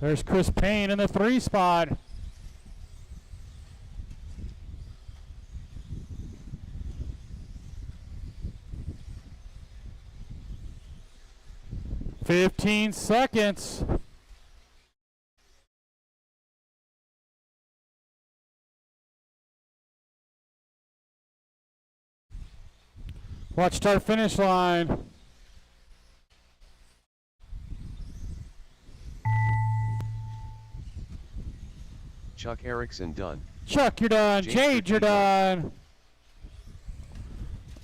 There's Chris Payne in the 3 spot. Fifteen seconds. Watch start finish line. Chuck Erickson done. Chuck, you're done. Jade, you're done.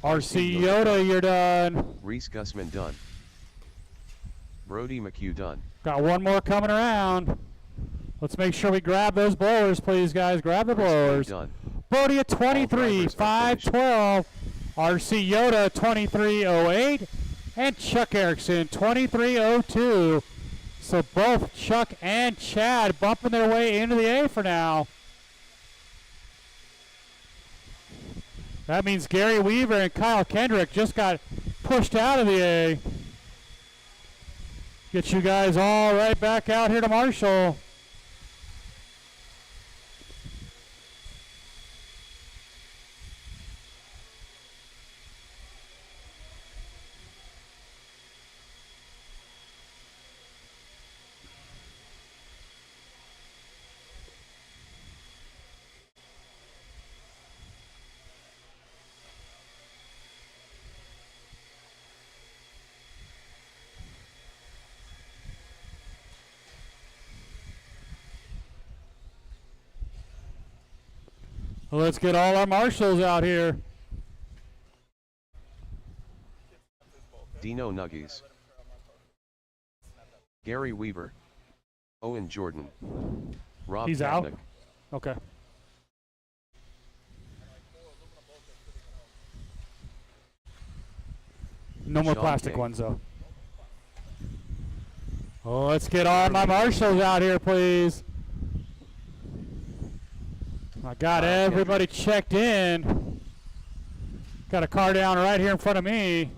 RC Yoda, you're done. Reese Gussman done. Brody McHugh done. Got one more coming around. Let's make sure we grab those blowers, please, guys. Grab the blowers. Done. Brody at 23, 512. RC Yoda 2308. And Chuck Erickson 2302. So both Chuck and Chad bumping their way into the A for now. That means Gary Weaver and Kyle Kendrick just got pushed out of the A. Get you guys all right back out here to Marshall. Let's get all our marshals out here. Dino Nuggies. Gary Weaver. Owen Jordan. Rob He's out? Katnick. Okay. No more Sean plastic King. ones, though. Oh, let's get all my marshals out here, please. I got everybody checked in. Got a car down right here in front of me.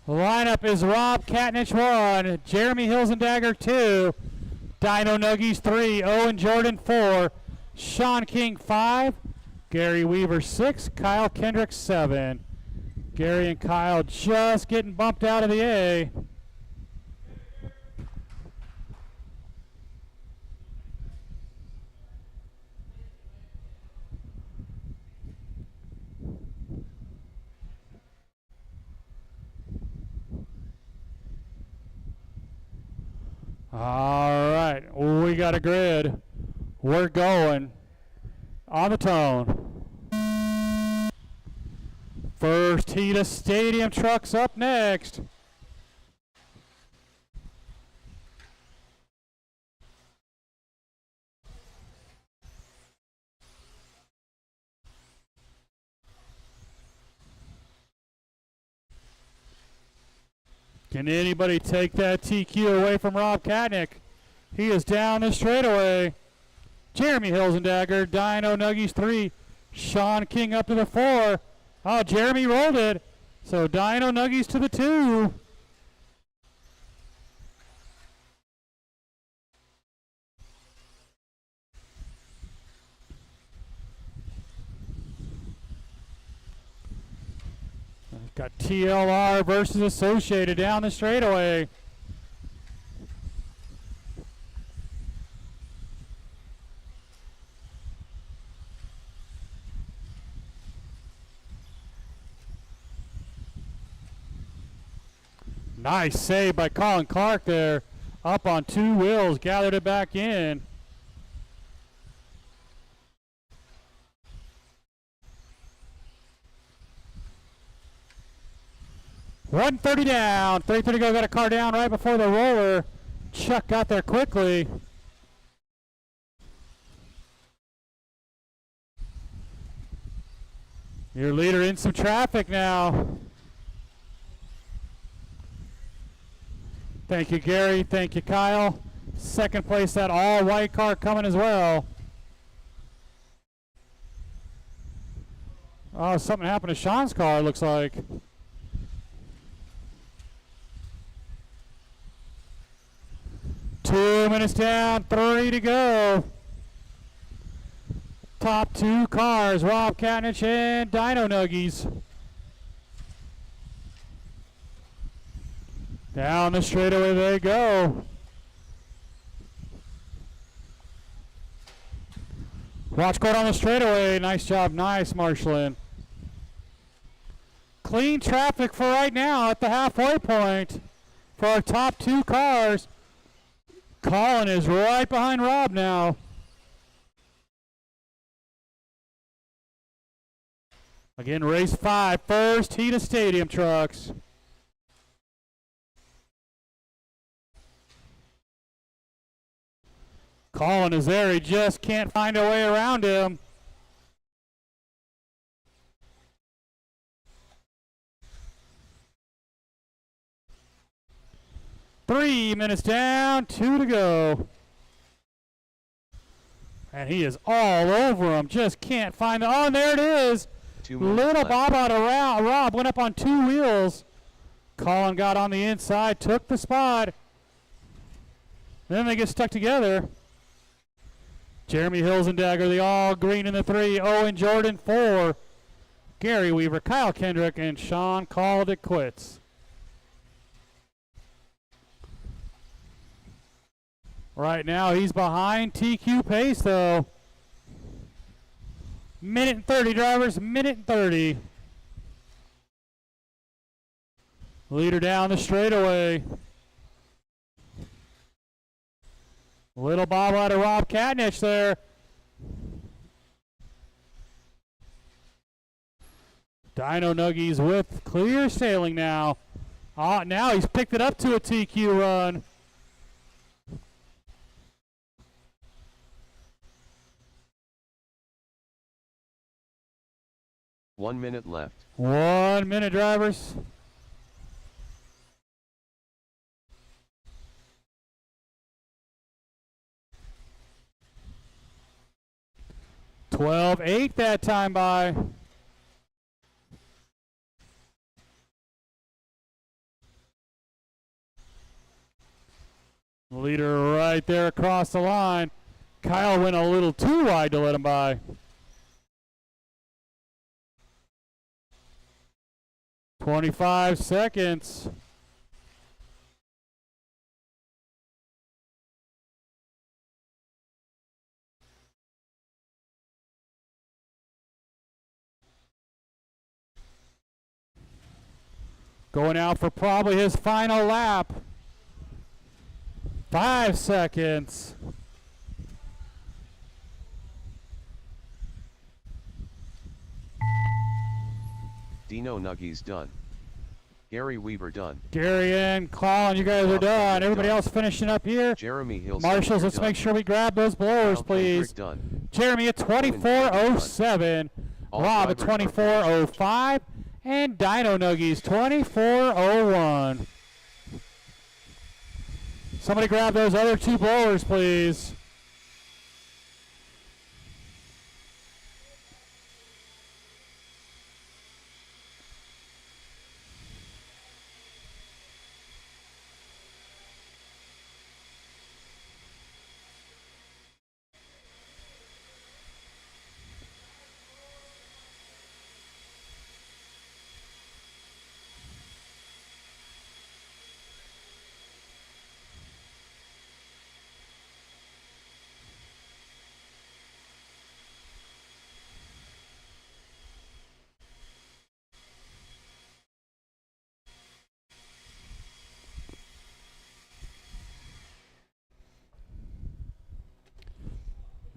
The lineup is Rob Katnich 1, Jeremy Hilsendagger 2, Dino Nuggies 3, Owen Jordan 4, Sean King 5, Gary Weaver 6, Kyle Kendrick 7. Gary and Kyle just getting bumped out of the A. All right, we got a grid. We're going on the tone. First heat of stadium trucks up next. Can anybody take that TQ away from Rob Katnick? He is down the straightaway. Jeremy Hilsendagger, Dino Nuggies 3. Sean King up to the 4. Oh, Jeremy rolled it. So Dino Nuggies to the 2. Got TLR versus Associated down the straightaway. Nice save by Colin Clark there. Up on 2 wheels, gathered it back in. $130 down. 3:30 go. Got a car down right before the roller. Chuck got there quickly. Your leader in some traffic now. Thank you, Gary. Thank you, Kyle. Second place, that all-white car coming as well. Oh, something happened to Sean's car, it looks like. Two minutes down, 3 to go. Top 2 cars, Rob Katnich and Dino Nuggies. Down the straightaway they go. Watch going on the straightaway. Nice job. Nice marshaling. Clean traffic for right now at the halfway point for our top two cars. Colin is right behind Rob now. Again, race 5, first heat of stadium trucks. Colin is there. He just can't find a way around him. Three minutes down, 2 to go. And he is all over him. Just can't find the. Oh, and there it is. Little bob out of Rob went up on 2 wheels. Colin got on the inside, took the spot. Then they get stuck together. Jeremy Hills and Dagger, the all green in the 3. Owen Jordan 4. Gary Weaver, Kyle Kendrick, and Sean called it quits. Right now he's behind TQ Pace though. Minute and 30 drivers, minute and 30. Leader down the straightaway. Little bob out of Rob Katnich there. Dino Nuggies with clear sailing now. Now he's picked it up to a TQ run. One minute left. 1 minute, drivers. $12.8 that time by. Leader right there across the line. Kyle went a little too wide to let him by. 25 seconds. Going out for probably his final lap. 5 seconds. Dino Nuggies done. Gary Weaver done. Gary and Colin, you guys are done. Everybody else finishing up here. Jeremy Hills. Marshals, let's make sure we grab those blowers, please. Done. Jeremy at 24:07. Rob at 24:05. And Dino Nuggies 24:01. Somebody grab those other 2 blowers, please.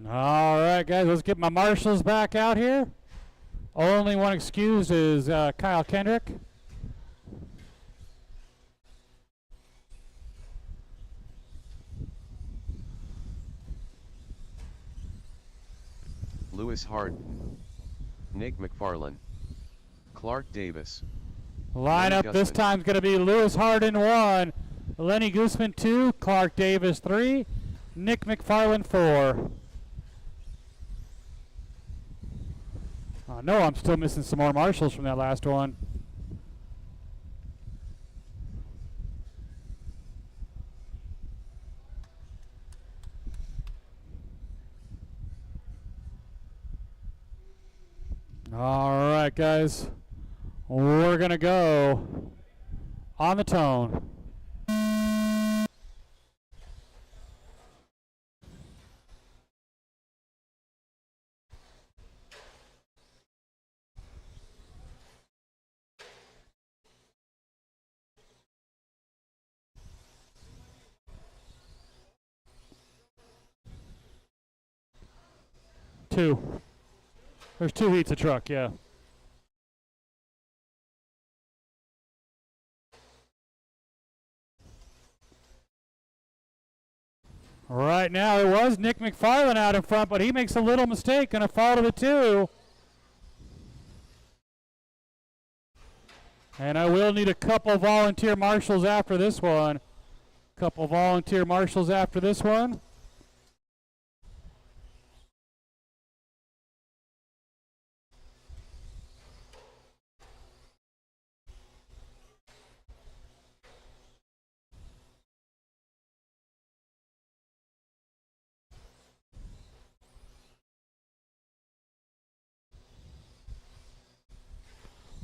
All right, guys, let's get my marshals back out here. Only one excused is Kyle Kendrick. Lewis Harden. Nick McFarlane. Clark Davis. Lineup this time is going to be Lewis Harden 1, Lenny Guzman 2, Clark Davis 3, Nick McFarlane 4. I know I'm still missing some more marshals from that last one. All right, guys. We're going to go on the tone. 2. There's 2 heats of truck, yeah. Right now it was Nick McFarland out in front, but he makes a little mistake. Going to fall to the 2. And I will need a couple volunteer marshals after this one. Couple volunteer marshals after this one.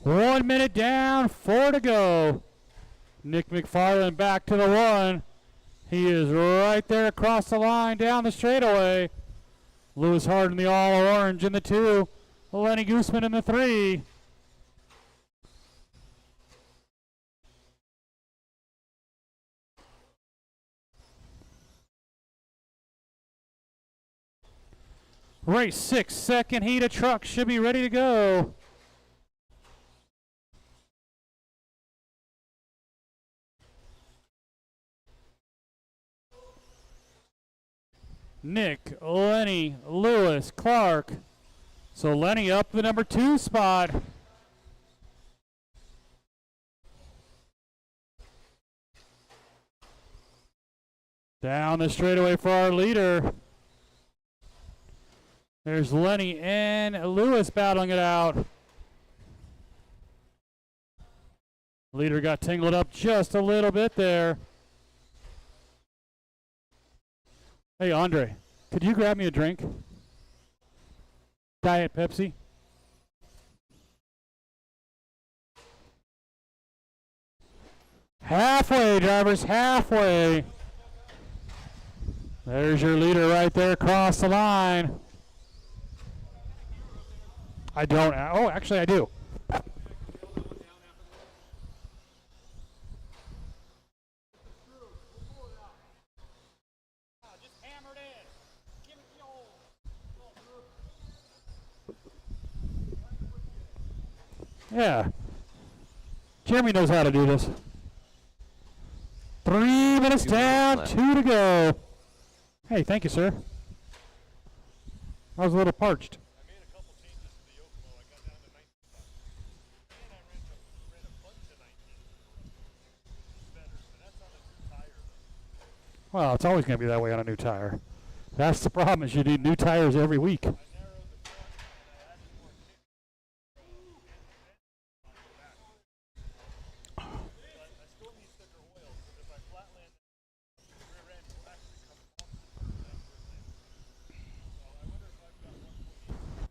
One minute down, 4 to go. Nick McFarland back to the 1. He is right there across the line down the straightaway. Lewis Hart in the all orange in the 2. Lenny Gooseman in the 3. Race 6, second heat of trucks should be ready to go. Nick, Lenny, Lewis, Clark. So Lenny up the number 2 spot. Down the straightaway for our leader. There's Lenny and Lewis battling it out. Leader got tangled up just a little bit there. Hey, Andre, could you grab me a drink? Diet Pepsi. Halfway, drivers, halfway. There's your leader right there across the line. I don't. Oh, actually, I do. Yeah. Jeremy knows how to do this. 3 minutes down, 2 to go. Hey, thank you, sir. I was a little parched. I made a couple changes to the yoke flow. I got down to 19 bucks. And I ran a bunch of 19. It's better, but that's on a new tire though. Well, it's always going to be that way on a new tire. That's the problem, is you need new tires every week. I narrowed the front and I added more kick on the back. But I still need thicker oil because if I flatland the rear end will actually come off the front end rear end. So I wonder if I've got 128.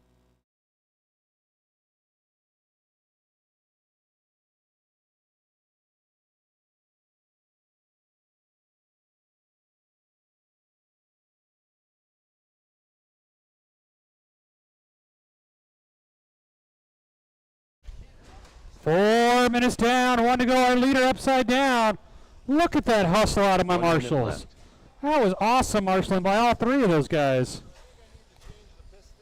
Four minutes down, 1 to go. Our leader upside down. Look at that hustle out of my 1 minute marshals. left. That was awesome marshaling by all 3 of those guys. Even just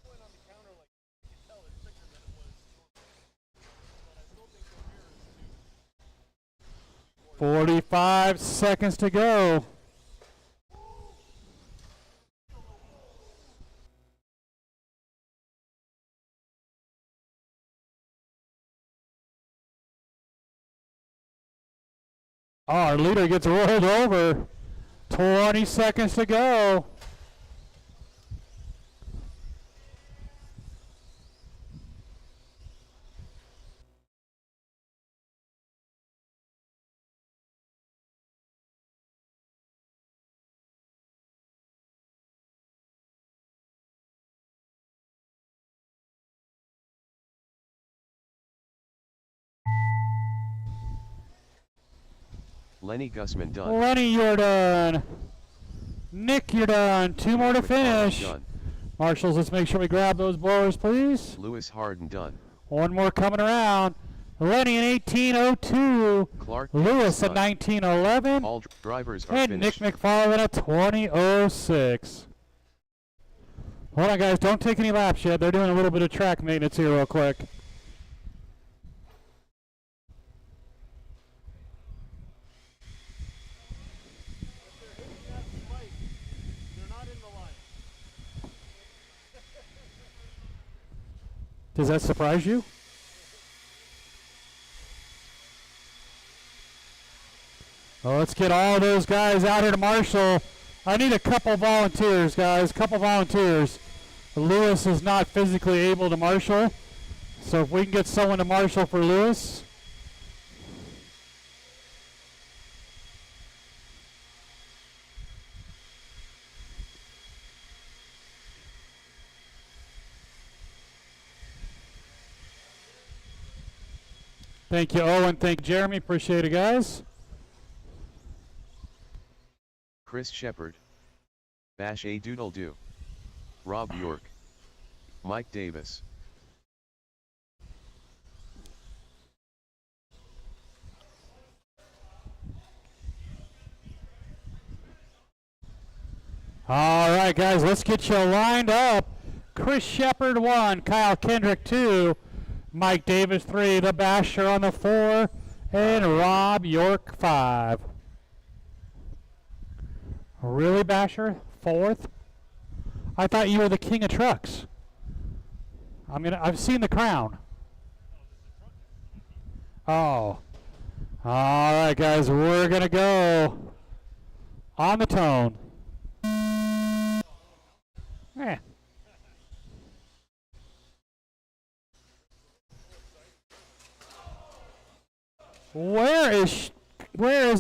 going on the counter, like you can tell it's thicker than it was normally. But I still think the mirror is too. 45 seconds to go. Our leader gets rolled over. 20 seconds to go. Lenny Gussman done. Lenny, you're done. Nick, you're done. 2 more to finish. Done. Marshals, let's make sure we grab those blowers, please. Lewis Harden done. 1 more coming around. Lenny in 18:02. Clark Lewis is at done. 19:11. All drivers are And Nick finished. McFarland at 20:06. Hold on, guys. Don't take any laps yet. They're doing a little bit of track maintenance here real quick. They're not in the line. Does that surprise you? Well, let's get all those guys out here to marshal. I need a couple volunteers, guys. Couple volunteers. Lewis is not physically able to marshal, so if we can get someone to marshal for Lewis. Thank you, Owen. Thank Jeremy. Appreciate it, guys. Chris Shepard. Bash a Doodle Doo. Rob York. Mike Davis. All right, guys, let's get you lined up. Chris Shepard 1, Kyle Kendrick 2, Mike Davis 3, the Basher on the 4, and Rob York 5. Really, Basher? 4th? I thought you were the king of trucks. I mean, I've seen the crown. Oh. All right, guys, we're going to go on the tone. Eh. Where is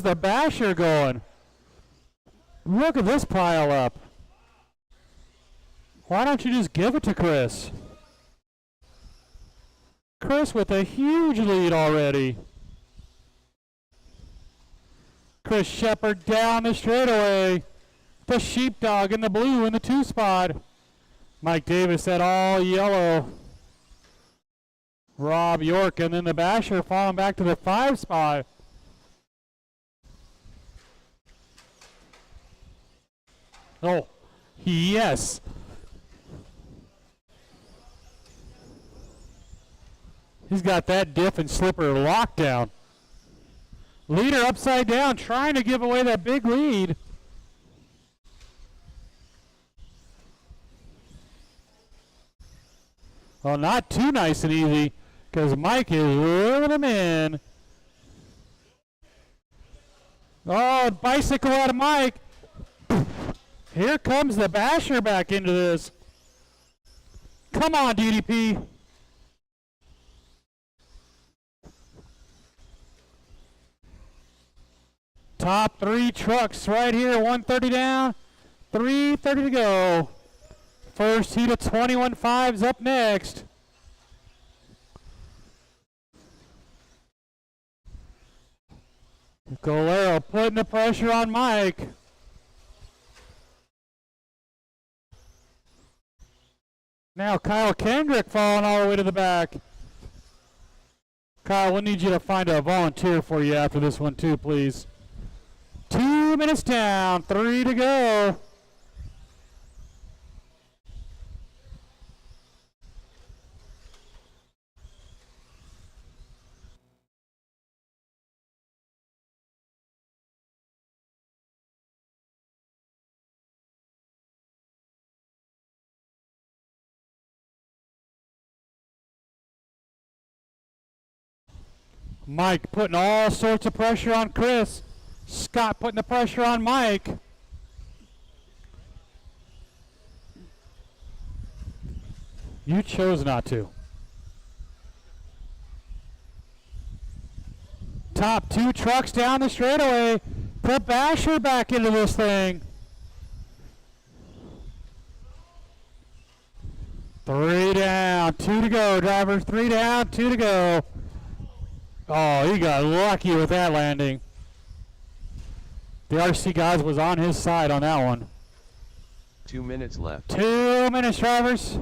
the Basher going? Look at this pile up. Why don't you just give it to Chris? Chris with a huge lead already. Chris Shepard down the straightaway. The sheepdog in the blue in the 2 spot. Mike Davis at all yellow. Rob York and then the Basher falling back to the 5 spot. Oh, yes. He's got that diff and slipper locked down. Leader upside down, trying to give away that big lead. Well, not too nice and easy, because Mike is reeling him in. Oh, bicycle out of Mike. Here comes the Basher back into this. Come on, DDP. Top 3 trucks right here, 130 down, 330 to go. First heat of 21.5's up next. Golero putting the pressure on Mike. Now Kyle Kendrick falling all the way to the back. Kyle, we'll need you to find a volunteer for you after this one too, please. 2 minutes down, 3 to go. Mike putting all sorts of pressure on Chris. Scott putting the pressure on Mike. You chose not to. Top 2 trucks down the straightaway. Put Basher back into this thing. 3 down, 2 to go. Driver 3 down, 2 to go. Oh, he got lucky with that landing. The RC guys was on his side on that one. 2 minutes left. 2 minutes, drivers.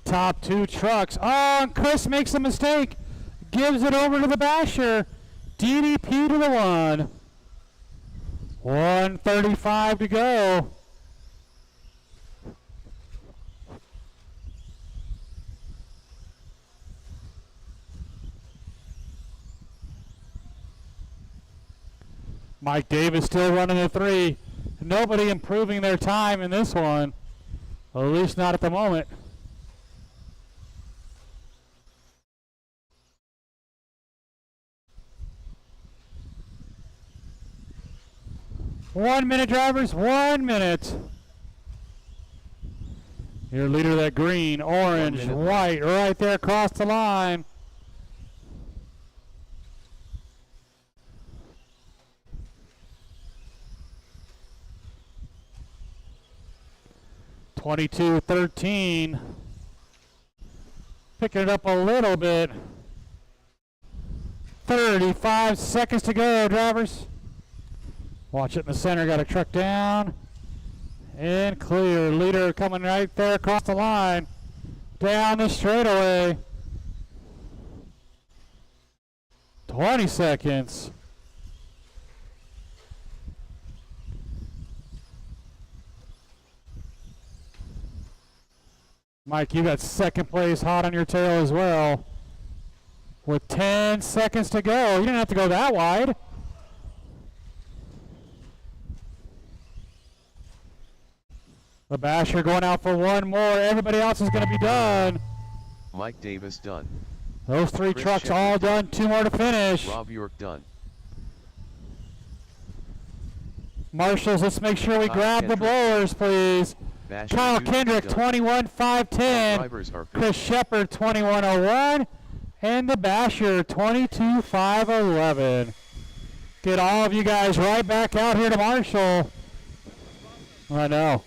Top two trucks. Oh, and Chris makes a mistake. Gives it over to the basher. DDP to the one. 1:35 to go. Mike Davis still running the three. Nobody improving their time in this one. At least not at the moment. One minute, drivers, 1 minute. Your leader, that green, orange, white, right there across the line. (22-13). Picking it up a little bit. 35 seconds to go, drivers. Watch it in the center, got a truck down. And clear. Leader coming right there across the line. Down the straightaway. 20 seconds. Mike, you got second place hot on your tail as well. With 10 seconds to go. You didn't have to go that wide. The basher going out for one more. Everybody else is going to be done. Mike Davis done. Those three Chris trucks Shepard all done. Two more to finish. Rob York done. Marshals, let's make sure we Kyle grab Kendrick. the blowers, please. Basher Kyle Duke Kendrick, done. 21.510. Drivers are Chris Shepard, 21.01. And the basher, 22.511. Get all of you guys right back out here to Marshall. I know.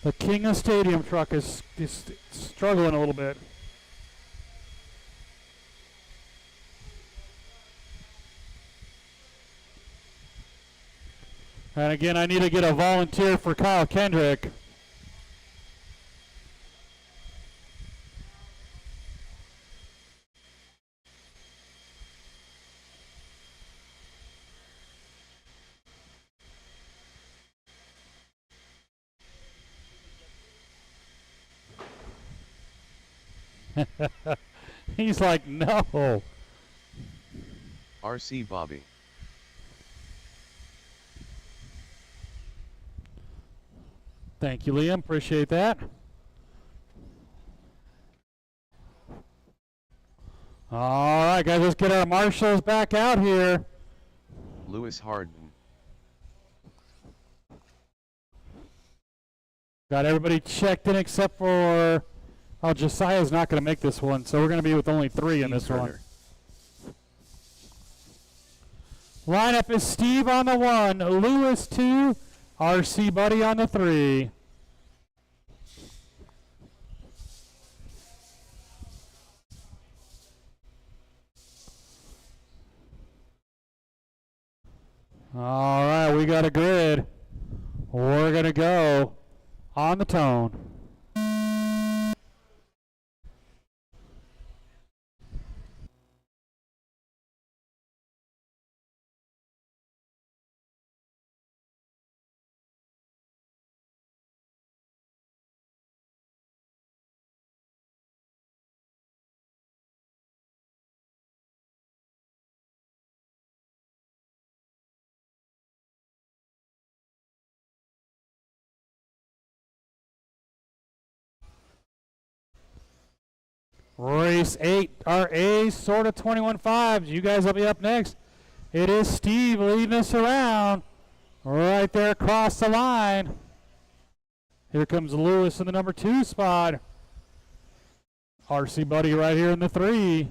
The King of Stadium truck is struggling a little bit. And again, I need to get a volunteer for Kyle Kendrick. He's like, no. RC Bobby. Thank you, Liam. Appreciate that. All right, guys, let's get our marshals back out here. Lewis Harden. Got everybody checked in except for, oh, Josiah's not going to make this one, so we're going to be with only three in this one. Lineup is Steve on the 1, Lewis 2, RC Buddy on the 3. All right, we got a grid. We're going to go on the tone. Race 8, our A's sort of 21.5s. You guys will be up next. It is Steve leading us around right there across the line. Here comes Lewis in the number 2 spot. RC Buddy right here in the 3.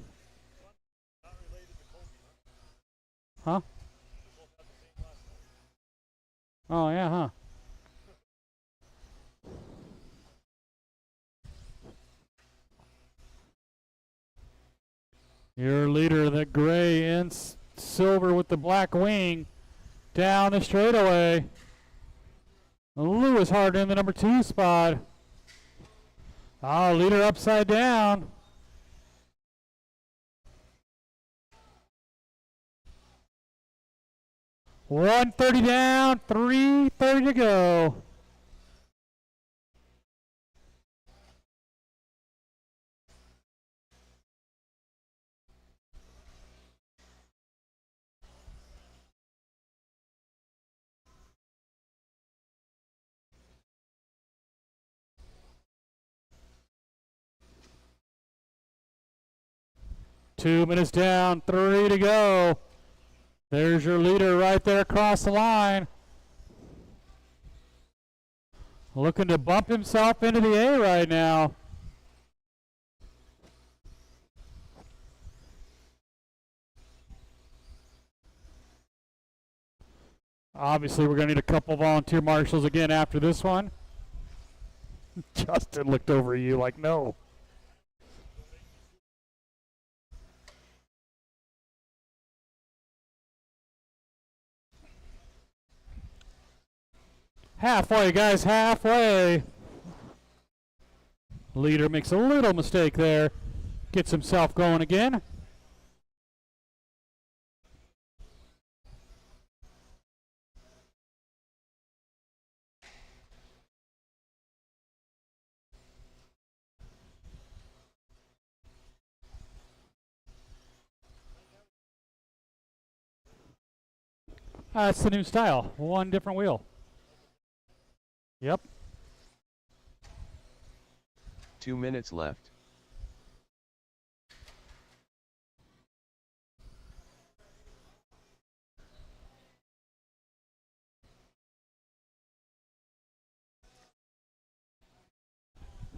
Huh? Oh, yeah, huh? Your leader, the gray and silver with the black wing, down the straightaway. Lewis hard in the number 2 spot. Oh, leader upside down. $130 down, $330 to go. Two minutes down, 3 to go. There's your leader right there across the line. Looking to bump himself into the A right now. Obviously, we're going to need a couple volunteer marshals again after this one. Justin looked over at you like, no. Halfway, guys, halfway. Leader makes a little mistake there. Gets himself going again. That's the new style. One different wheel. Yep. 2 minutes left.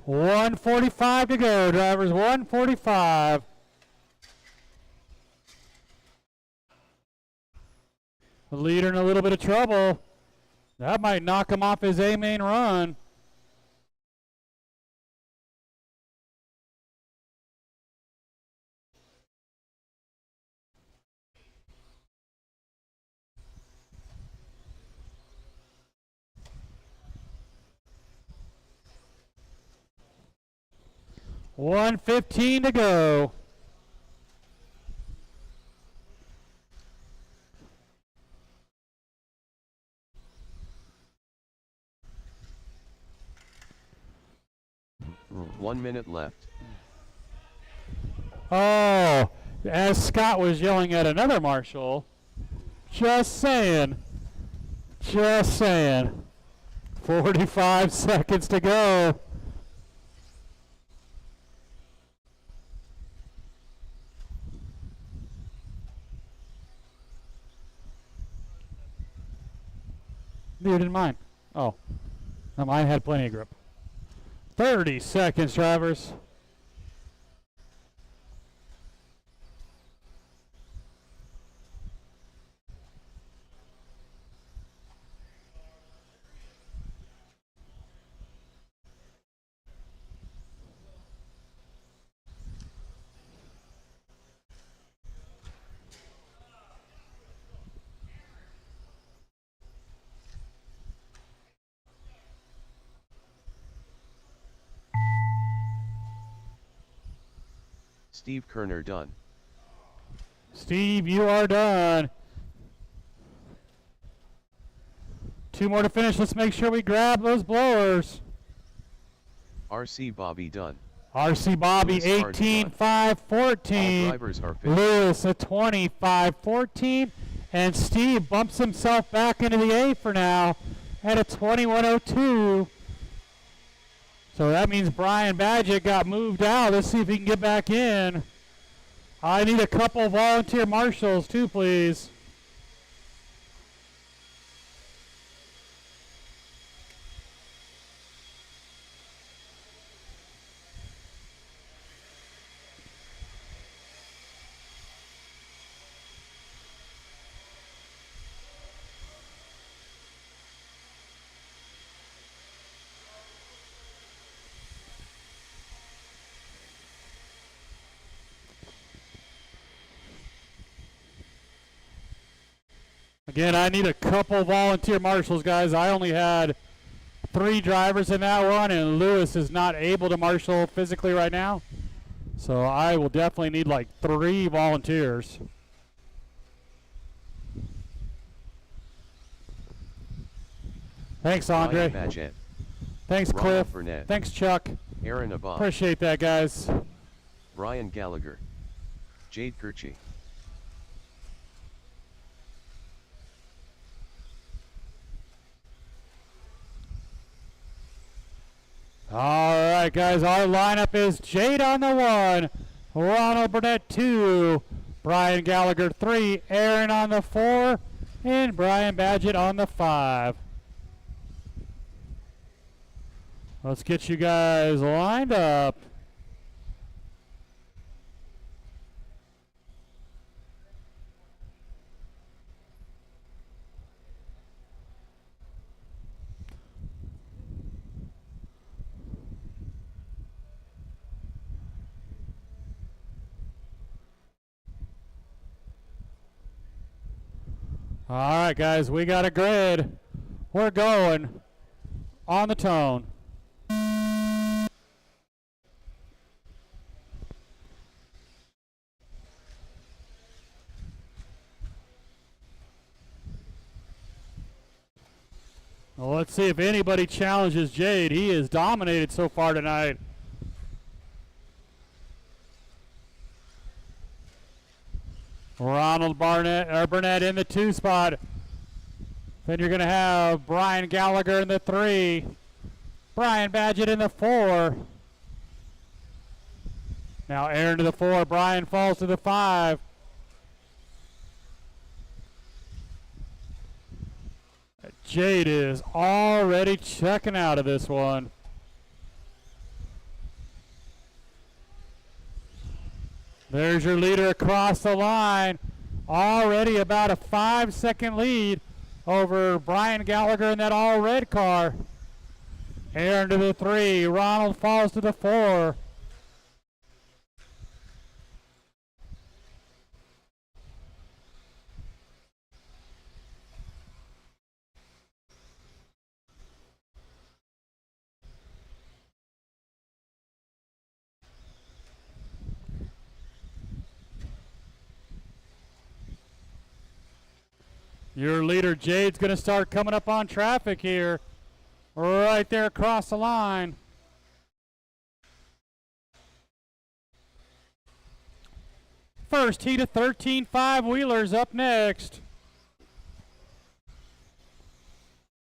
$145 to go, drivers. $145. The leader in a little bit of trouble. That might knock him off his A main run. $115 to go. One minute left. Oh, as Scott was yelling at another marshal, just saying. Just saying. 45 seconds to go. You didn't mind. Oh. No, mine had plenty of grip. 30 seconds, drivers. Steve Kerner done. Steve, you are done. 2 more to finish. Let's make sure we grab those blowers. RC Bobby done. RC Bobby, 18-5-14. All drivers are finished. Lewis, a 25-14. And Steve bumps himself back into the A for now at a 21-02. So that means Brian Badgett got moved out. Let's see if he can get back in. I need a couple volunteer marshals too, please. Again, I need a couple volunteer marshals, guys. I only had 3 drivers in that one, and Lewis is not able to marshal physically right now. So I will definitely need like 3 volunteers. Thanks, Andre. Ryan Badgett, Thanks, Ronald Cliff. Burnett, Thanks, Chuck. Aaron Abad, Appreciate that, guys. Brian Gallagher, Jade Kirchi. All right, guys, our lineup is Jade on the 1, Ronald Burnett 2, Brian Gallagher 3, Aaron on the 4, and Brian Badgett on the 5. Let's get you guys lined up. All right, guys, we got a grid. We're going on the tone. Well, let's see if anybody challenges Jade. He is dominated so far tonight. Ronald Burnett in the 2 spot. Then you're going to have Brian Gallagher in the 3. Brian Badgett in the 4. Now Aaron to the 4. Brian falls to the 5. Jade is already checking out of this one. There's your leader across the line. Already about a 5-second lead over Brian Gallagher in that all red car. Aaron to the 3. Ronald falls to the 4. Your leader, Jade's going to start coming up on traffic here. Right there across the line. First heat of 13 5-wheelers up next.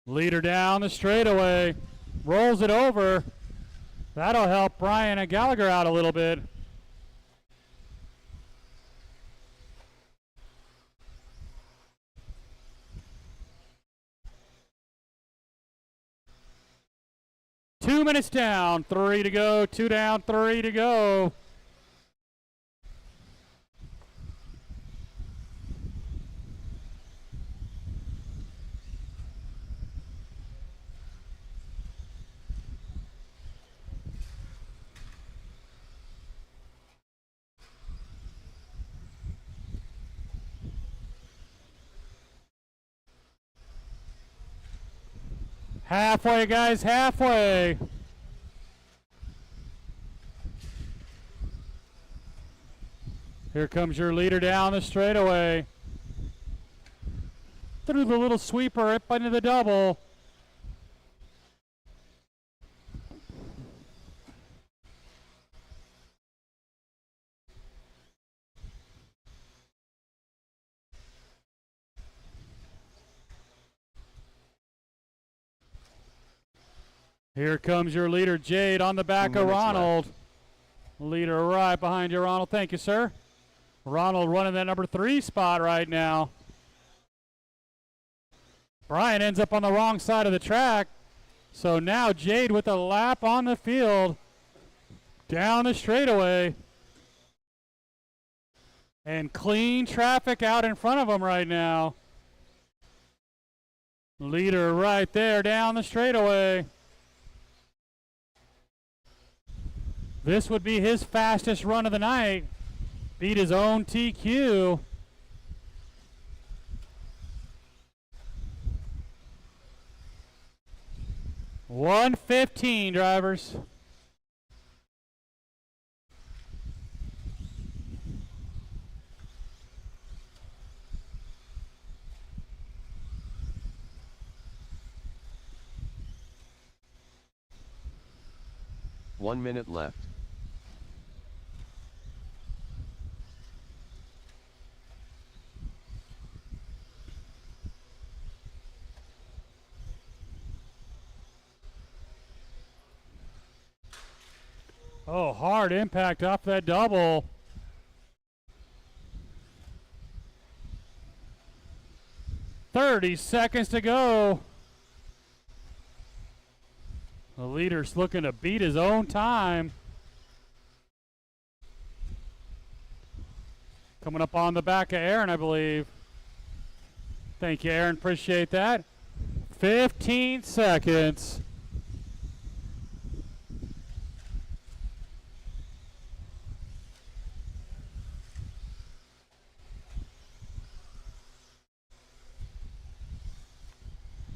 Leader down the straightaway. Rolls it over. That'll help Brian Gallagher out a little bit. Two minutes down, 3 to go, 2 down, 3 to go. Halfway, guys, halfway. Here comes your leader down the straightaway. Through the little sweeper up into the double. Here comes your leader, Jade, on the back of Ronald. Leader right behind you, Ronald. Thank you, sir. Ronald running that number 3 spot right now. Brian ends up on the wrong side of the track. So now Jade with a lap on the field. Down the straightaway. And clean traffic out in front of him right now. Leader right there down the straightaway. This would be his fastest run of the night. Beat his own TQ. 1:15, drivers. One minute left. Oh, hard impact off that double. "30 seconds to go." The leader's looking to beat his own time. Coming up on the back of Aaron, I believe. Thank you, Aaron. Appreciate that. 15 seconds.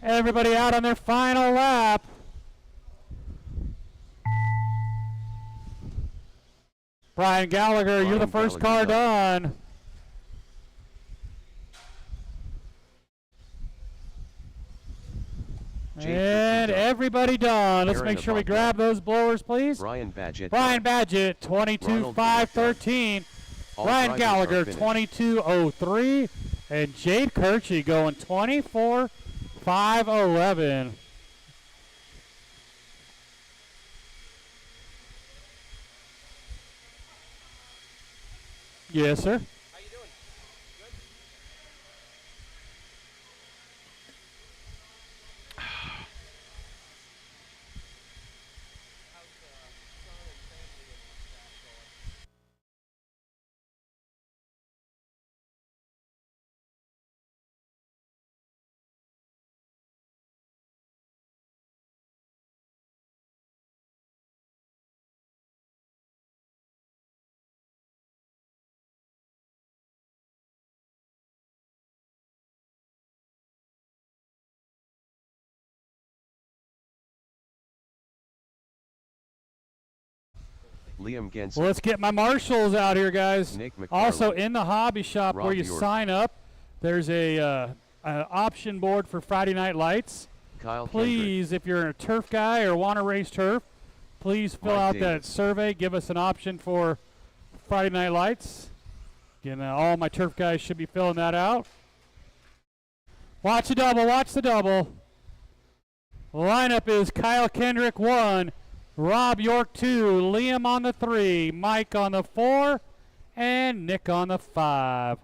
Everybody out on their final lap. Brian Gallagher, you're the first car done. And everybody done. Let's make sure we grab those blowers, please. Brian Badgett. 22.513. Brian Gallagher, 22.03. And Jade Kirchie going 24.511. Yes, sir. How you doing? Good? How's son and family and that going? Liam Genson. Well, let's get my marshals out here, guys. Nick McFarland. Also in the hobby shop Rob where you York. sign up, there's a option board for Friday Night Lights. Kyle Please, if you're a turf guy or want to race turf, please fill Mike out Davis. that survey. Give us an option for Friday Night Lights. Again, all my turf guys should be filling that out. Watch the double. Watch the double. Lineup is Kyle Kendrick 1, Rob York 2, Liam on the 3, Mike on the 4, and Nick on the 5.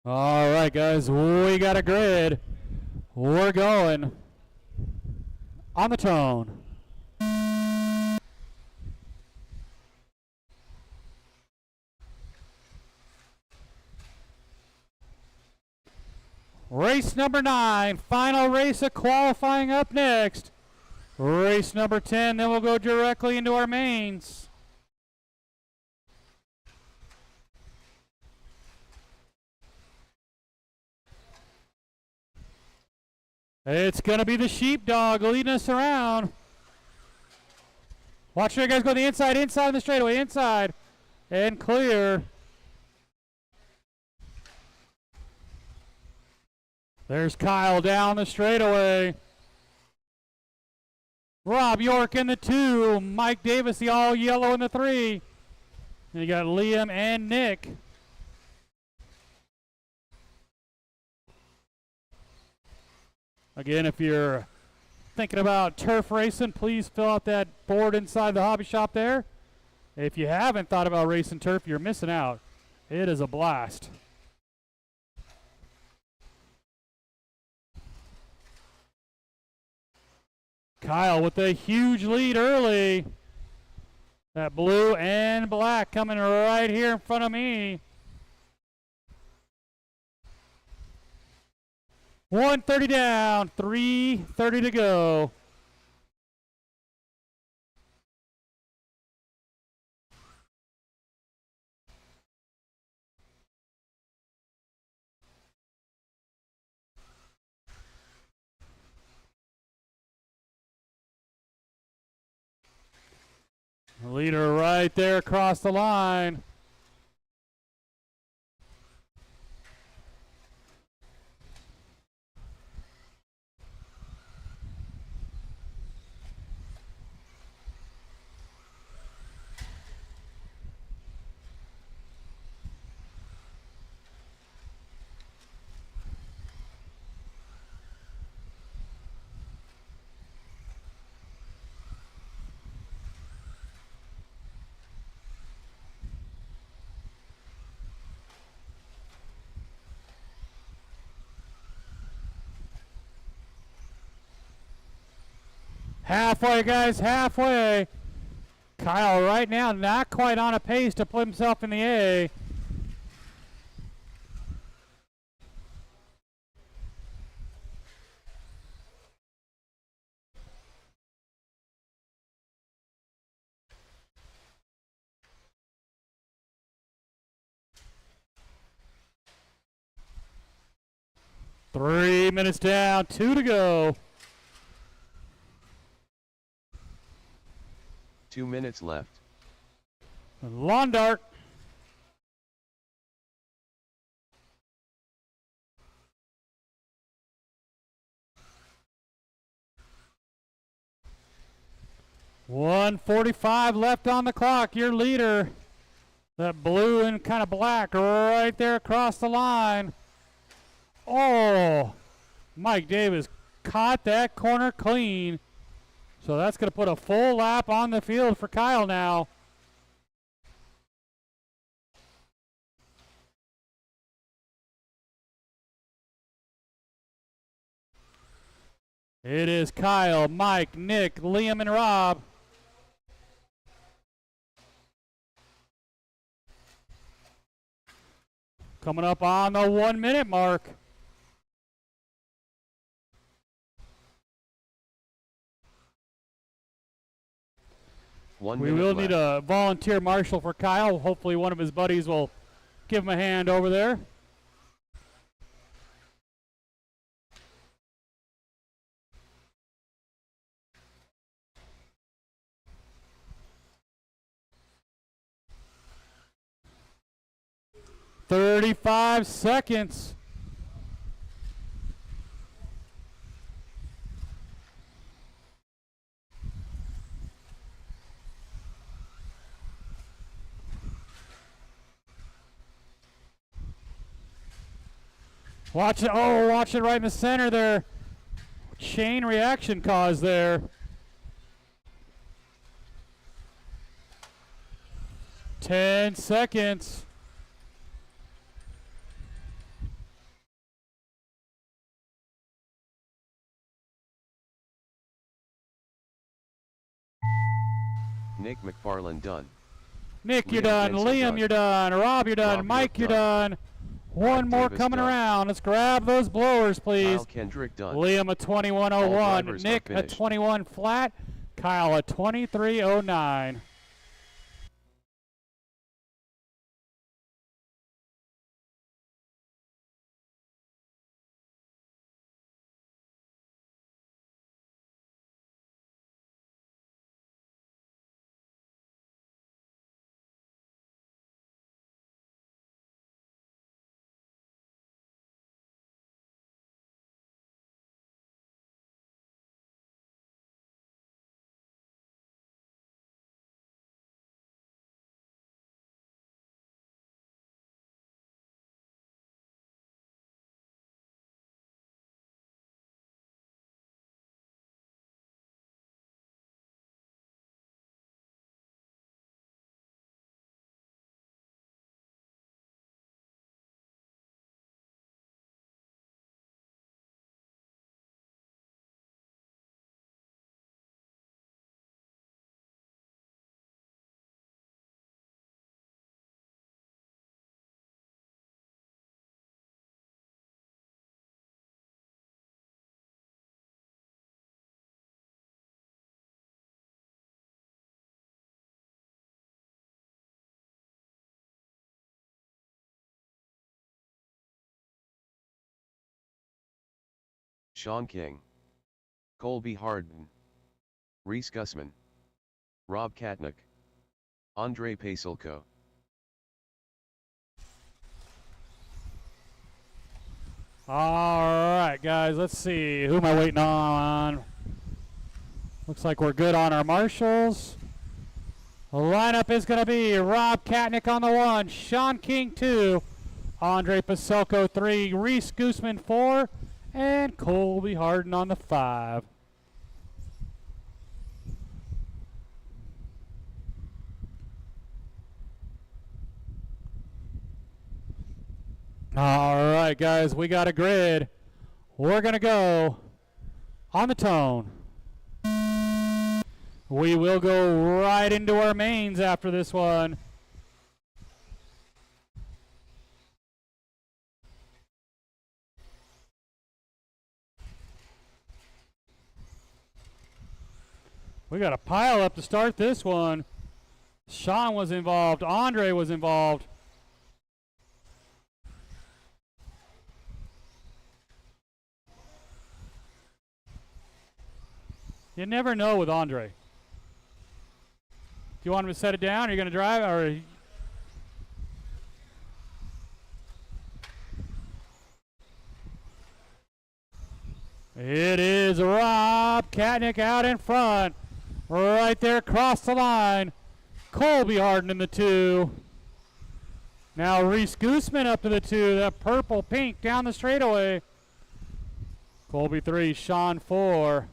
All right, guys, we got a grid. We're going on the tone. Race number 9, final race of qualifying up next. Race number 10, then we'll go directly into our mains. It's going to be the sheepdog leading us around. Watch you guys go to the inside of the straightaway, inside, and clear. There's Kyle down the straightaway. Rob York in the 2. Mike Davis, the all yellow in the 3. And you got Liam and Nick. Again, if you're thinking about turf racing, please fill out that board inside the hobby shop there. If you haven't thought about racing turf, you're missing out. It is a blast. Kyle with a huge lead early. That blue and black coming right here in front of me. 1:30 down, 3:30 to go. Leader right there across the line. Halfway, guys, halfway. Kyle right now not quite on a pace to put himself in the A. Three minutes down, 2 to go. 2 minutes left. Lawn dart. .145 left on the clock. Your leader, that blue and kind of black, right there across the line. Oh, Mike Davis caught that corner clean. So that's going to put a full lap on the field for Kyle now. It is Kyle, Mike, Nick, Liam, and Rob. Coming up on the 1 minute mark. We will need a volunteer marshal for Kyle. Hopefully one of his buddies will give him a hand over there. .35 seconds. Watch it. Oh, watch it right in the center there. Chain reaction caused there. 10 seconds. Nick McFarland done. Nick, you're done. Liam, you're done. Rob, you're done. Mike, you're done. One more coming around. Let's grab those blowers, please. Kyle Kendrick done. Liam a 21.01. Nick a 21 flat. Kyle a 23.09. Sean King, Colby Harden, Reese Gussman, Rob Katnick, Andre Pasilko. All right, guys, let's see. Who am I waiting on? Looks like we're good on our marshals. The lineup is going to be Rob Katnick on the 1, Sean King 2, Andre Pasilko 3, Reese Gooseman 4, and Colby Harden on the 5. All right, guys, we got a grid. We're going to go on the tone. We will go right into our mains after this one. We got a pile up to start this one. Sean was involved. Andre was involved. You never know with Andre. Do you want him to set it down? Are you going to drive? Or it is Rob Katnick out in front. Right there across the line. Colby Harden in the 2. Now Reese Gooseman up to the 2. That purple pink down the straightaway. Colby 3, Sean 4.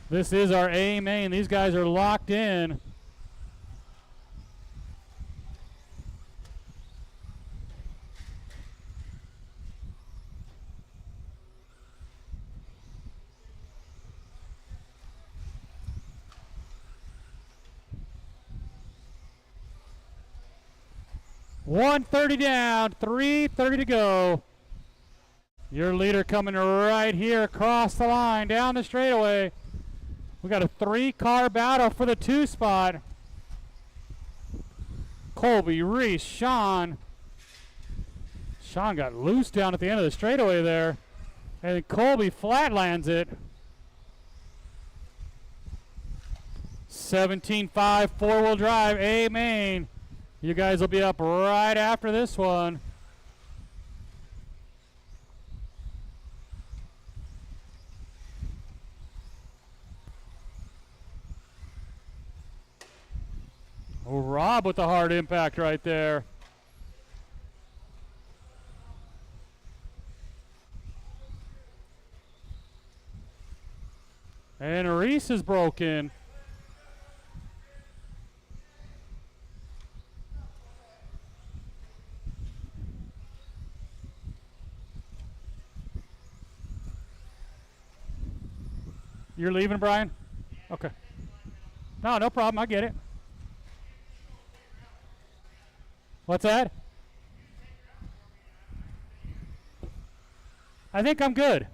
This is our A main. These guys are locked in. $130 down, $330 to go. Your leader coming right here across the line, down the straightaway. We got a 3-car battle for the 2 spot. Colby, Reese, Sean. Sean got loose down at the end of the straightaway there. And Colby flatlands it. 17.5 4-wheel drive, A main. You guys will be up right after this one. Oh, Rob with the hard impact right there. And Reese is broken. You're leaving, Brian? Okay. No, no problem. I get it. What's that? I think I'm good.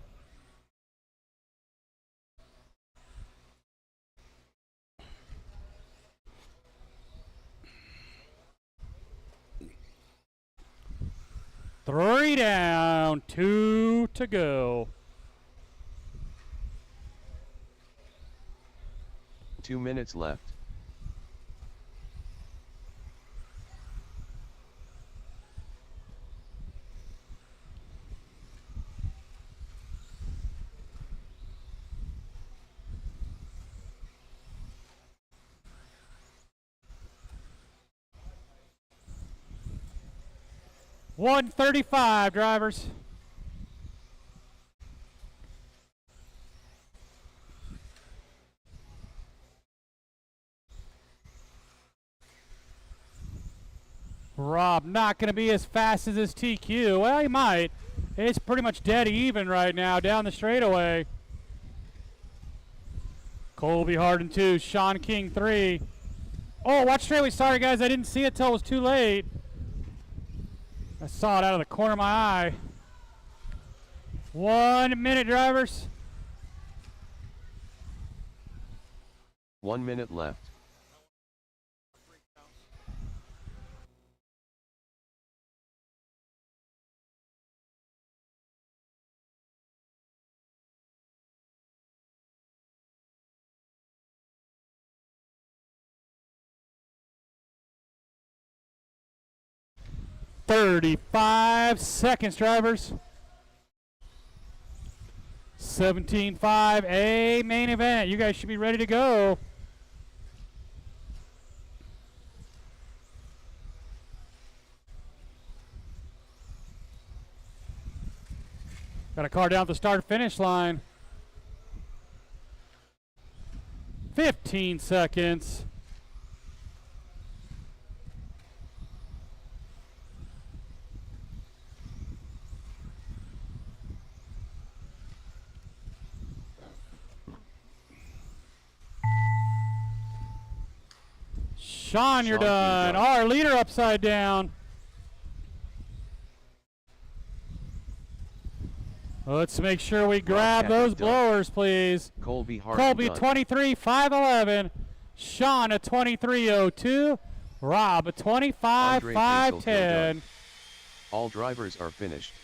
Three down, 2 to go. 2 minutes left. $135, drivers. Rob not going to be as fast as his TQ. Well, he might. It's pretty much dead even right now down the straightaway. Colby Harden 2, Sean King 3. Oh, watch straightaway. Sorry, guys. I didn't see it till it was too late. I saw it out of the corner of my eye. 1 minute, drivers. 1 minute left. 35 seconds, drivers. 17.5, a main event. You guys should be ready to go. Got a car down at the start-finish line. 15 seconds. Sean, you're done. Our leader upside down. Let's make sure we grab those blowers, please. Colby Hart. Colby 23.511. Sean a 23.02. Rob a 25.510. All drivers are finished.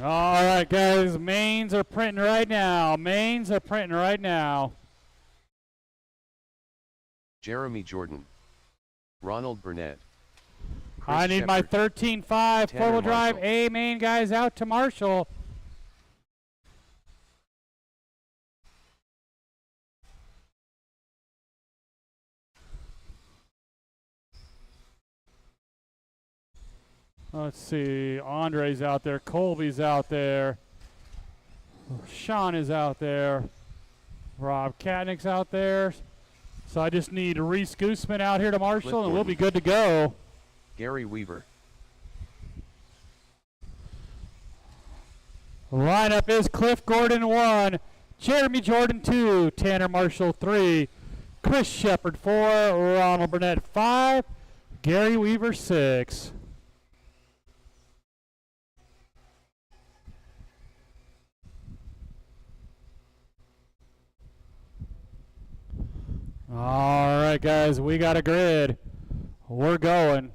All right, guys. Mains are printing right now. Mains are printing right now. Jeremy Jordan. Ronald Burnett. I need my 13.5 four-wheel drive Marshall. A main guys out to Marshall. Let's see. Andre's out there. Colby's out there. Sean is out there. Rob Katnick's out there. So I just need Reese Gooseman out here to Marshall, and we'll be good to go. Gary Weaver. Lineup is Cliff Gordon 1, Jeremy Jordan 2, Tanner Marshall 3, Chris Shepard 4, Ronald Burnett 5, Gary Weaver 6. All right, guys, we got a grid. We're going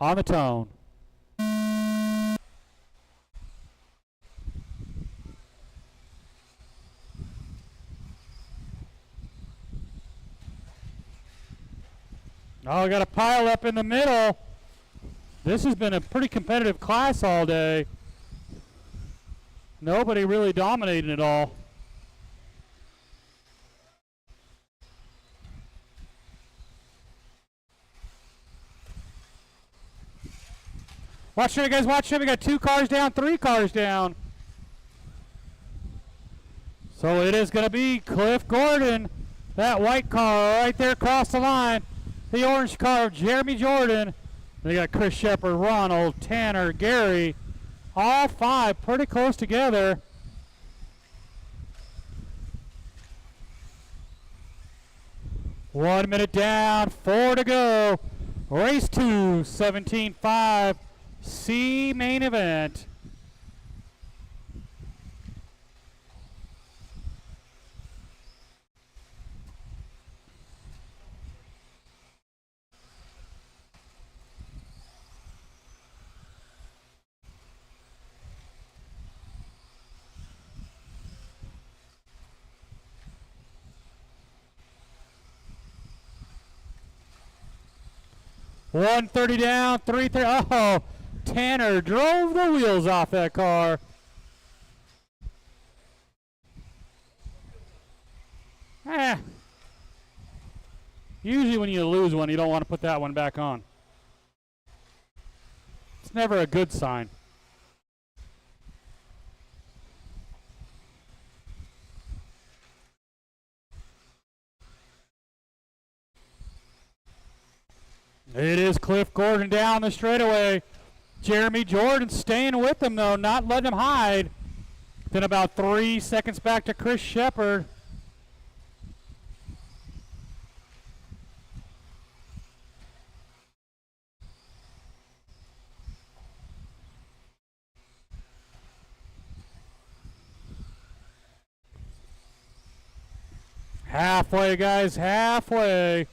on the tone. Oh, we got a pile up in the middle. This has been a pretty competitive class all day. Nobody really dominating it all. Watch it, guys, watch it. We got 2 cars down, 3 cars down. So it is going to be Cliff Gordon. That white car right there across the line. The orange car of Jeremy Jordan. They got Chris Shepard, Ronald, Tanner, Gary. All 5 pretty close together. One minute down, 4 to go. Race 2, 17.5. C main event. $130 down, 330. Oh, Tanner drove the wheels off that car. Usually when you lose one, you don't want to put that one back on. It's never a good sign. Cliff Gordon down the straightaway. Jeremy Jordan staying with him, though, not letting him hide. Then about 3 seconds back to Chris Shepard. Halfway, guys, halfway.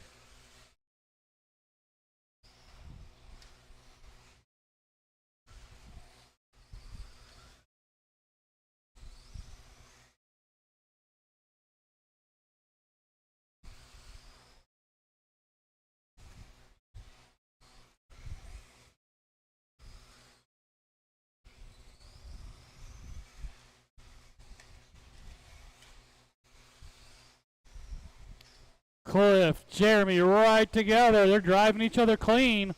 Cliff, Jeremy right together. They're driving each other clean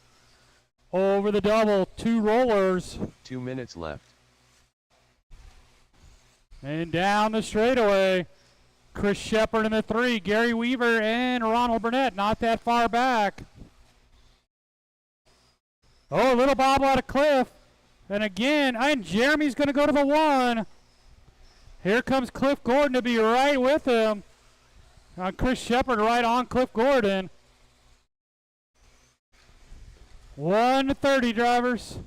over the double. 2 rollers. 2 minutes left. And down the straightaway. Chris Shepard in the 3. Gary Weaver and Ronald Burnett not that far back. Oh, a little bobble out of Cliff. And again, and Jeremy's going to go to the 1. Here comes Cliff Gordon to be right with him. Chris Shepard right on Cliff Gordon. 1:30, drivers.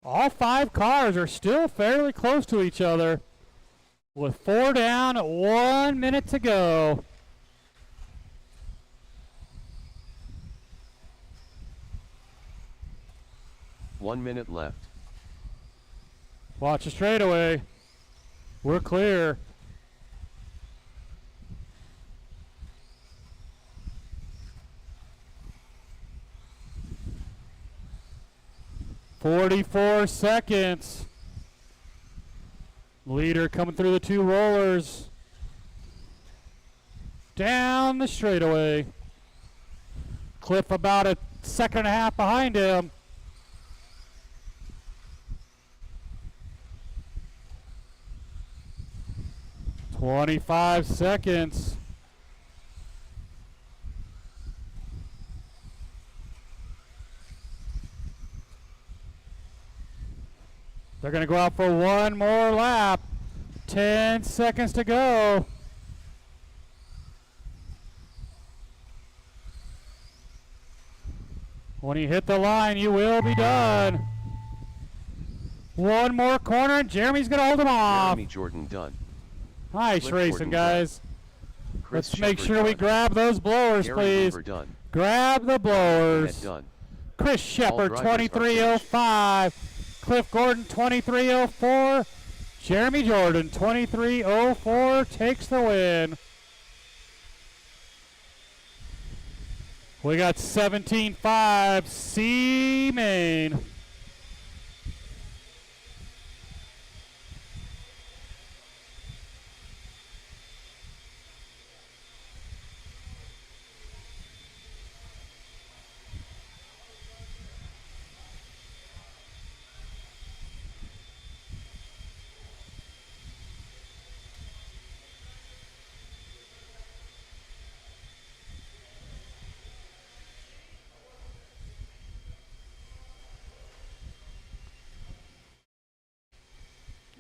All 5 cars are still fairly close to each other. With 4 down, 1 minute to go. One minute left. Watch the straightaway. We're clear. "44 seconds. Leader coming through the 2 rollers. Down the straightaway. Cliff about a second and a half behind him. "25 seconds. They're going to go out for 1 more lap. 10 seconds to go. When you hit the line, you will be done. 1 more corner, and Jeremy's going to hold him off. Jeremy Jordan done. Nice Cliff racing, Gordon guys. Chris Let's make Shepard sure we done. grab those blowers, Gary please. Weaver done. Grab the blowers. Burnett done. Chris Shepard, drivers are 23:05. Cliff Gordon, 23:04. Jeremy Jordan, 23:04, takes the win. We got 17.5, C Main.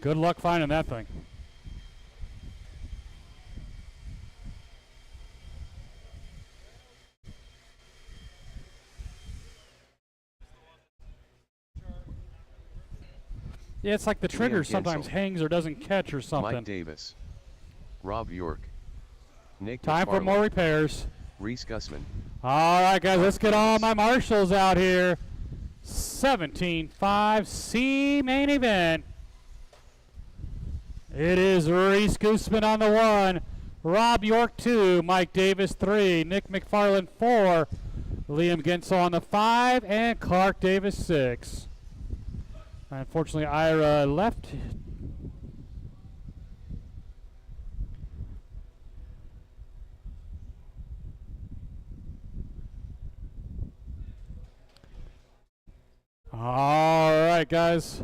Good luck finding that thing. Yeah, it's like the trigger Liam sometimes Gensel. hangs or doesn't catch or something. Mike Davis. Rob York. Nick Time for McFarland. more repairs. Reese Gussman. All right, guys, let's get all my marshals out here. 17.5 C main event. It is Reese Gooseman on the 1, Rob York 2, Mike Davis 3, Nick McFarland 4, Liam Gensel on the 5, and Clark Davis 6. Unfortunately, Ira left. All right, guys.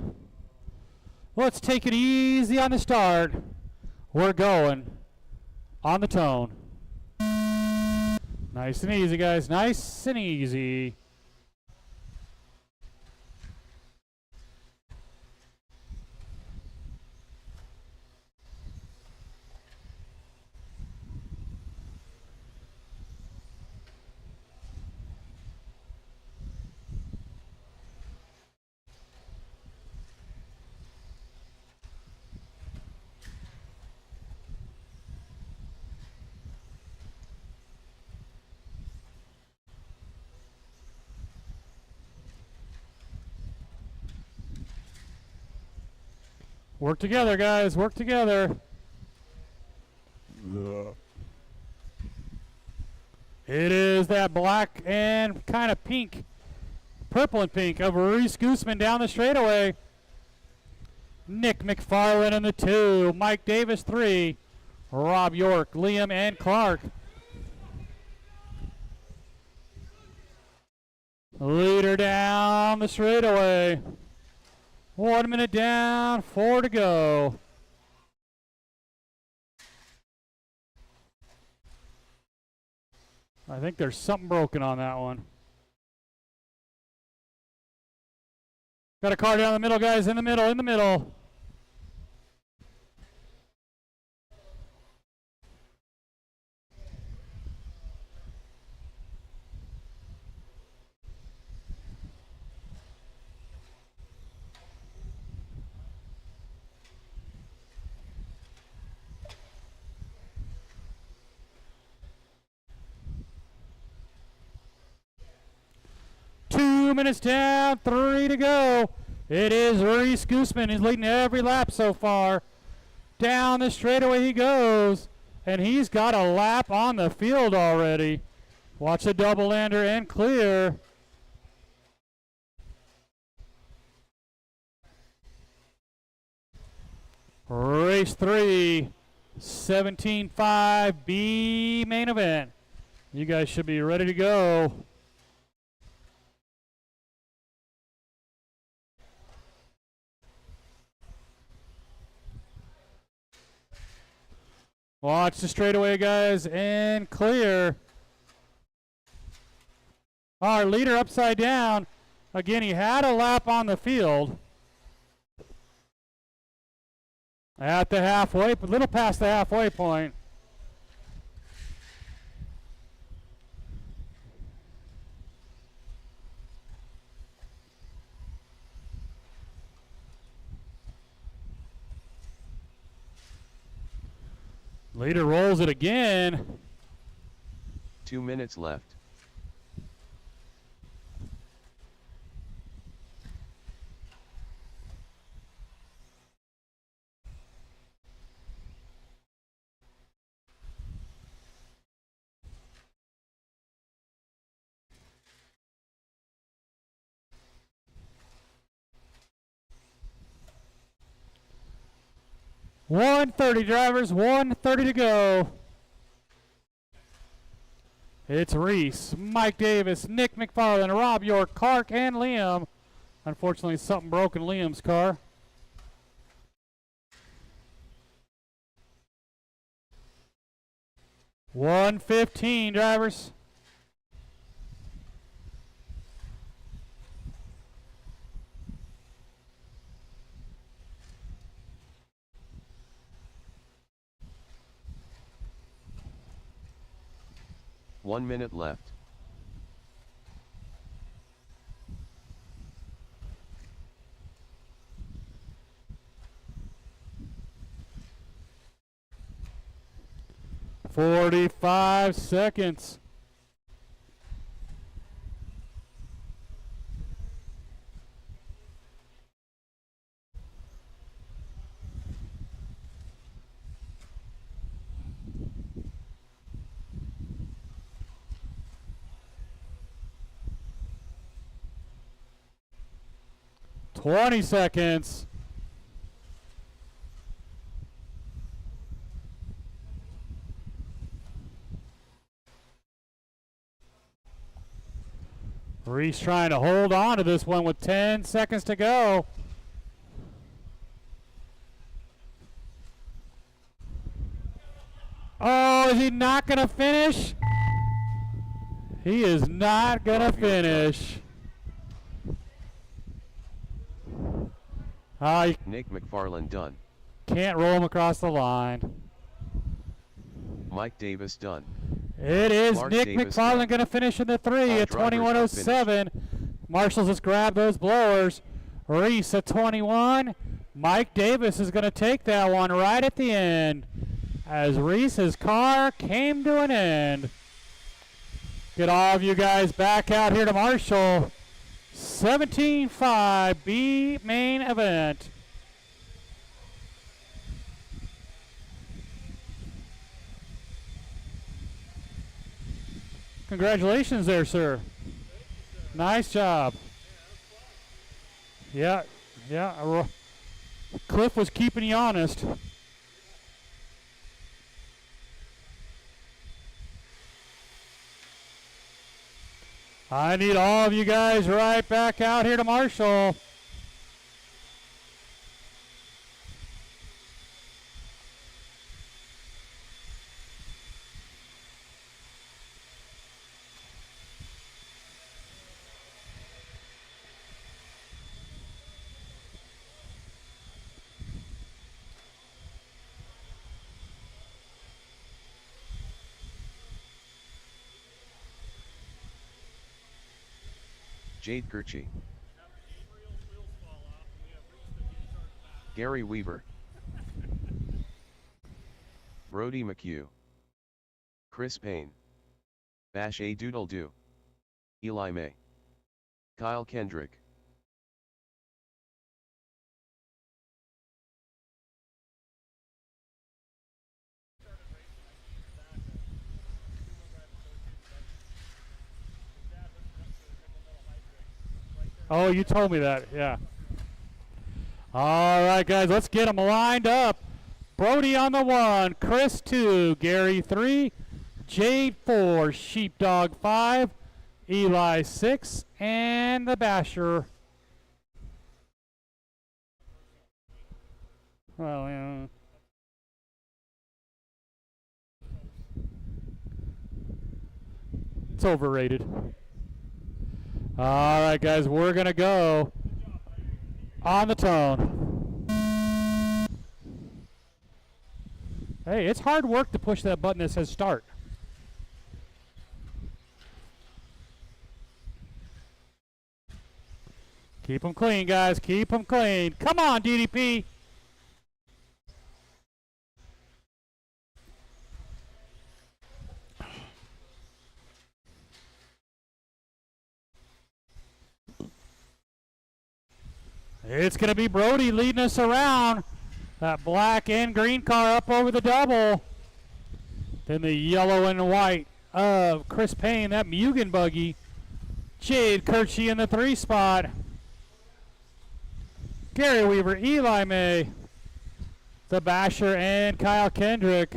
Let's take it easy on the start. We're going on the tone. Nice and easy, guys. Nice and easy. Work together, guys. Work together. It is that black and kind of pink, purple and pink of Reese Gooseman down the straightaway. Nick McFarland in the 2. Mike Davis 3. Rob York, Liam, and Clark. Leader down the straightaway. 1 minute down, 4 to go. I think there's something broken on that one. Got a car down the middle, guys. In the middle, in the middle. Minutes down, 3 to go. It is Reese Gooseman. He's leading every lap so far. Down the straightaway he goes, and he's got a lap on the field already. Watch the double lander and clear. Race 3, 17.5 B main event. You guys should be ready to go. Watch the straightaway, guys, and clear. Our leader upside down. Again, he had a lap on the field. At the halfway, a little past the halfway point. Leader rolls it again. 2 minutes left. .130 drivers, 1:30 to go. It's Reese, Mike Davis, Nick McFarland, Rob York, Clark, and Liam. Unfortunately, something broke in Liam's car. .115 drivers. One minute left. .45 seconds. .20 seconds. Reese trying to hold on to this one with 10 seconds to go. Oh, is he not going to finish? He is not going to finish. Nick McFarland done. Can't roll him across the line. Mike Davis done. It is Mark Nick Davis McFarland done. going to finish in the 3 All at drivers have 21:07. Marshall's just grabbed those blowers. Reese at 21. Mike Davis is going to take that one right at the end as Reese's car came to an end. Get all of you guys back out here to Marshall. 17.5 B main event. Congratulations there, sir. Nice job. Yeah, yeah. Cliff was keeping you honest. I need all of you guys right back out here to Marshall. Jade Kirchie. Gary Weaver. Brody McHugh. Chris Payne. Bash A Doodle Doo. Eli May. Kyle Kendrick. Oh, you told me that, yeah. All right, guys, let's get them lined up. Brody on the 1, Chris 2, Gary 3, Jade 4, Sheepdog 5, Eli 6, and the Basher. Well, yeah. It's overrated. All right, guys, we're going to go on the tone. Hey, it's hard work to push that button that says start. Keep them clean, guys. Keep them clean. Come on, DDP. It's going to be Brody leading us around. That black and green car up over the double. Then the yellow and white of Chris Payne, that Mugen buggy. Jade Kirchie in the 3 spot. Gary Weaver, Eli May, the Basher, and Kyle Kendrick.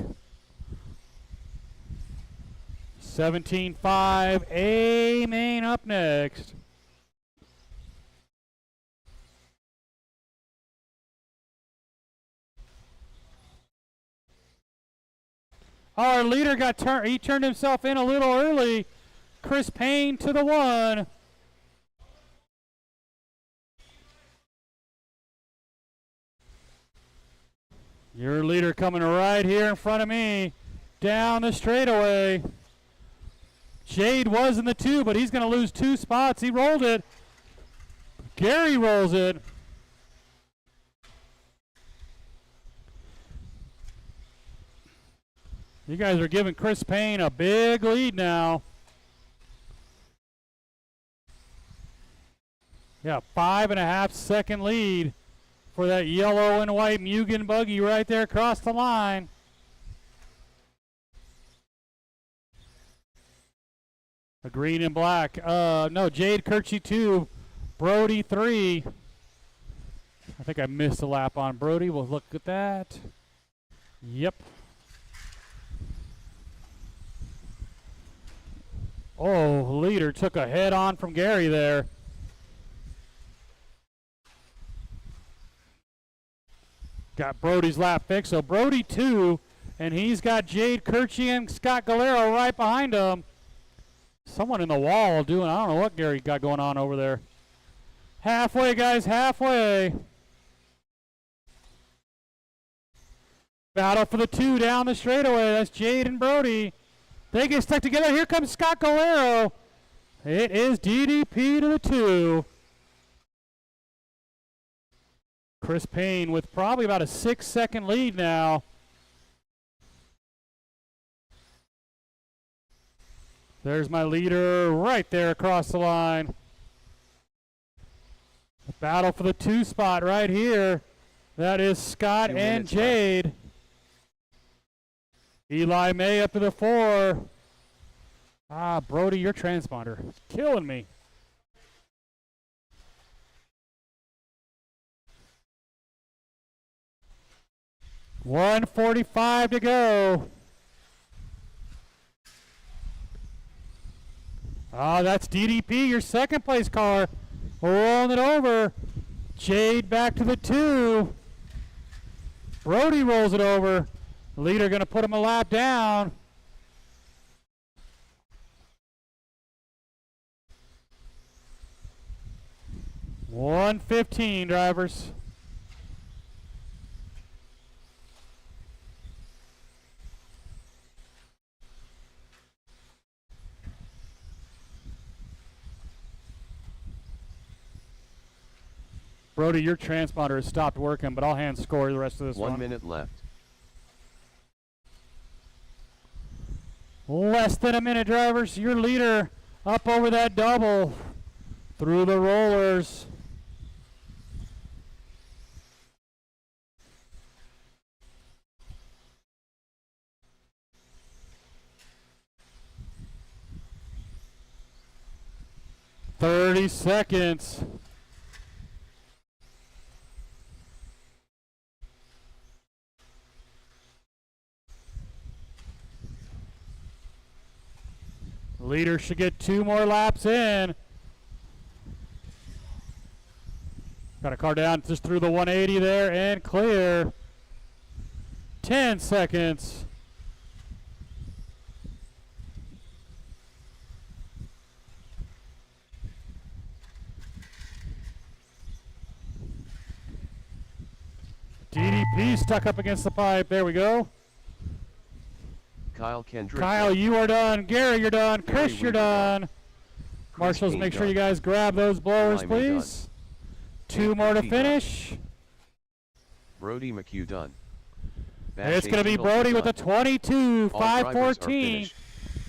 17.5 A main up next. Our leader got turned. He turned himself in a little early. Chris Payne to the 1. Your leader coming right here in front of me. Down the straightaway. Jade was in the 2, but he's going to lose 2 spots. He rolled it. Gary rolls it. You guys are giving Chris Payne a big lead now. Yeah, 5.5 second lead for that yellow and white Mugen buggy right there across the line. A green and black. No, Jade Kirchie 2, Brody 3. I think I missed a lap on Brody. We'll look at that. Yep. Oh, leader took a head on from Gary there. Got Brody's lap fixed. So Brody 2, and he's got Jade Kirchie and Scott Galero right behind him. Someone in the wall doing, I don't know what Gary got going on over there. Halfway, guys, halfway. Battle for the 2 down the straightaway. That's Jade and Brody. They get stuck together. Here comes Scott Galero. It is DDP to the 2. Chris Payne with probably about a 6-second lead now. There's my leader right there across the line. The battle for the 2 spot right here. That is Scott and Jade. Eli May up to the 4. Ah, Brody, your transponder. It's killing me. $1:45 to go. Ah, that's DDP, your second place car. Rolling it over. Jade back to the 2. Brody rolls it over. Leader going to put him a lap down. $1:15, drivers. Brody, your transponder has stopped working, but I'll hand score the rest of this one. 1 minute left. Less than a minute, drivers. Your leader up over that double through the rollers. "30 seconds. Leader should get 2 more laps in. Got a car down just through the 180 there and clear. 10 seconds. DDP stuck up against the pipe. There we go. Kyle Kendrick. Kyle, you are done. Gary, you're done. Gary, Chris, you're we are done. Chris Marshals, Payne make sure done. you guys grab those blowers, Lyman please. 2 more to Pete finish. Brody McHugh done. It's going to be Brody with a 22, All drivers are 5:14. finished.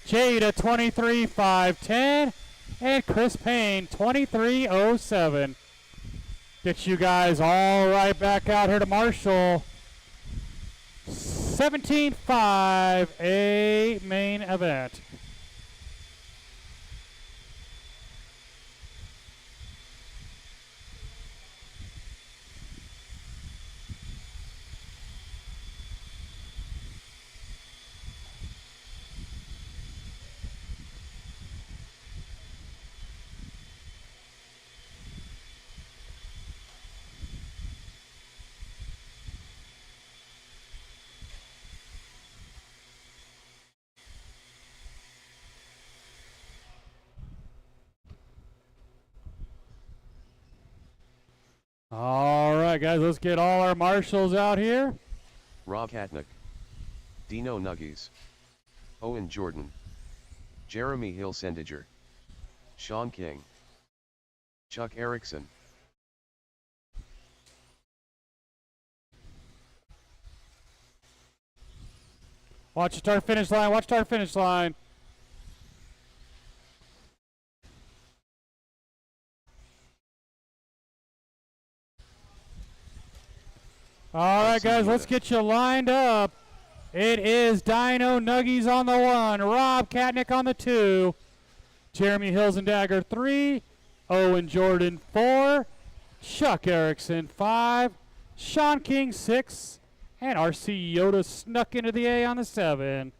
Jade a 23, 5:10. And Chris Payne, 23:07. Get you guys all right back out here to Marshall. 17-5, a main event. All right, guys, let's get all our marshals out here. Rob Katnick. Dino Nuggies. Owen Jordan. Jeremy Hill-Sendiger. Sean King. Chuck Erickson. Watch start finish line. Watch start finish line. All right, guys, let's get you lined up. It is Dino Nuggies on the 1, Rob Katnick on the 2, Jeremy Hills and Dagger 3, Owen Jordan 4, Chuck Erickson 5, Sean King 6, and RC Yoda snuck into the A on the 7.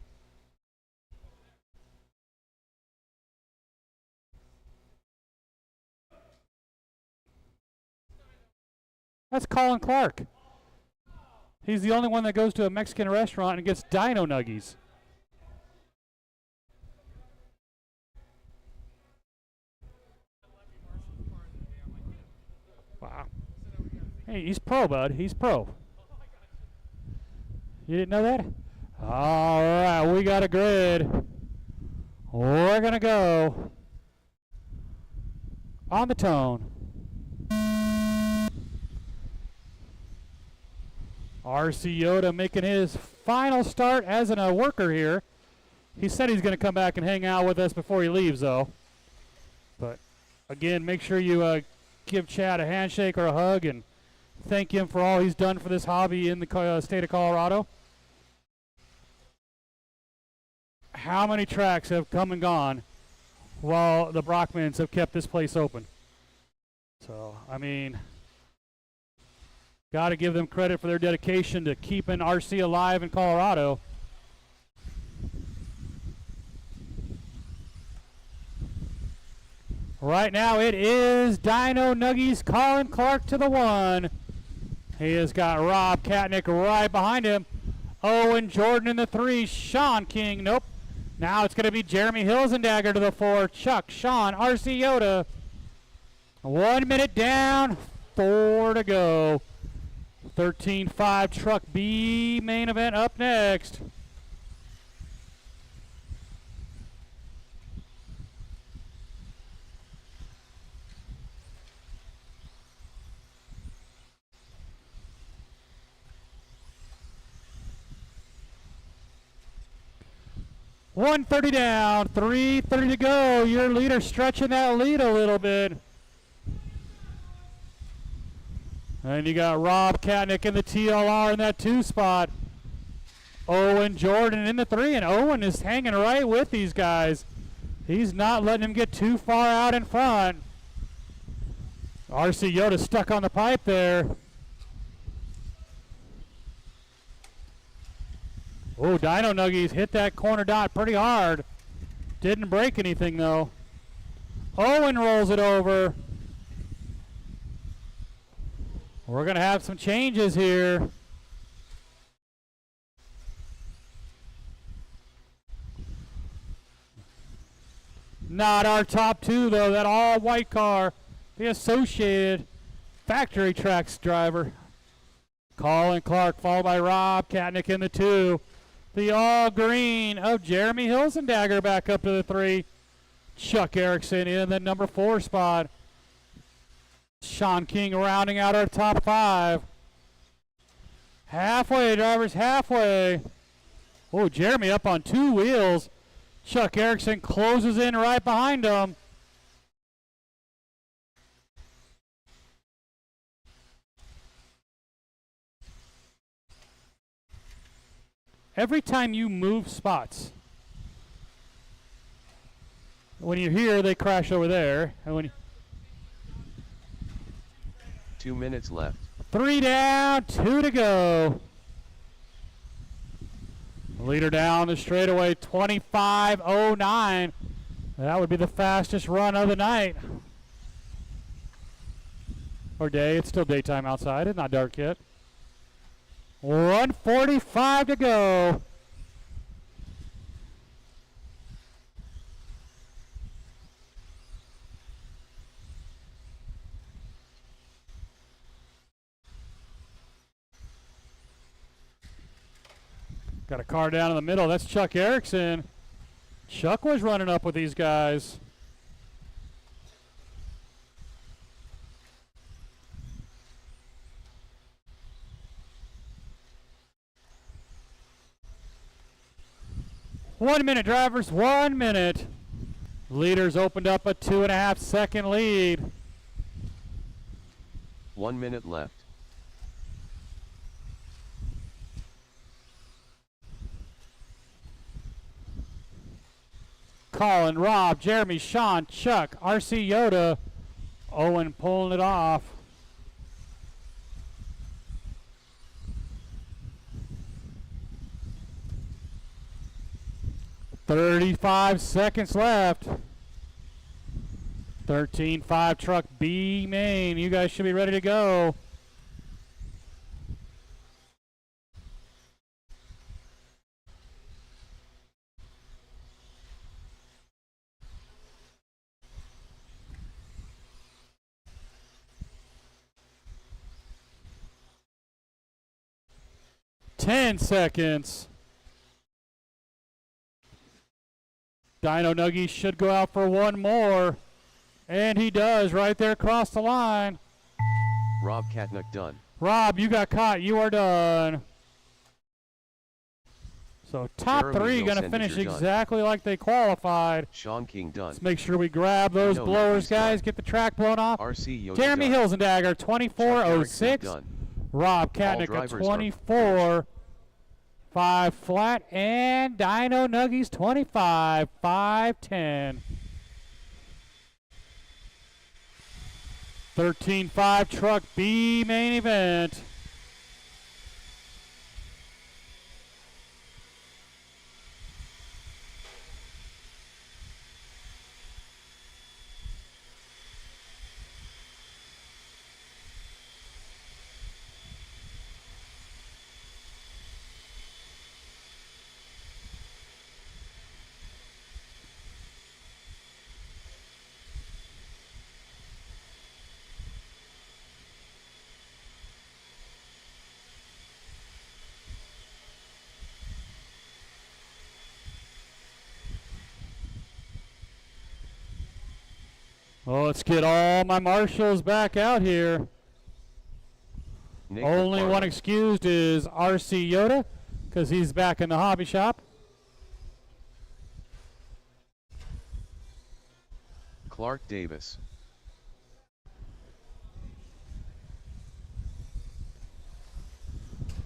That's Colin Clark. He's the only one that goes to a Mexican restaurant and gets dino nuggies. Wow. Hey, he's pro, bud. He's pro. You didn't know that? All right, we got a grid. We're going to go on the tone. RC Yoda making his final start as a worker here. He said he's going to come back and hang out with us before he leaves, though. But, again, make sure you give Chad a handshake or a hug and thank him for all he's done for this hobby in the state of Colorado. How many tracks have come and gone while the Brockmans have kept this place open? So, I mean, got to give them credit for their dedication to keeping RC alive in Colorado. Right now it is Dino Nuggies, Colin Clark to the 1. He has got Rob Katnick right behind him. Owen Jordan in the 3. Sean King, nope. Now it's going to be Jeremy Hilsendagger to the 4. Chuck, Sean, RC Yoda. 1 minute down, 4 to go. 13-5 Truck B main event up next. $130 down, $330 to go. Your leader stretching that lead a little bit. And you got Rob Katnick in the TLR in that 2 spot. Owen Jordan in the 3, and Owen is hanging right with these guys. He's not letting him get too far out in front. RC Yoda stuck on the pipe there. Oh, Dino Nuggies hit that corner dot pretty hard. Didn't break anything, though. Owen rolls it over. We're going to have some changes here. Not our top 2, though. That all-white car. The Associated Factory Tracks driver. Colin Clark, followed by Rob Katnick in the 2. The all-green of Jeremy Hilsendagger back up to the 3. Chuck Erickson in the number 4 spot. Sean King rounding out our top 5. Halfway, drivers, halfway. Oh, Jeremy up on 2 wheels. Chuck Erickson closes in right behind him. Every time you move spots, when you're here, they crash over there. And when 2 minutes left. 3 down, 2 to go. Leader down the straightaway, 25.09. That would be the fastest run of the night. Or day. It's still daytime outside. It's not dark yet. 1:45 to go. Got a car down in the middle. That's Chuck Erickson. Chuck was running up with these guys. One minute, drivers, 1 minute. Leaders opened up a 2.5 second lead. 1 minute left. Colin, Rob, Jeremy, Sean, Chuck, RC Yoda, Owen pulling it off. $35 seconds left. 13-5 Truck B main. You guys should be ready to go. 10 seconds. Dino Nuggies should go out for one more. And he does right there across the line. Rob Katnick done. Rob, you got caught. You are done. So top Jeremy three going to Wilson, finish you're done. exactly like they qualified. Sean King done. Let's make sure we grab those No, blowers, he's done. guys. Get the track blown off. RC Yoda Jeremy done. Hilsendagger, Chuck Erickson 24.06. done. Rob All Katnick at drivers are 24. 5 flat. And Dino Nuggies 25. 5-10. 13-5 Truck B main event. Well, let's get all my marshals back out here. Nick Only McFarland. one excused is RC Yoda because he's back in the hobby shop. Clark Davis.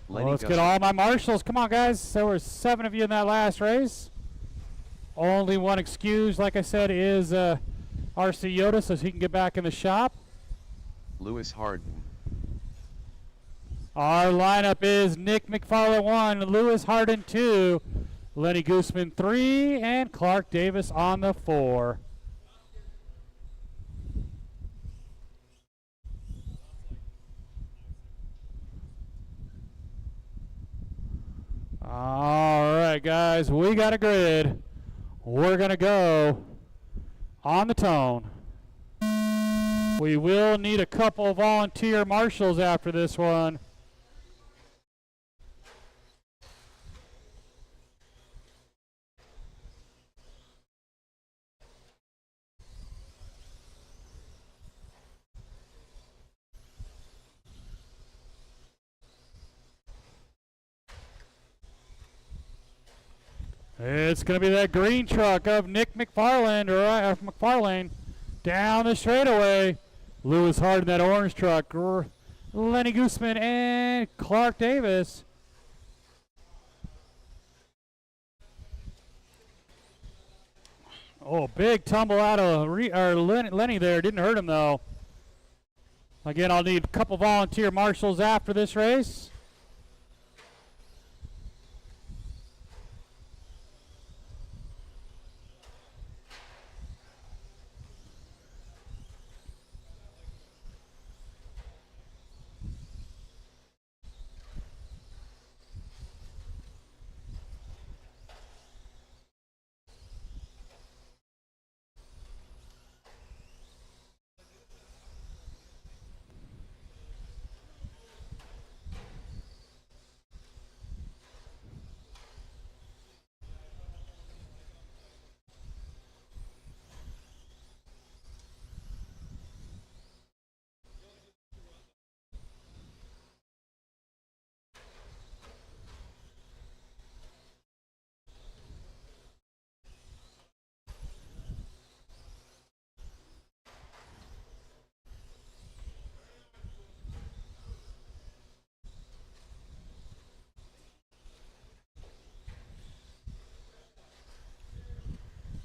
Well, Lenny let's get Gussie. all my marshals. Come on, guys. There were 7 of you in that last race. Only one excused, like I said, is RC Yoda so he can get back in the shop. Lewis Harden. Our lineup is Nick McFarland 1, Lewis Harden 2, Lenny Gooseman 3, and Clark Davis on the 4. All right, guys, we got a grid. We're going to go on the tone. We will need a couple volunteer marshals after this one. It's going to be that green truck of Nick McFarland, or McFarlane, down the straightaway. Lewis Harden, that orange truck. Lenny Gooseman and Clark Davis. Oh, big tumble out of Lenny there. Didn't hurt him, though. Again, I'll need a couple volunteer marshals after this race.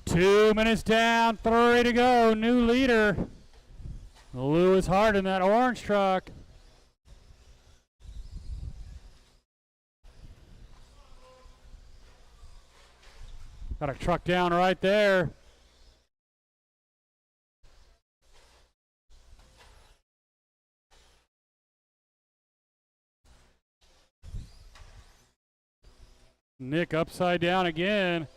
Two minutes down, 3 to go. New leader, Lewis Harden, that orange truck. Got a truck down right there. Nick upside down again.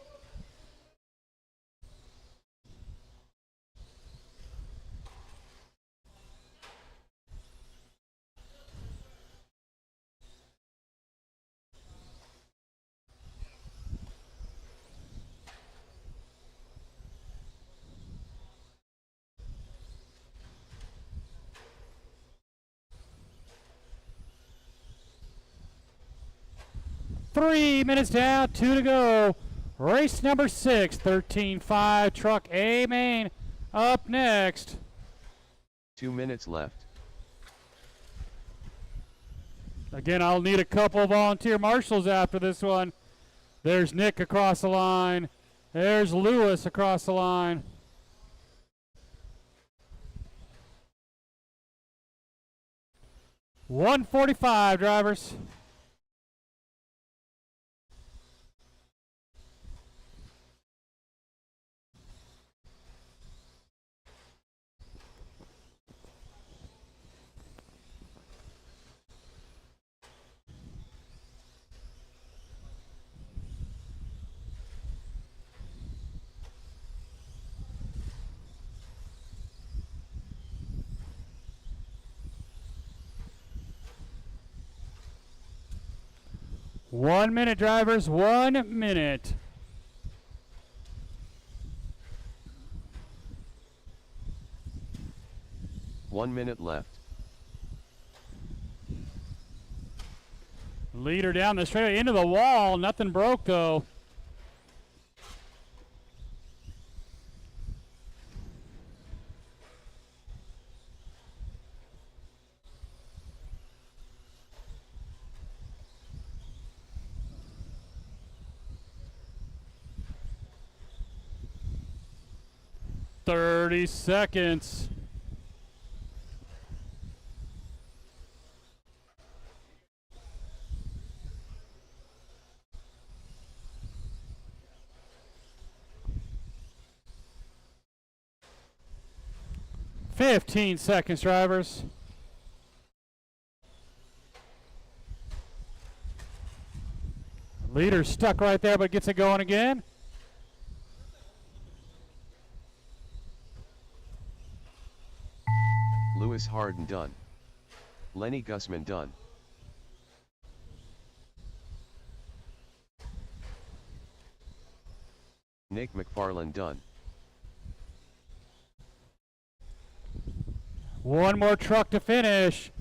3 minutes down, 2 to go. Race number 6, 13.5, Truck A main up next. 2 minutes left. Again, I'll need a couple volunteer marshals after this one. There's Nick across the line. There's Lewis across the line. $145, drivers. One minute, drivers, 1 minute. One minute left. Leader down the straightaway into the wall. Nothing broke, though. $30 seconds. $15 seconds, drivers. Leader stuck right there, but gets it going again. Lewis Harden done. Lenny Gussman done. Nick McFarland done. One more truck to finish.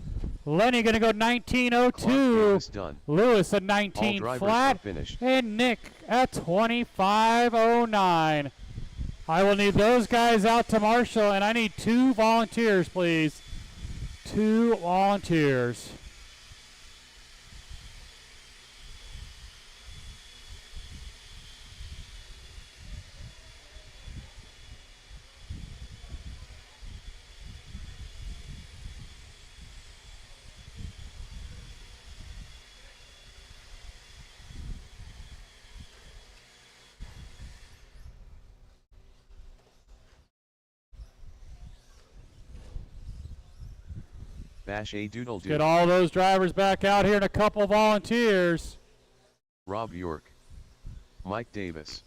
Lenny gonna go 19.02. Done. Lewis at All 19 drivers flat. are finished. And Nick at 25.09. I will need those guys out to marshal, and I need 2 volunteers, please. 2 volunteers. Bash a doodle doo. Get all those drivers back out here and a couple volunteers. Rob York. Mike Davis.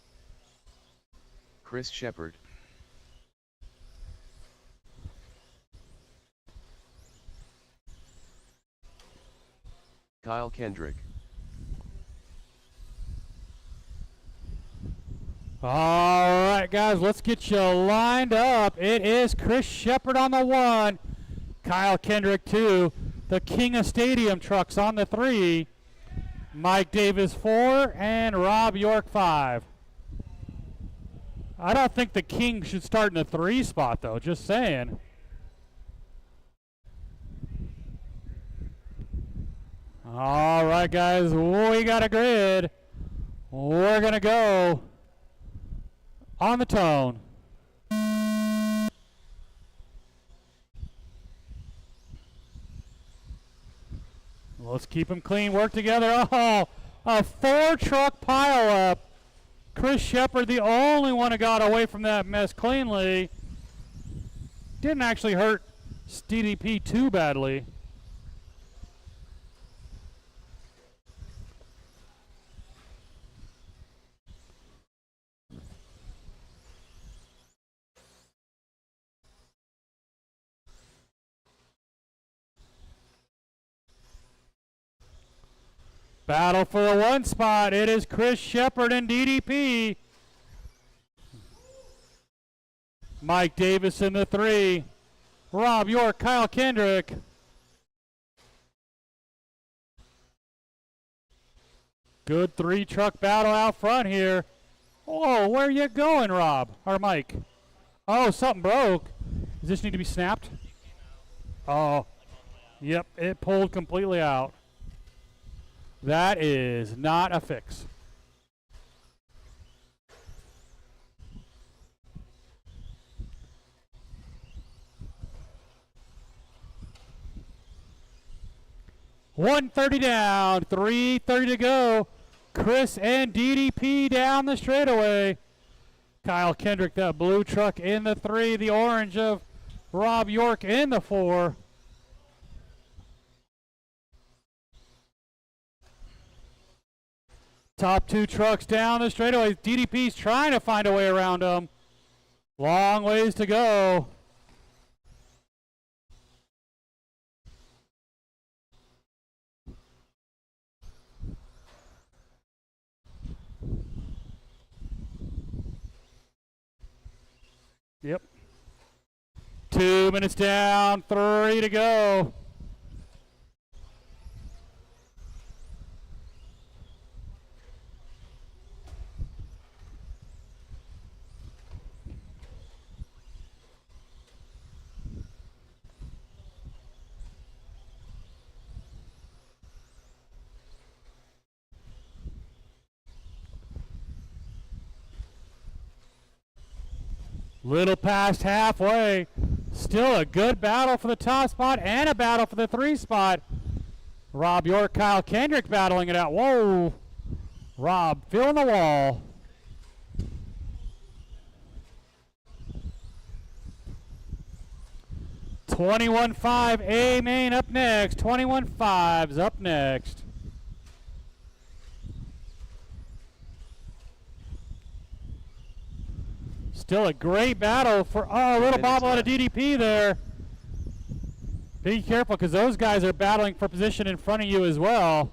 Chris Shepard. Kyle Kendrick. All right, guys, let's get you lined up. It is Chris Shepard on the 1, Kyle Kendrick 2, the King of Stadium trucks on the 3, Mike Davis 4, and Rob York 5. I don't think the King should start in the 3 spot, though, just saying. All right, guys, we got a grid. We're going to go on the tone. Let's keep them clean, work together. Oh, a 4-truck pileup. Chris Shepard, the only one who got away from that mess cleanly. Didn't actually hurt DDP too badly. Battle for the 1 spot. It is Chris Shepard and DDP. Mike Davis in the 3. Rob York, Kyle Kendrick. Good three-truck battle out front here. Whoa, where are you going, Rob? Or Mike? Oh, something broke. Does this need to be snapped? Oh, yep, it pulled completely out. That is not a fix. .130 down, 3:30 to go. Chris and DDP down the straightaway. Kyle Kendrick, that blue truck in the 3, the orange of Rob York in the 4. Top 2 trucks down the straightaway. DDP's trying to find a way around them. Long ways to go. Yep. 2 minutes down, 3 to go. Little past halfway. Still a good battle for the top spot and a battle for the 3 spot. Rob York, Kyle Kendrick battling it out. Whoa. Rob filling the wall. .21.5 A main up next. 21.5's up next. Still a great battle for, oh, a little bobble out of DDP there. Be careful because those guys are battling for position in front of you as well.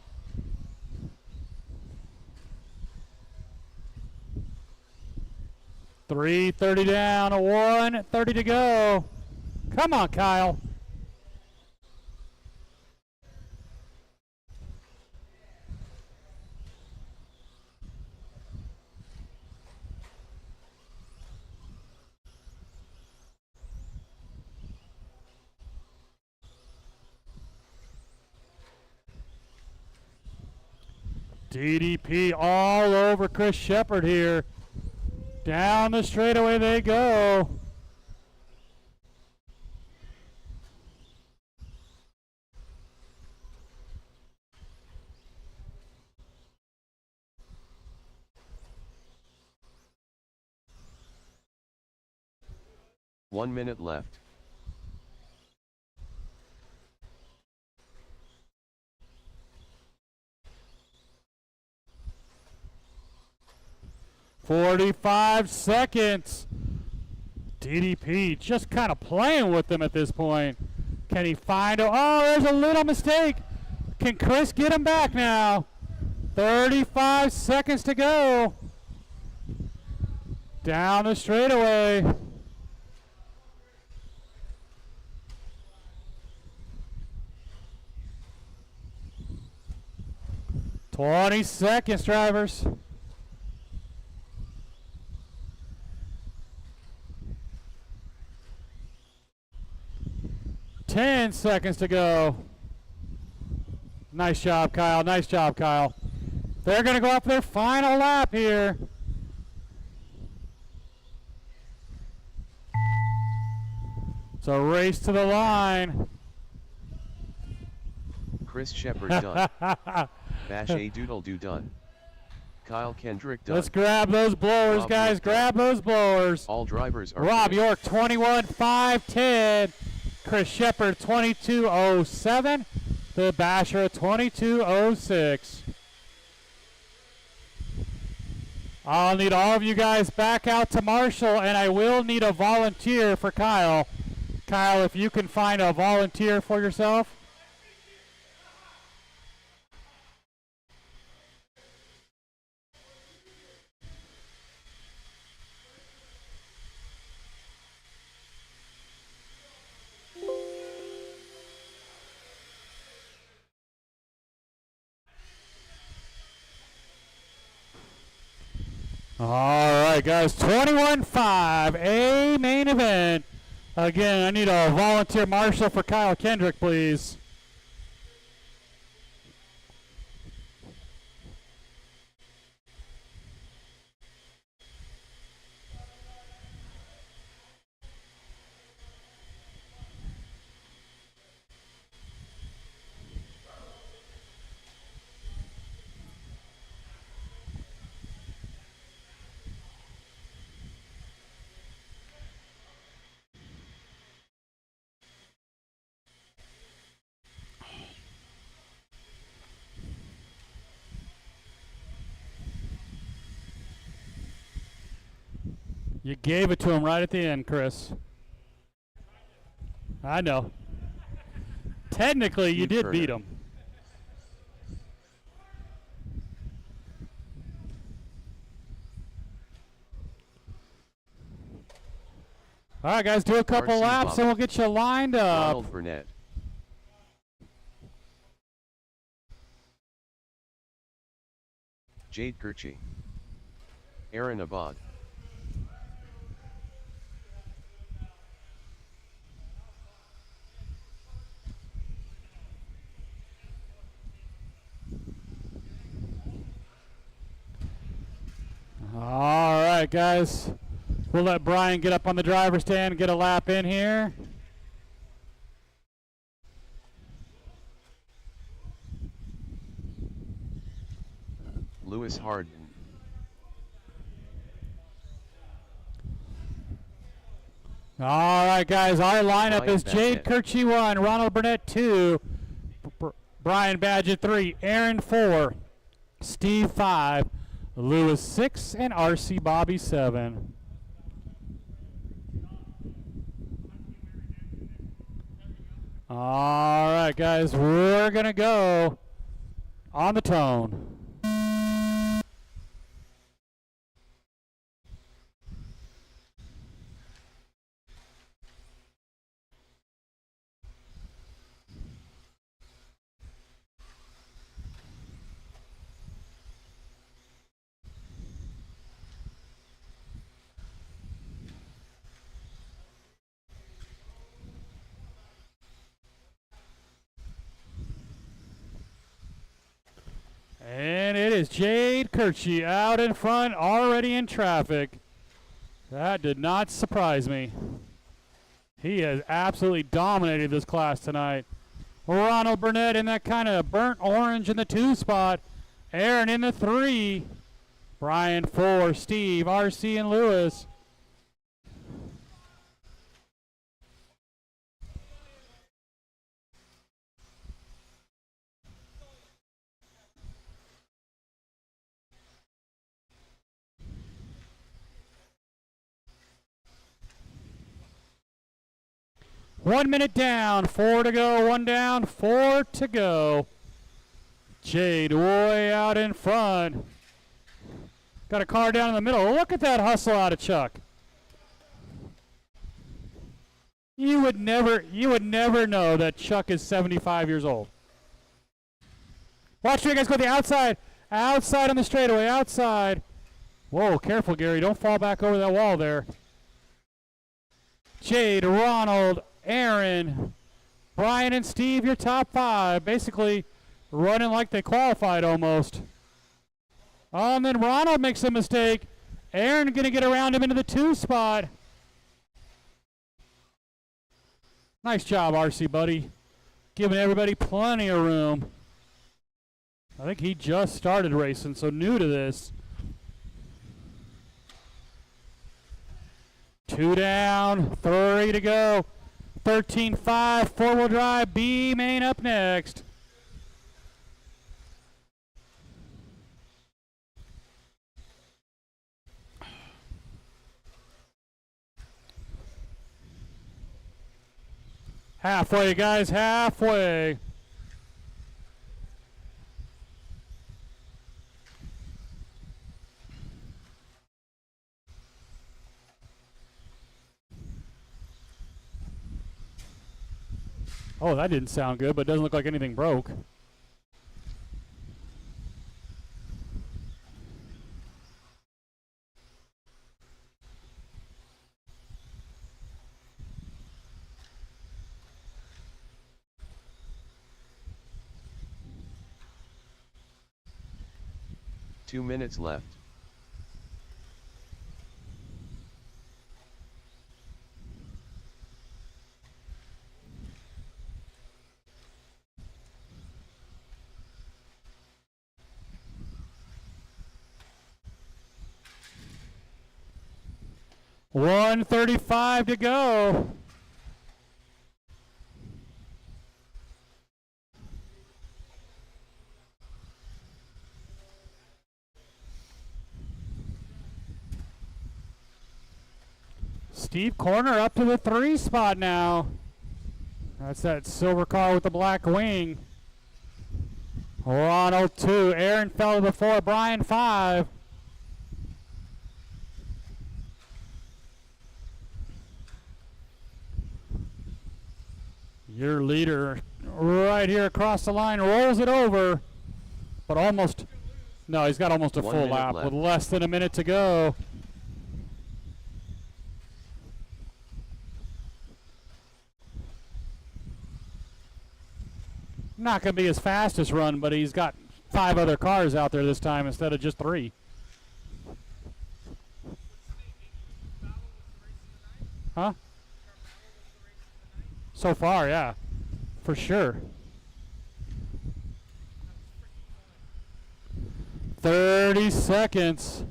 .330 down, 1:30 to go. Come on, Kyle. DDP all over Chris Shepard here. Down the straightaway they go. One minute left. .45 seconds. DDP just kind of playing with them at this point. Can he find a, oh, there's a little mistake. Can Chris get him back now? 35 seconds to go. Down the straightaway. .20 seconds, drivers. 10 seconds to go. Nice job, Kyle. Nice job, Kyle. They're going to go up their final lap here. It's a race to the line. Chris Shepard done. Bash a doodle do done. Kyle Kendrick done. Let's grab those blowers, Rob guys. York Grab those blowers. All drivers are Rob finished. York 21.510. Chris Shepard 22.07. The Basher 22.06. I'll need all of you guys back out to Marshall, and I will need a volunteer for Kyle. Kyle, if you can find a volunteer for yourself. All right, guys, 21-5, a main event. Again, I need a volunteer marshal for Kyle Kendrick, please. You gave it to him right at the end, Chris. I know. Technically, you did beat him. All right, guys, do a couple RC laps Bobby. and we'll get you lined up. Ronald Burnett. Jade Kirchi. Aaron Abad. All right, guys. We'll let Brian get up on the driver's stand and get a lap in here. Lewis Harden. All right, guys. Our lineup Brian is Jade Badgett. Kirchi 1, Ronald Burnett 2, Brian Badgett 3, Aaron 4, Steve 5, Lewis 6, and RC Bobby 7. All right, guys. We're going to go on the tone. And it is Jade Kirchi out in front, already in traffic. That did not surprise me. He has absolutely dominated this class tonight. Ronald Burnett in that kind of burnt orange in the 2 spot. Aaron in the 3. Brian 4, Steve, RC, and Lewis. One minute down, 4 to go, 1 down, 4 to go. Jade way out in front. Got a car down in the middle. Look at that hustle out of Chuck. You would never know that Chuck is 75 years old. Watch you guys go to the outside. Outside on the straightaway, outside. Whoa, careful, Gary. Don't fall back over that wall there. Jade, Ronald, Aaron, Brian, and Steve, your top 5. Basically running like they qualified almost. And then Ronald makes a mistake. Aaron going to get around him into the 2 spot. Nice job, RC buddy. Giving everybody plenty of room. I think he just started racing, so new to this. 2 down, 3 to go. 13-5, 4-wheel drive, B main up next. Halfway, guys, halfway. Oh, that didn't sound good, but it doesn't look like anything broke. 2 minutes left. $1:35 to go. Steve Corner up to the 3 spot now. That's that silver car with the black wing. Ronald 2, Aaron Feller to 4, Brian 5. Your leader right here across the line rolls it over, but almost, no, he's got almost a 1 full minute lap left. with less than a minute to go. Not going to be his fastest run, but he's got 5 other cars out there this time instead of just 3. Huh? So far, yeah. For sure. 30 seconds.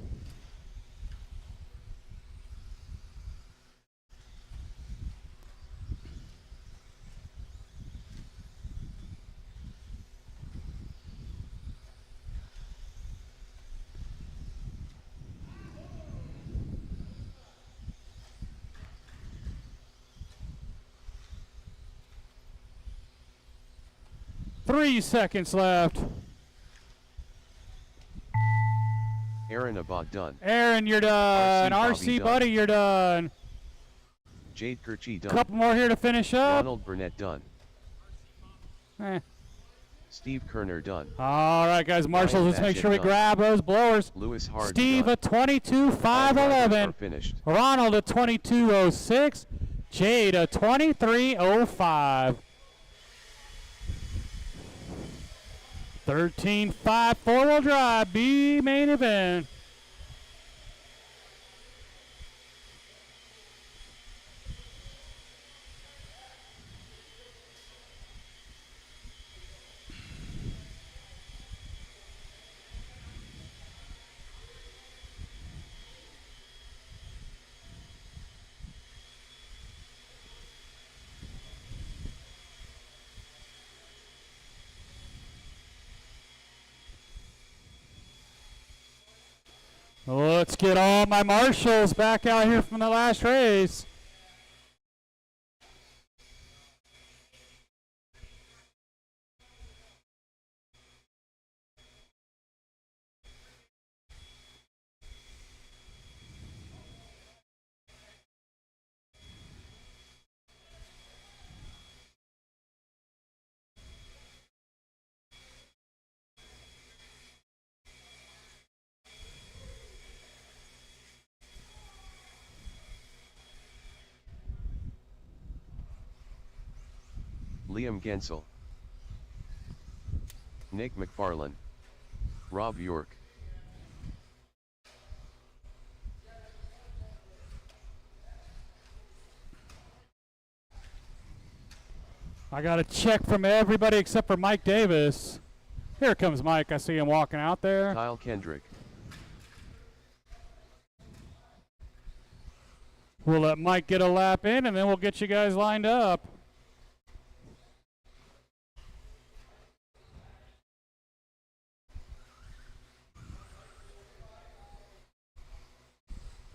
Three seconds left. Aaron Abad done. Aaron, you're done. RC RC Buddy, you're done. Jade Kirchi done. Couple more here to finish up. Ronald Burnett done. Eh. Steve Kerner done. All right, guys, marshals, let's make Batchett sure we done. grab those blowers. Lewis Hard Steve done. at 22.511. Finished. Ronald at 22.06. Jade at 23.05. 13.5 four-wheel drive, B main event. Let's get all my marshals back out here from the last race. Liam Gensel. Nick McFarlane. Rob York. I got a check from everybody except for Mike Davis. Here comes Mike. I see him walking out there. Kyle Kendrick. We'll let Mike get a lap in, and then we'll get you guys lined up.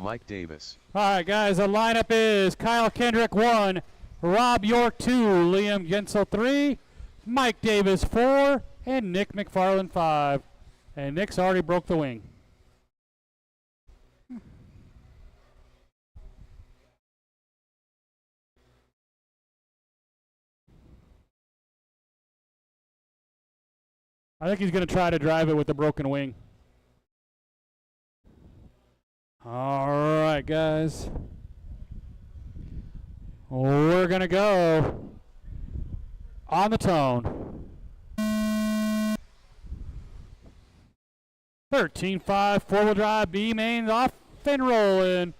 Mike Davis. All right, guys, the lineup is Kyle Kendrick 1, Rob York 2, Liam Gensel 3, Mike Davis 4, and Nick McFarlane 5. And Nick's already broke the wing. I think he's going to try to drive it with the broken wing. All right, guys. We're going to go on the tone. 13.5 four-wheel drive B mains off and rolling.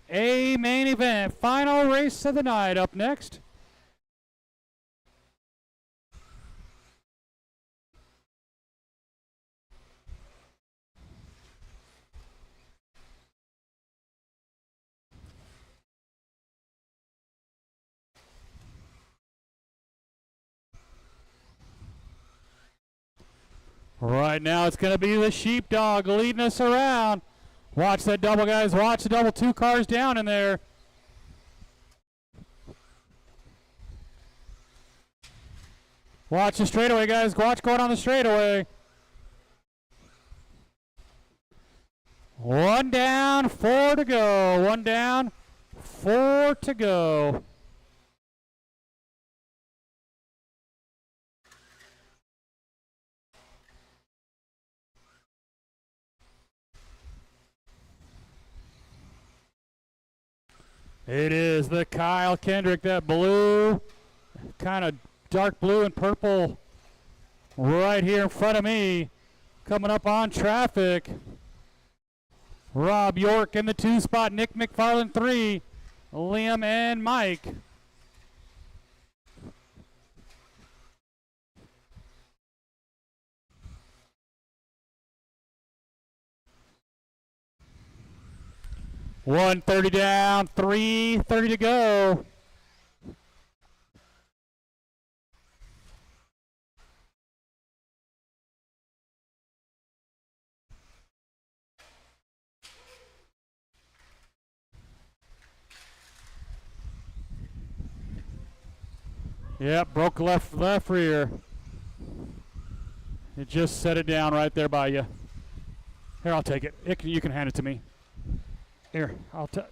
A main event, final race of the night up next. Right now it's going to be the Sheepdog leading us around. Watch that double, guys. Watch the double. 2 cars down in there. Watch the straightaway, guys. Watch going on the straightaway. 1 down, 4 to go. 1 down, 4 to go. It is the Kyle Kendrick, that blue, kind of dark blue and purple right here in front of me, coming up on traffic. Rob York in the 2 spot, Nick McFarland 3, Liam and Mike. $130 down, $330 to go. Yep, broke left rear. It just set it down right there by you. Here, I'll take it. You can hand it to me. Here, I'll take.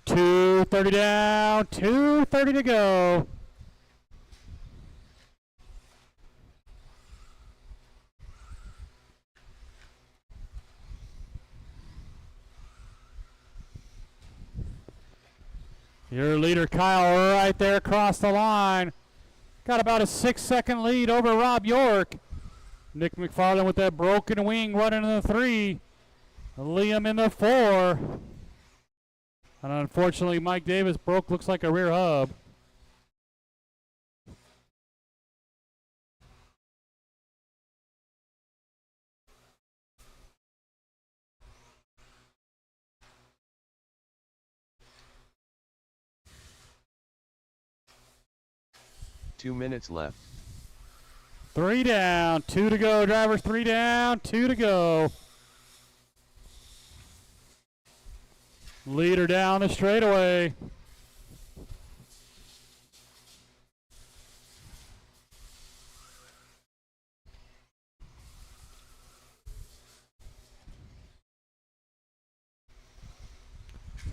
230 down, 230 to go. Your leader, Kyle, right there across the line. Got about a 6-second lead over Rob York. Nick McFarland with that broken wing running in the 3. Liam in the 4. And unfortunately, Mike Davis looks like a rear hub. Two minutes left. 3 down, 2 to go, drivers. 3 down, 2 to go. Leader down the straightaway.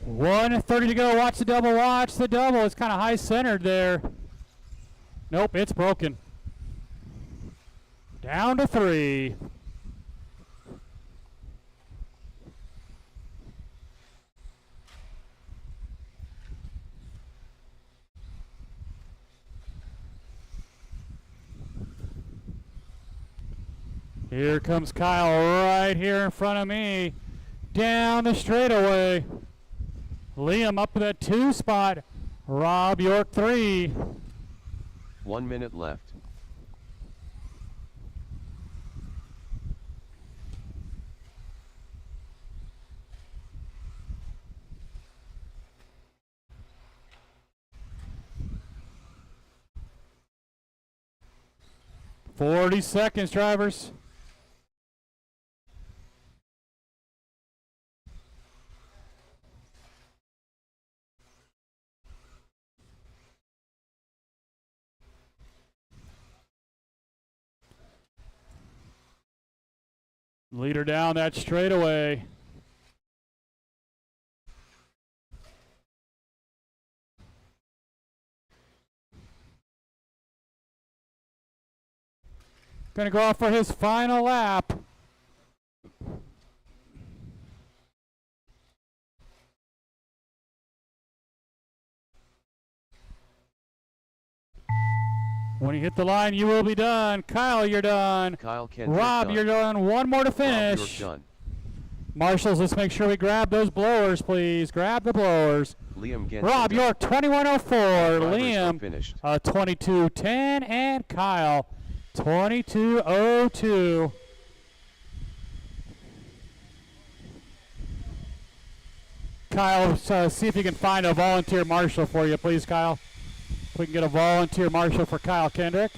$130 to go. Watch the double. Watch the double. It's kind of high centered there. Nope, it's broken. Down to 3. Here comes Kyle right here in front of me. Down the straightaway. Liam up to that 2 spot. Rob York 3. 1 minute left. $40 seconds, drivers. Leader down that straightaway. Gonna go off for his final lap. When you hit the line, you will be done. Kyle, you're done. Kyle Kendrick Rob, done. you're done. One more to Rob, finish. you're done. Marshals, let's make sure we grab those blowers, please. Grab the blowers. Liam Genson Rob, done. you're 2104. Drivers are Liam, finished. 2210. And Kyle, 2202. Kyle, see if you can find a volunteer marshal for you, please, Kyle. If we can get a volunteer marshal for Kyle Kendrick.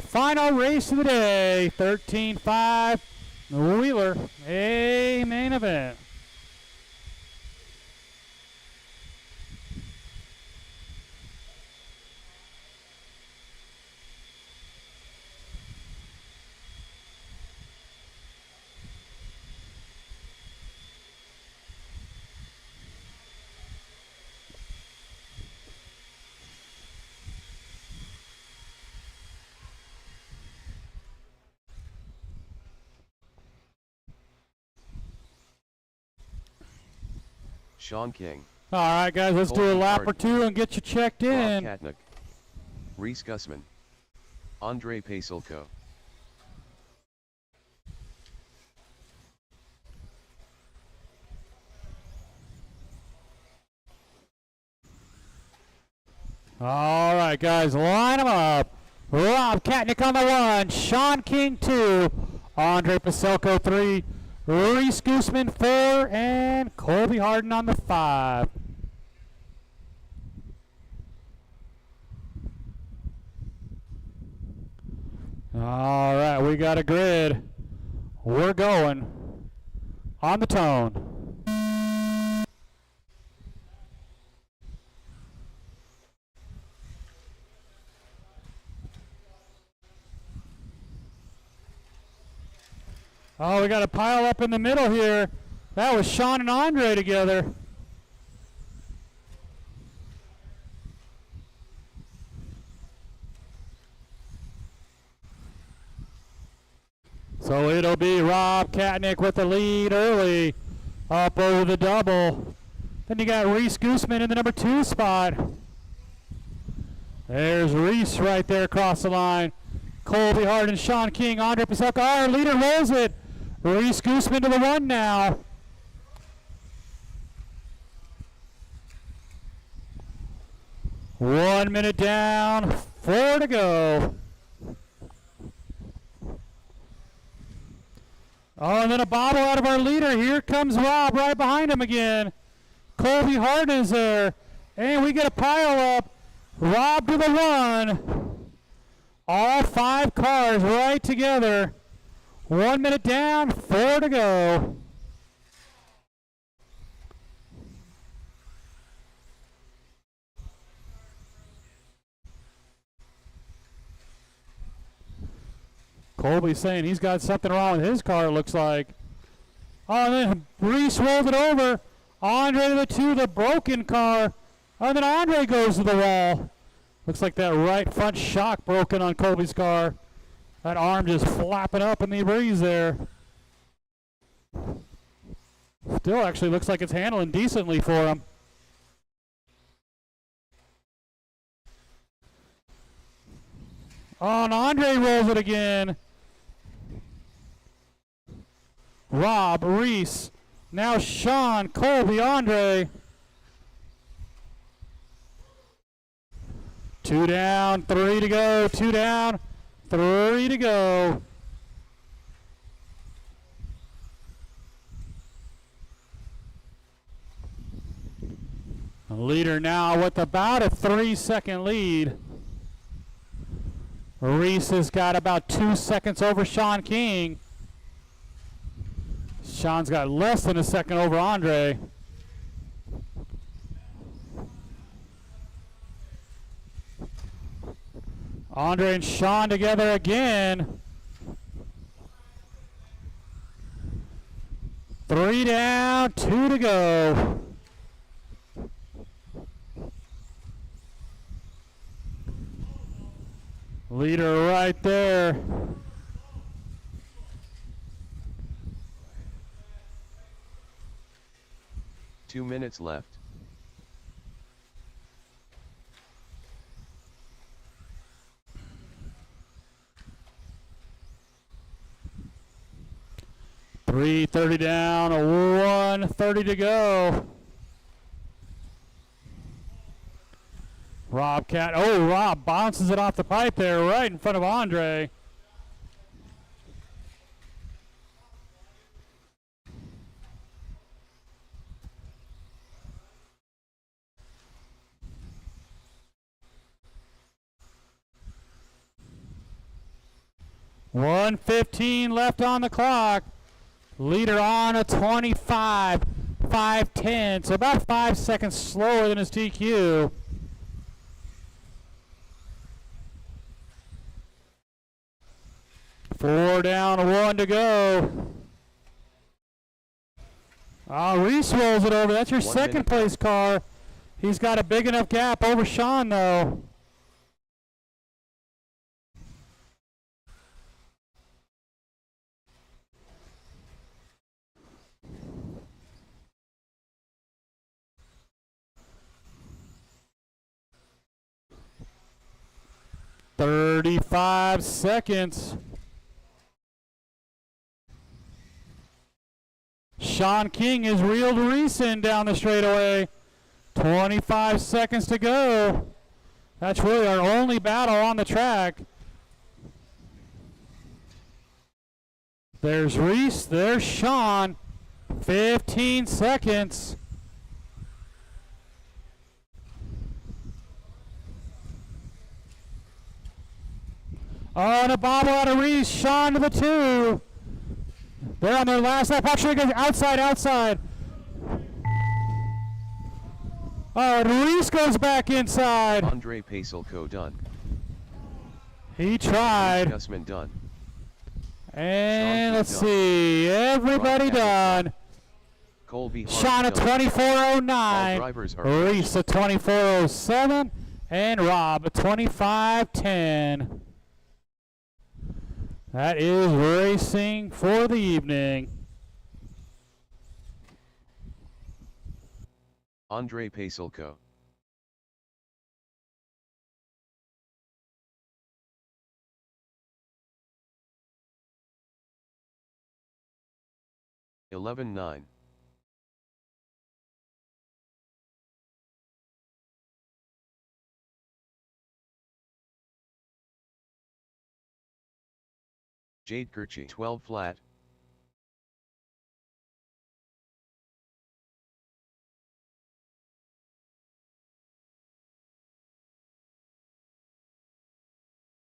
Final race of the day, 13.5 Wheeler, a main event. Sean King. All right, guys, let's do a Colton lap or Harden. two and get you checked Rob in. Katnick. Reese Gussman. Andre Pasulko. All right, guys, line them up. Rob Katnick on the 1, Sean King 2, Andre Paselko 3, Reese Gooseman 4, and Colby Harden on the 5. All right, we got a grid. We're going on the tone. Oh, we got a pile up in the middle here. That was Sean and Andre together. So it'll be Rob Katnick with the lead early, up over the double. Then you got Reese Gooseman in the number 2 spot. There's Reese right there across the line. Colby Harden, Sean King, Andre Paselka. Our leader rolls it. Reese Gooseman to the 1 now. One minute down, 4 to go. Oh, and then a bobble out of our leader. Here comes Rob right behind him again. Colby Harden is there. And we get a pile up. Rob to the 1. All 5 cars right together. 1 minute down, 4 to go. Colby's saying he's got something wrong with his car, it looks like. Oh, and then Reese rolled it over. Andre to the 2, the broken car. Oh, and then Andre goes to the wall. Looks like that right front shock broken on Colby's car. That arm just flapping up in the breeze there. Still actually looks like it's handling decently for him. Oh, and Andre rolls it again. Rob, Reese, now Sean, Colby, Andre. 2 down, 3 to go, 2 down, 3 to go. Leader now with about a 3-second lead. Reese has got about 2 seconds over Sean King. Sean's got less than a second over Andre. Andre and Sean together again. 3 down, 2 to go. Leader right there. Two minutes left. 3:30 down, 1:30 to go. Rob bounces it off the pipe there right in front of Andre. $1:15 left on the clock. Leader on a 25, 5:10, so about 5 seconds slower than his TQ. Four down, one to go. Reese rolls it over. That's your second place car. He's got a big enough gap over Sean, though. "35 seconds. Sean King has reeled Reese in down the straightaway. 25 seconds to go. That's really our only battle on the track. There's Reese, there's Sean. 15 seconds. Oh, and a bobble out of Reese. Sean to the 2. They're on their last lap. Actually, goes outside. Oh, and Reese goes back inside. Andre Pacelco done. He tried. Gusman done. And let's see. Everybody done. Colby Sean at 24:09. Reese at 24:07. And Rob at 25:10. That is racing for the evening. Andre Pacelco. $11.9. Jade Kirchi 12 flat.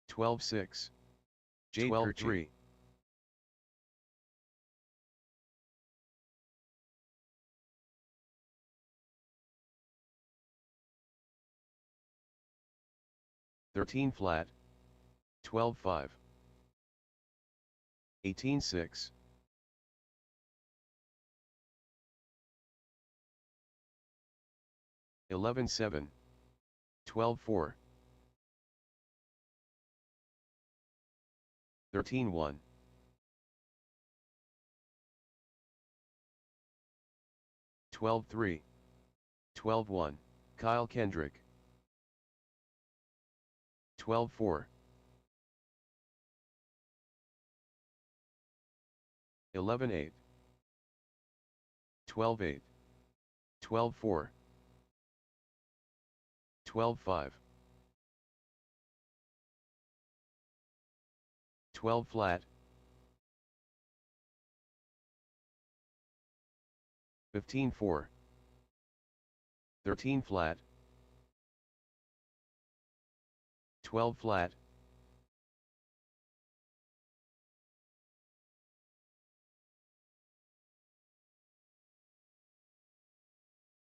$12.6. Jade 12.3. $13 flat. 12.5. 18.6. 11.7. 12.4. 13.1. 12.3. 12.1. Kyle Kendrick. 12.4. 11.8. 12.8. 12.4. 12.5. 12 flat. 15.4. 13 flat. 12 flat.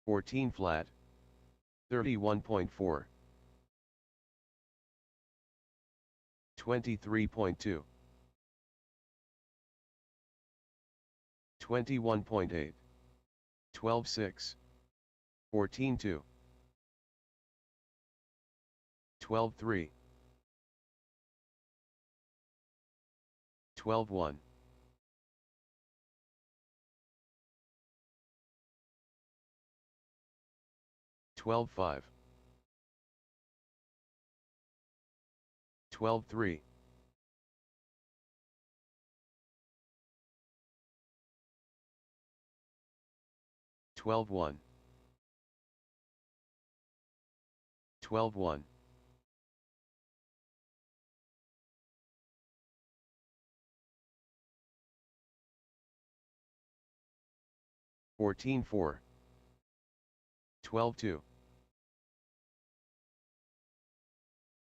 14 flat. 31.4. 23.2. 21.8. 12.6. 14.2. 12.3. 12.1. 12.5. 12.3. 12-1, 12-1, 14-4, 12-2,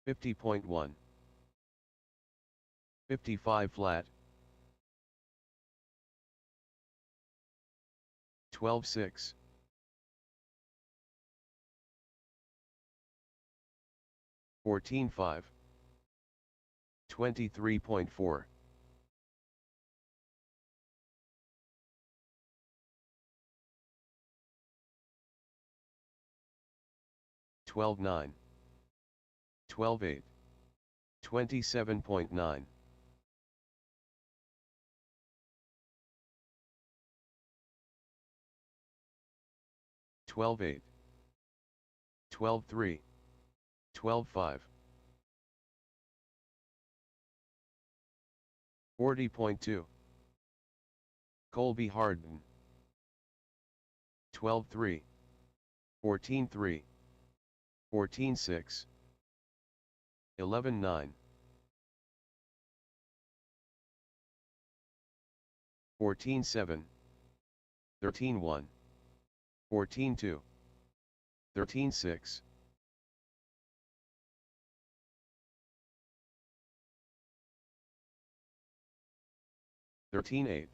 50.1, 55 flat, 12-6, 14-5, 23.4, 12-9, 12-8, 27.9, 12-8, 12-3, 12-5, 40.2, Colby Harden, 12-3, 14-3, 14-6, 11-9, 14-7, 13-1, 14-2, 13-6, 13-8,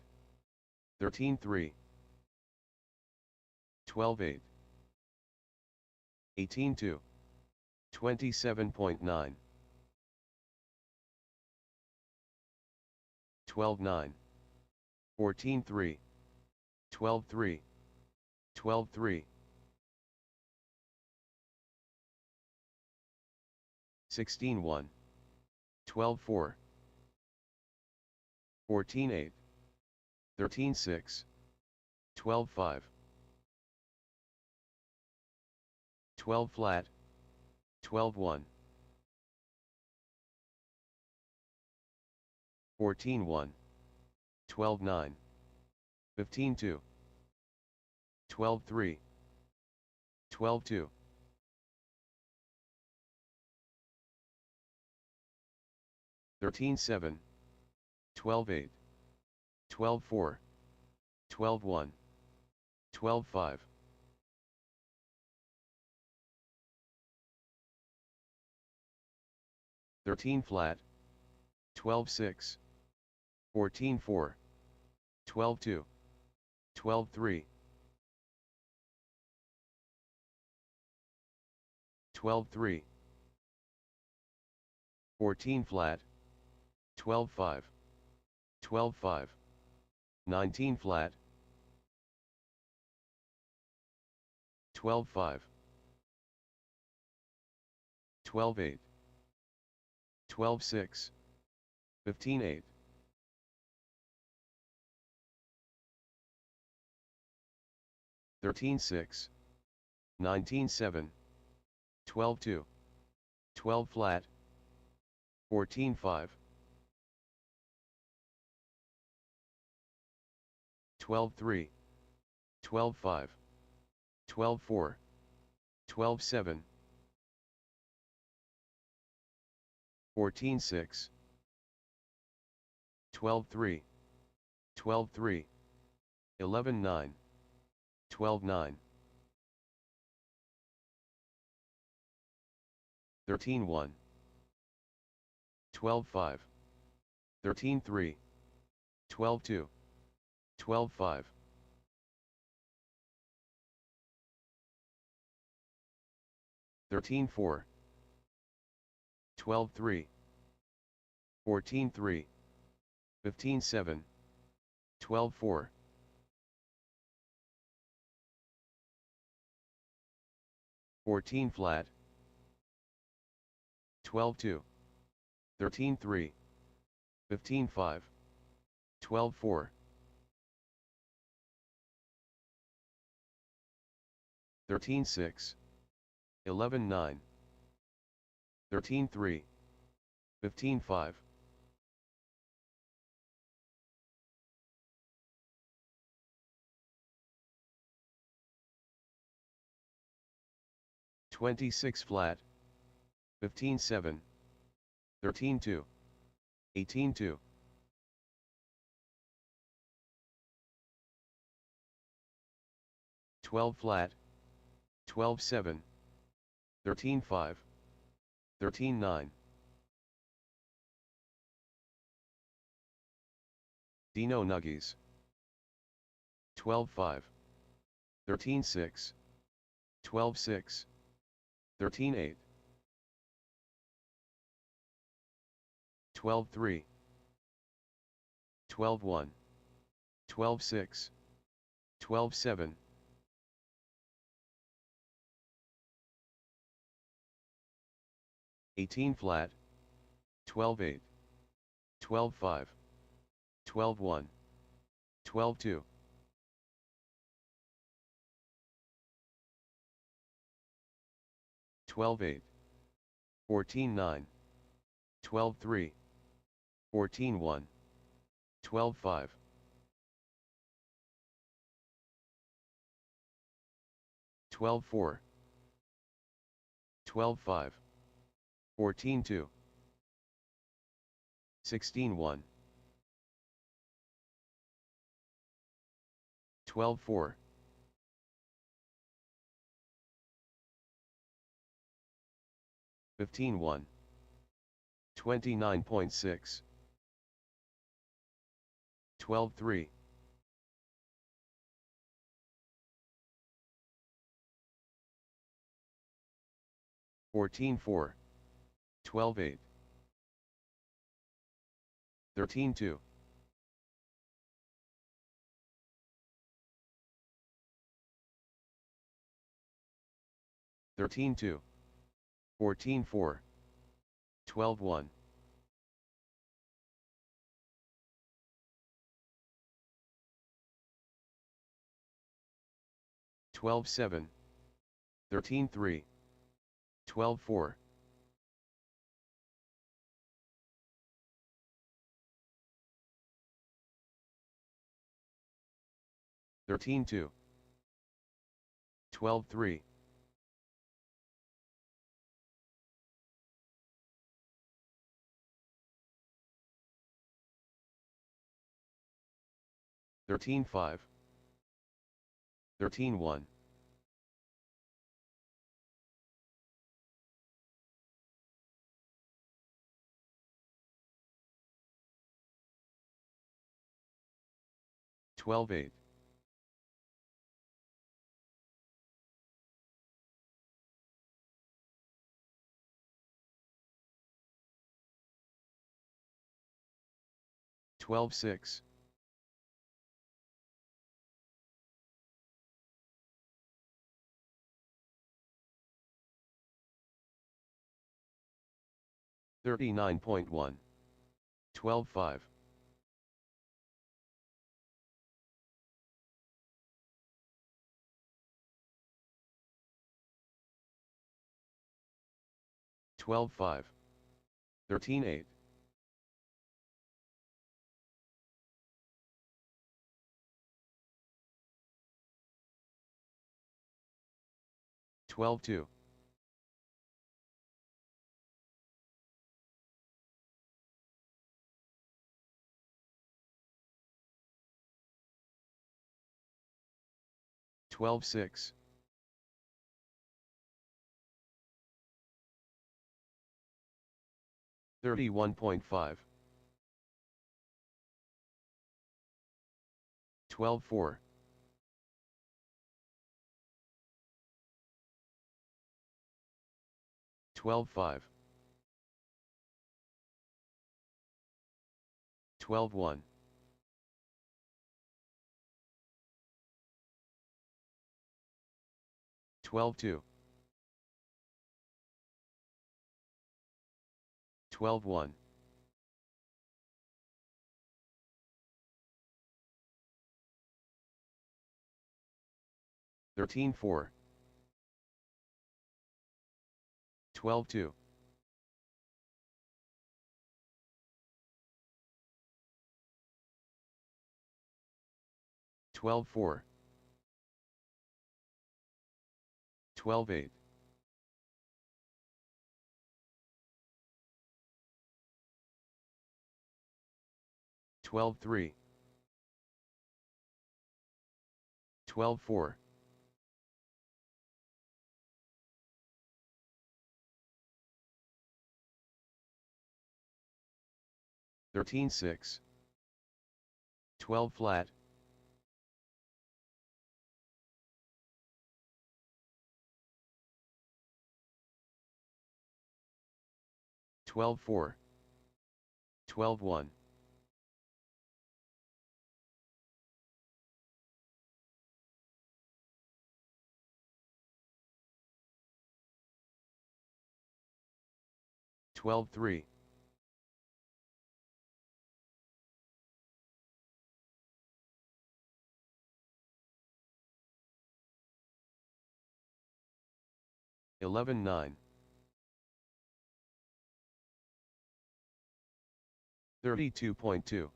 13-3, 12-8, 18-2, 27.9, 12-9, 14-3, 12-3, 12-3, 16-1, 12-4, 14-8, 13-6, 12-5, 12 flat, 12-1, 14-1, 12-9, 15-2, 12-3, 12-2, 13-7, 12-8, 12-4, 12-1, 12-5, 13 flat, 12-6, 14-4, 12-2, 12-3, 12-3, 14 flat, 12-5, 12-5, 19 flat, 12-5, 12-8, 12-6, 15-8, 13-6, 19-7, 12-2, 12 flat, 14-5, 12-3, 12-5, 12-4, 12-7, 14-6, 12-3, 12-3, 11-9, 12-9, 13-1, 12-5, 13-3, 12-2, 12-5, 13-4, 12-3, 14-3, 15-7, 12-4, 14 flat, 12-2, 13-3, 15-5, 12-4, 13-6, 11-9, 13-3, 15-5, 26 flat, 15-7, 13-2, 18-2. 12 flat, 12-7, 13-5, 13-9. Dino Nuggies. 12-5, 13-6, 12-6, 13-8, 12-3, 12-1, 12-6, 12-7. 18 flat, 12-8, 12-5, 12-1, 12-2. 12-8, 14-9, 12-3, 14-1, 12-5. 12-4, 12-5, 14-2, 16-1, 12-4. 15-1, 29.6, 12-3, 14-4, 12-8, 13-2. 13-2, 14-4, 12-1. 12-7, 13-3, 12-4. 13-2, 12-3. 13-5, 13-1. 12-8. 12-6. 39.1. 12-5. 12-5. 13-8. 12-2. 12-6. 31.5. 12-4. 12-5. 12-1. 12-2. 12-1. 13-4. 12-2. 12-4. 12-8. 12-3, 12-4, 13-6, 12 flat, 12-4, 12-1, 12-3, 11-9, 32.2,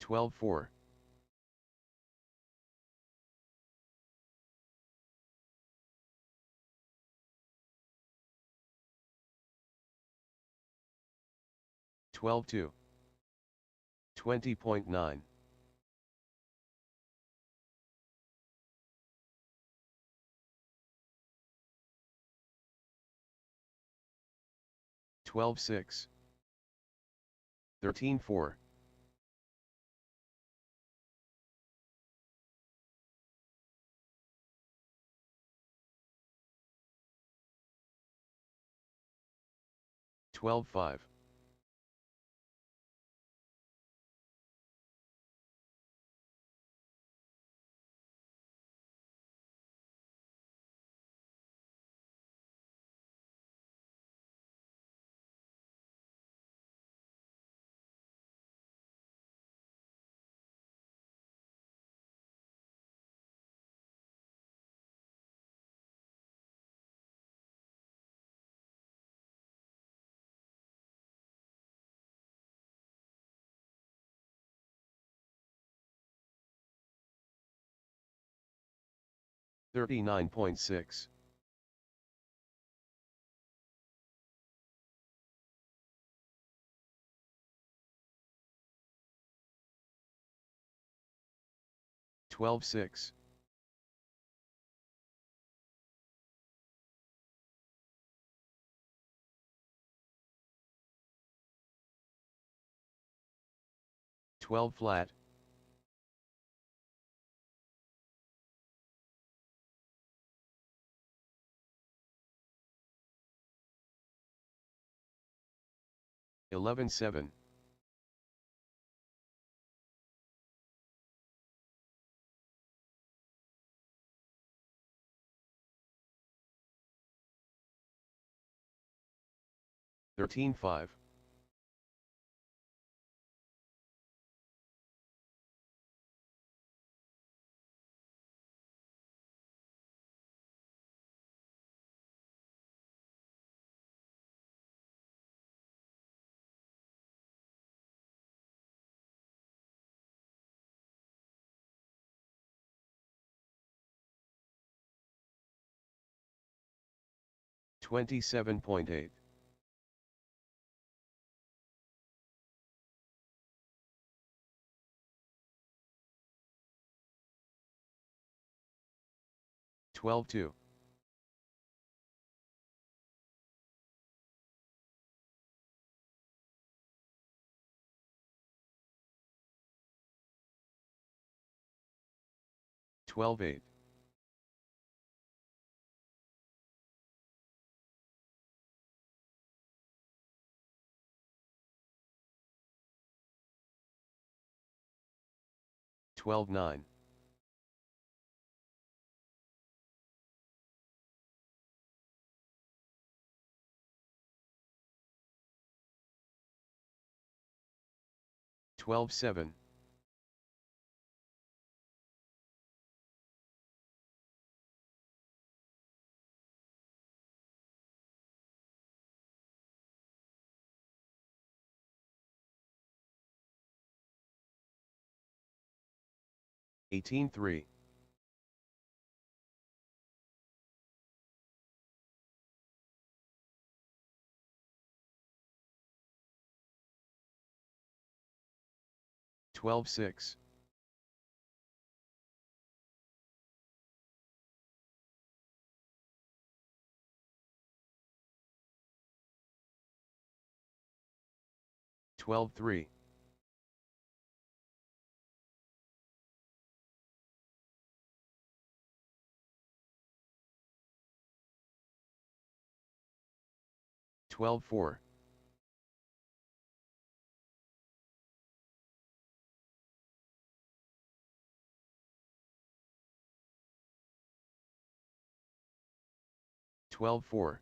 12-4, 12-2, 20.9, 12-6, 13-4, 12-5, 39.6, 12-6, 12 flat, 11-7, 13-5, 27.8, 12-2, 12-8, $12.9, $12.7, $18.3, 12-6. 12-3. 12-4. 12-4.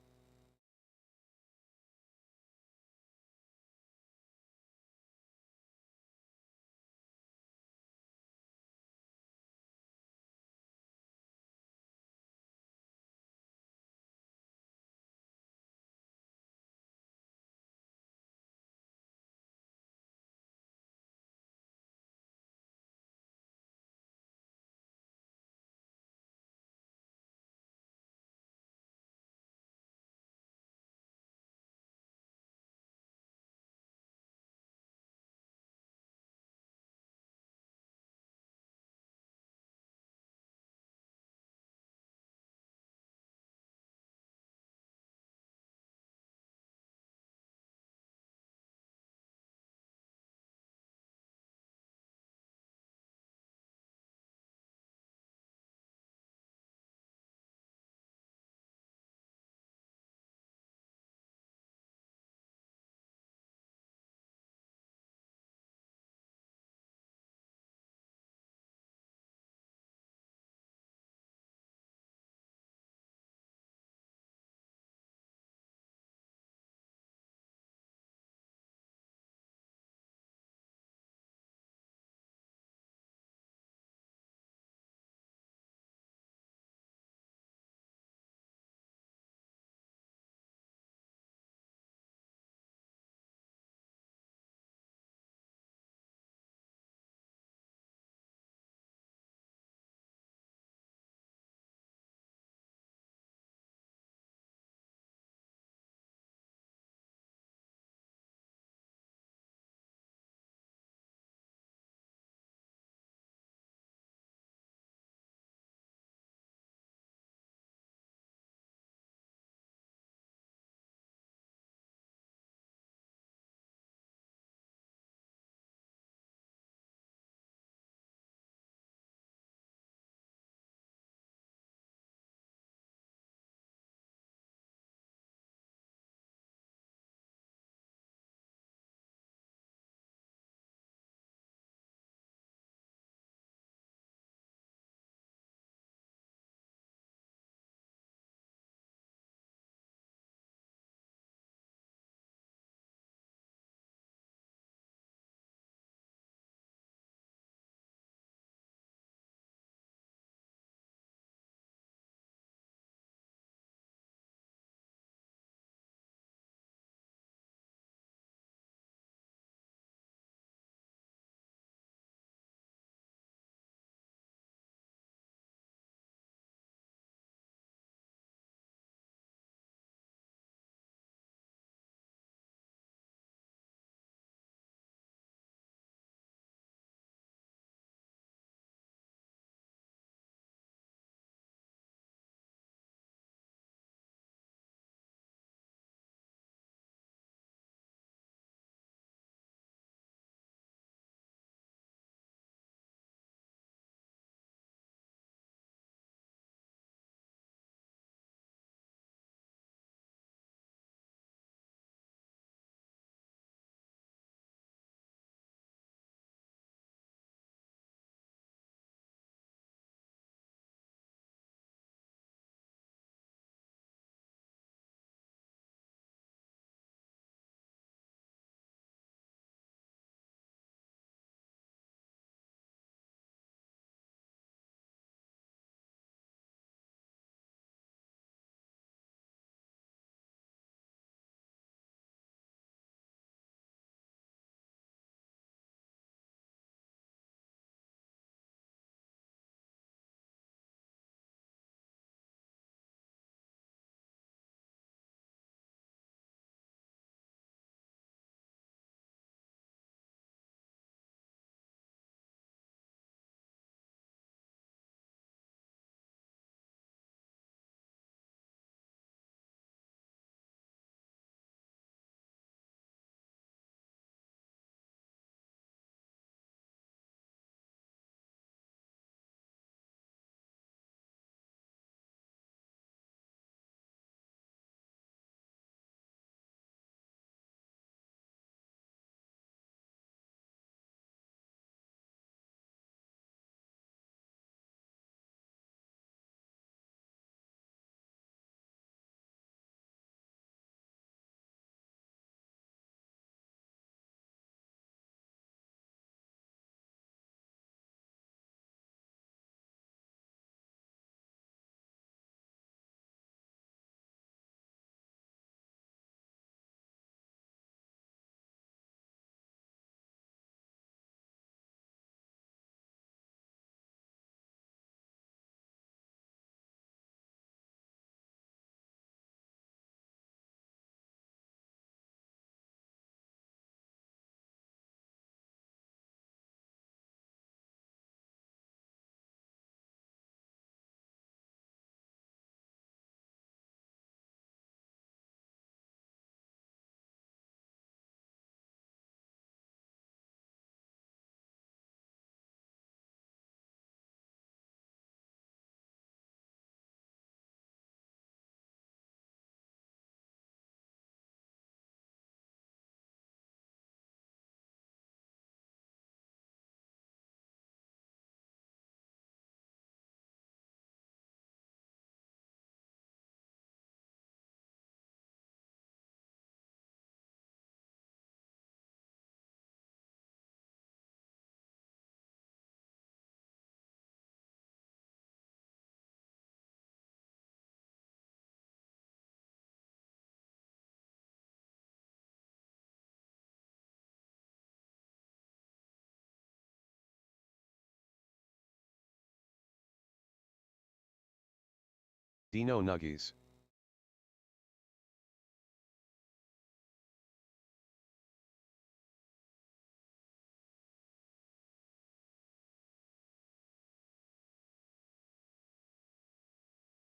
Dino Nuggies.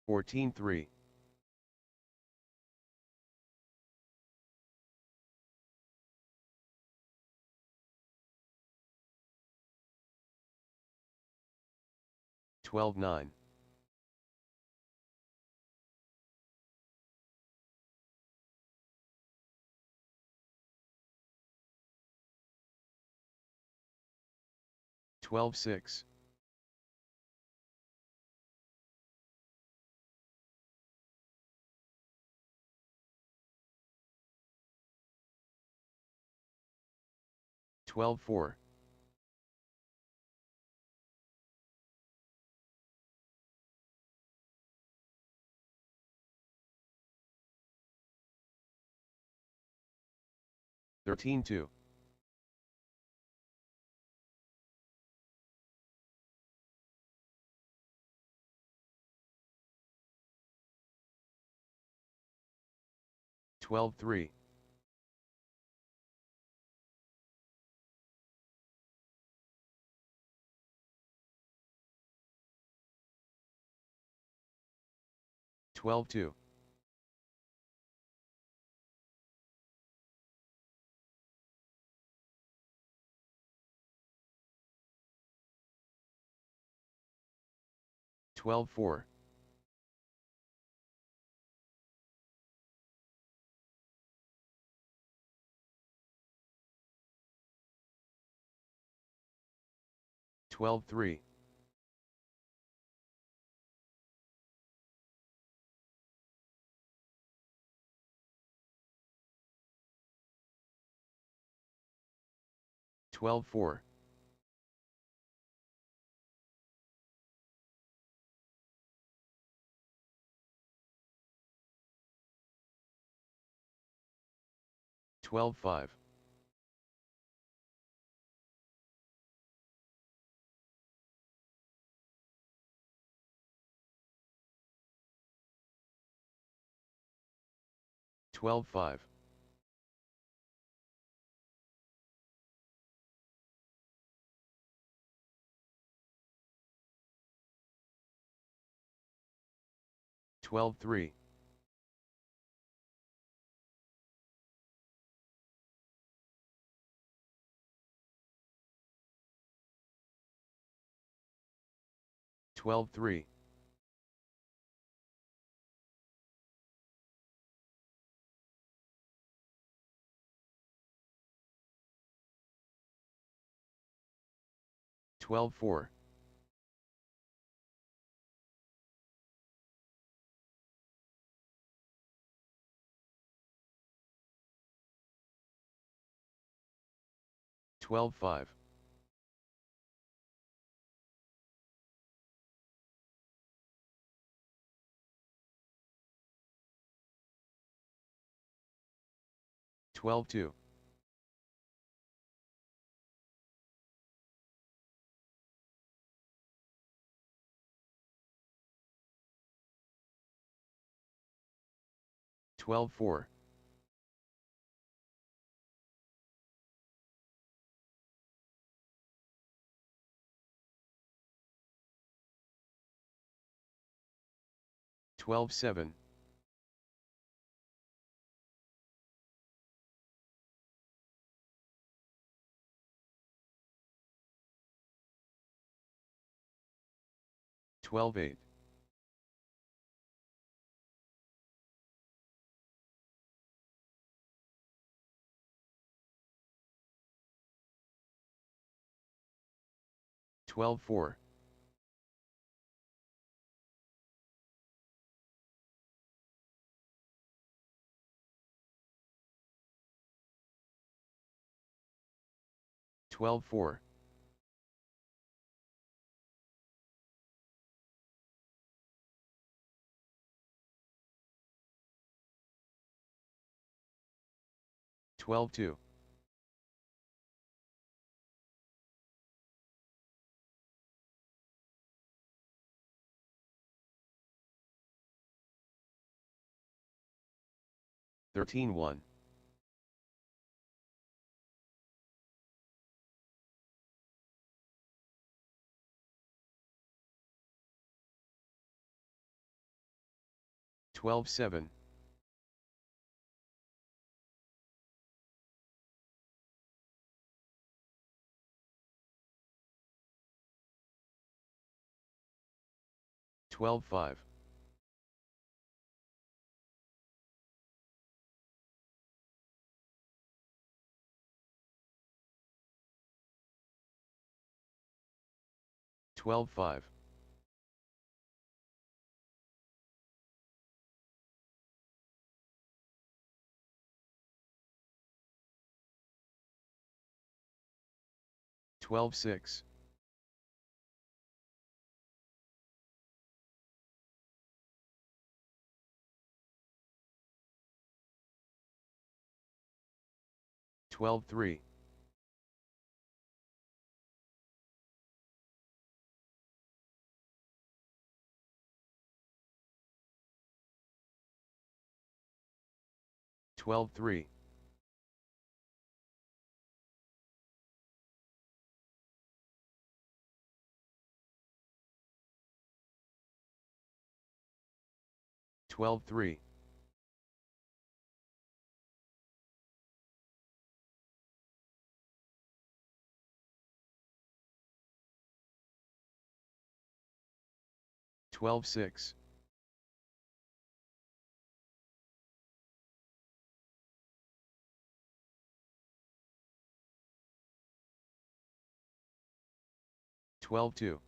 Fourteen three. 12-9. 12-6. 12-4. 13-2. 12-3. 12-2. 12-4. 12-3. 12-4. 12-5. 12-5. 12-3. 12-3. 12-4. 12-5. 12-2. 12-4. 12-7. 12-8. 12-4. 12-4. Twelve two. 13-1. 12-7. 12-5. 12-5. 12-6. 12-3. 12-3. 12-3. 12-6. 12-2.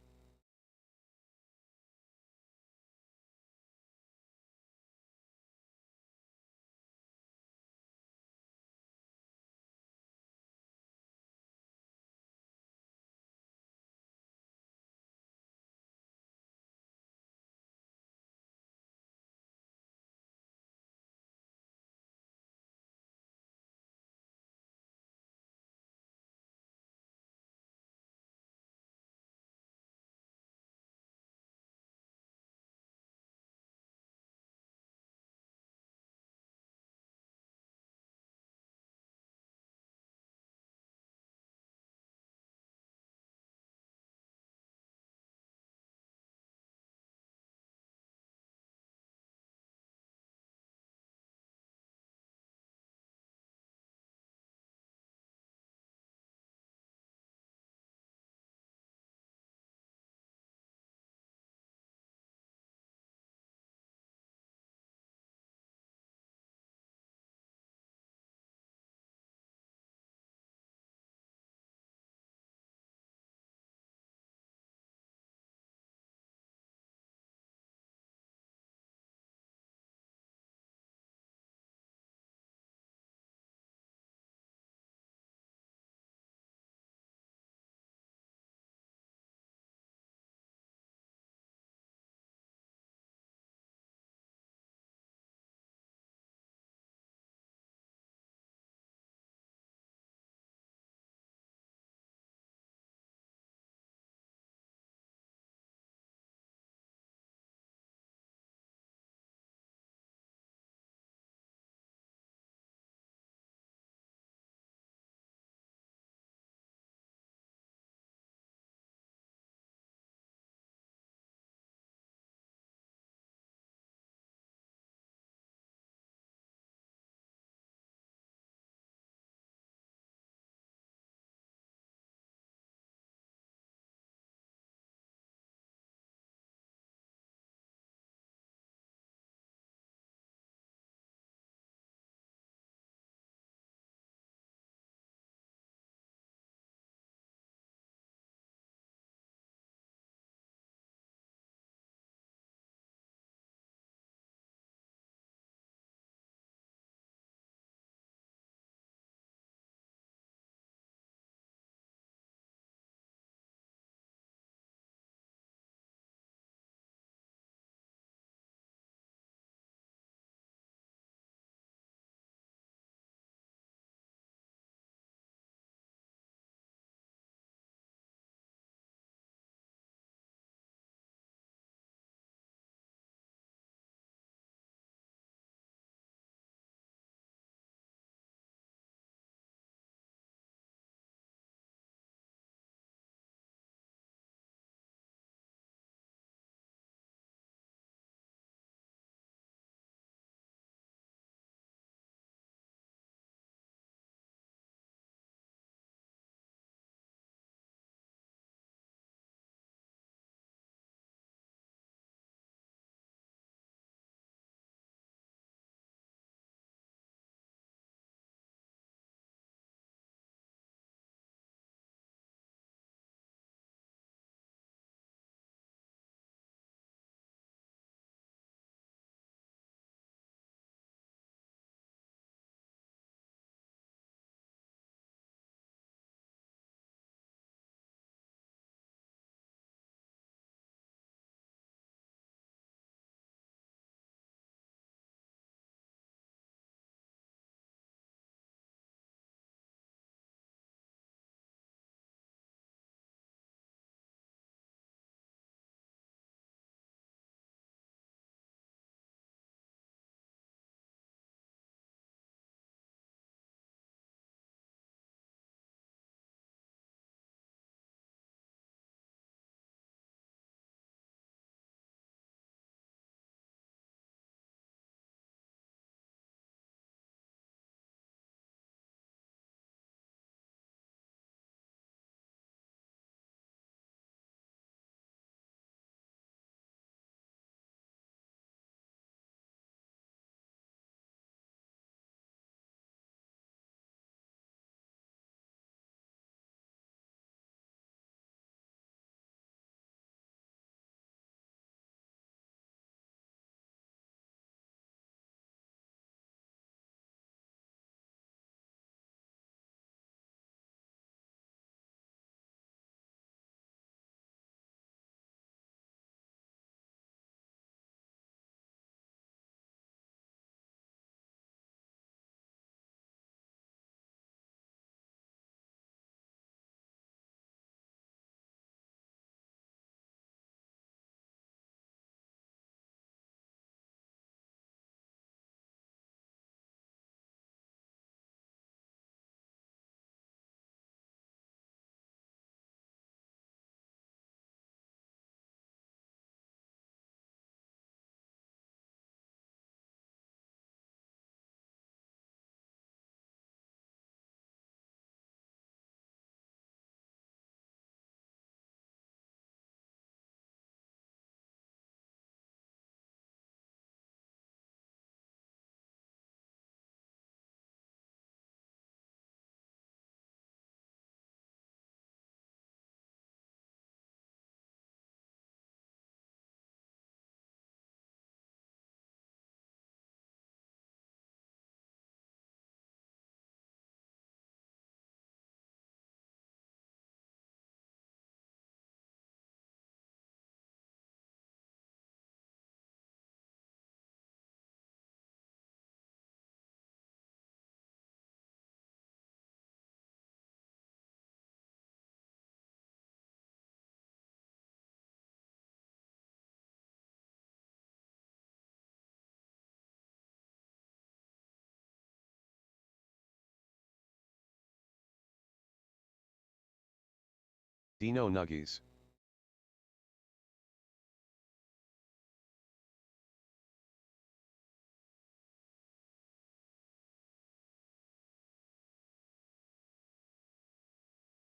Dino Nuggies.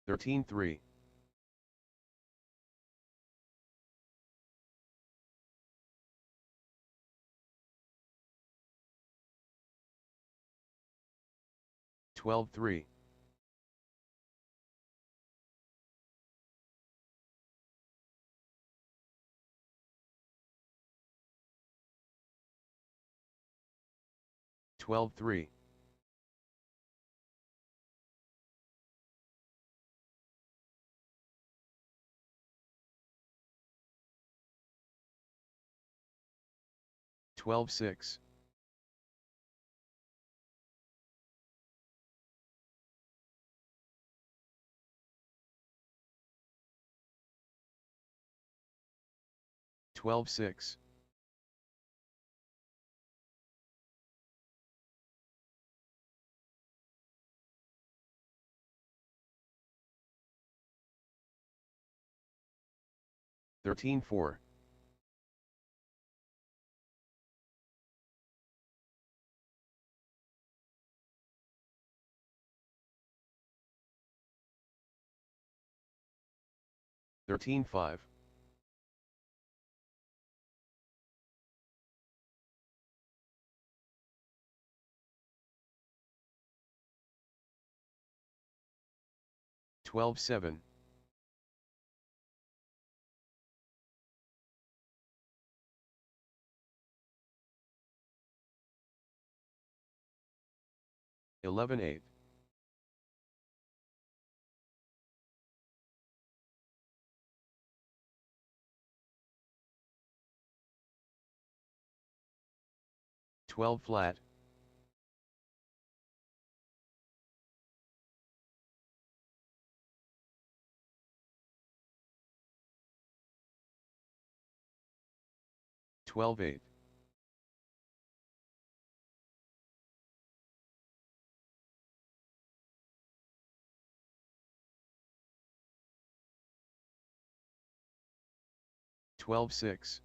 $13.3. 12.3. 12.3. 12.6. 12.6. 13.4. 13.5. 12.7. 11.8. 12 flat. 12.8. 12.6.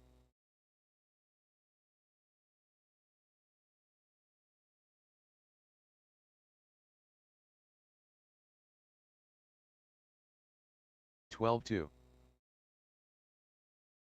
12.2.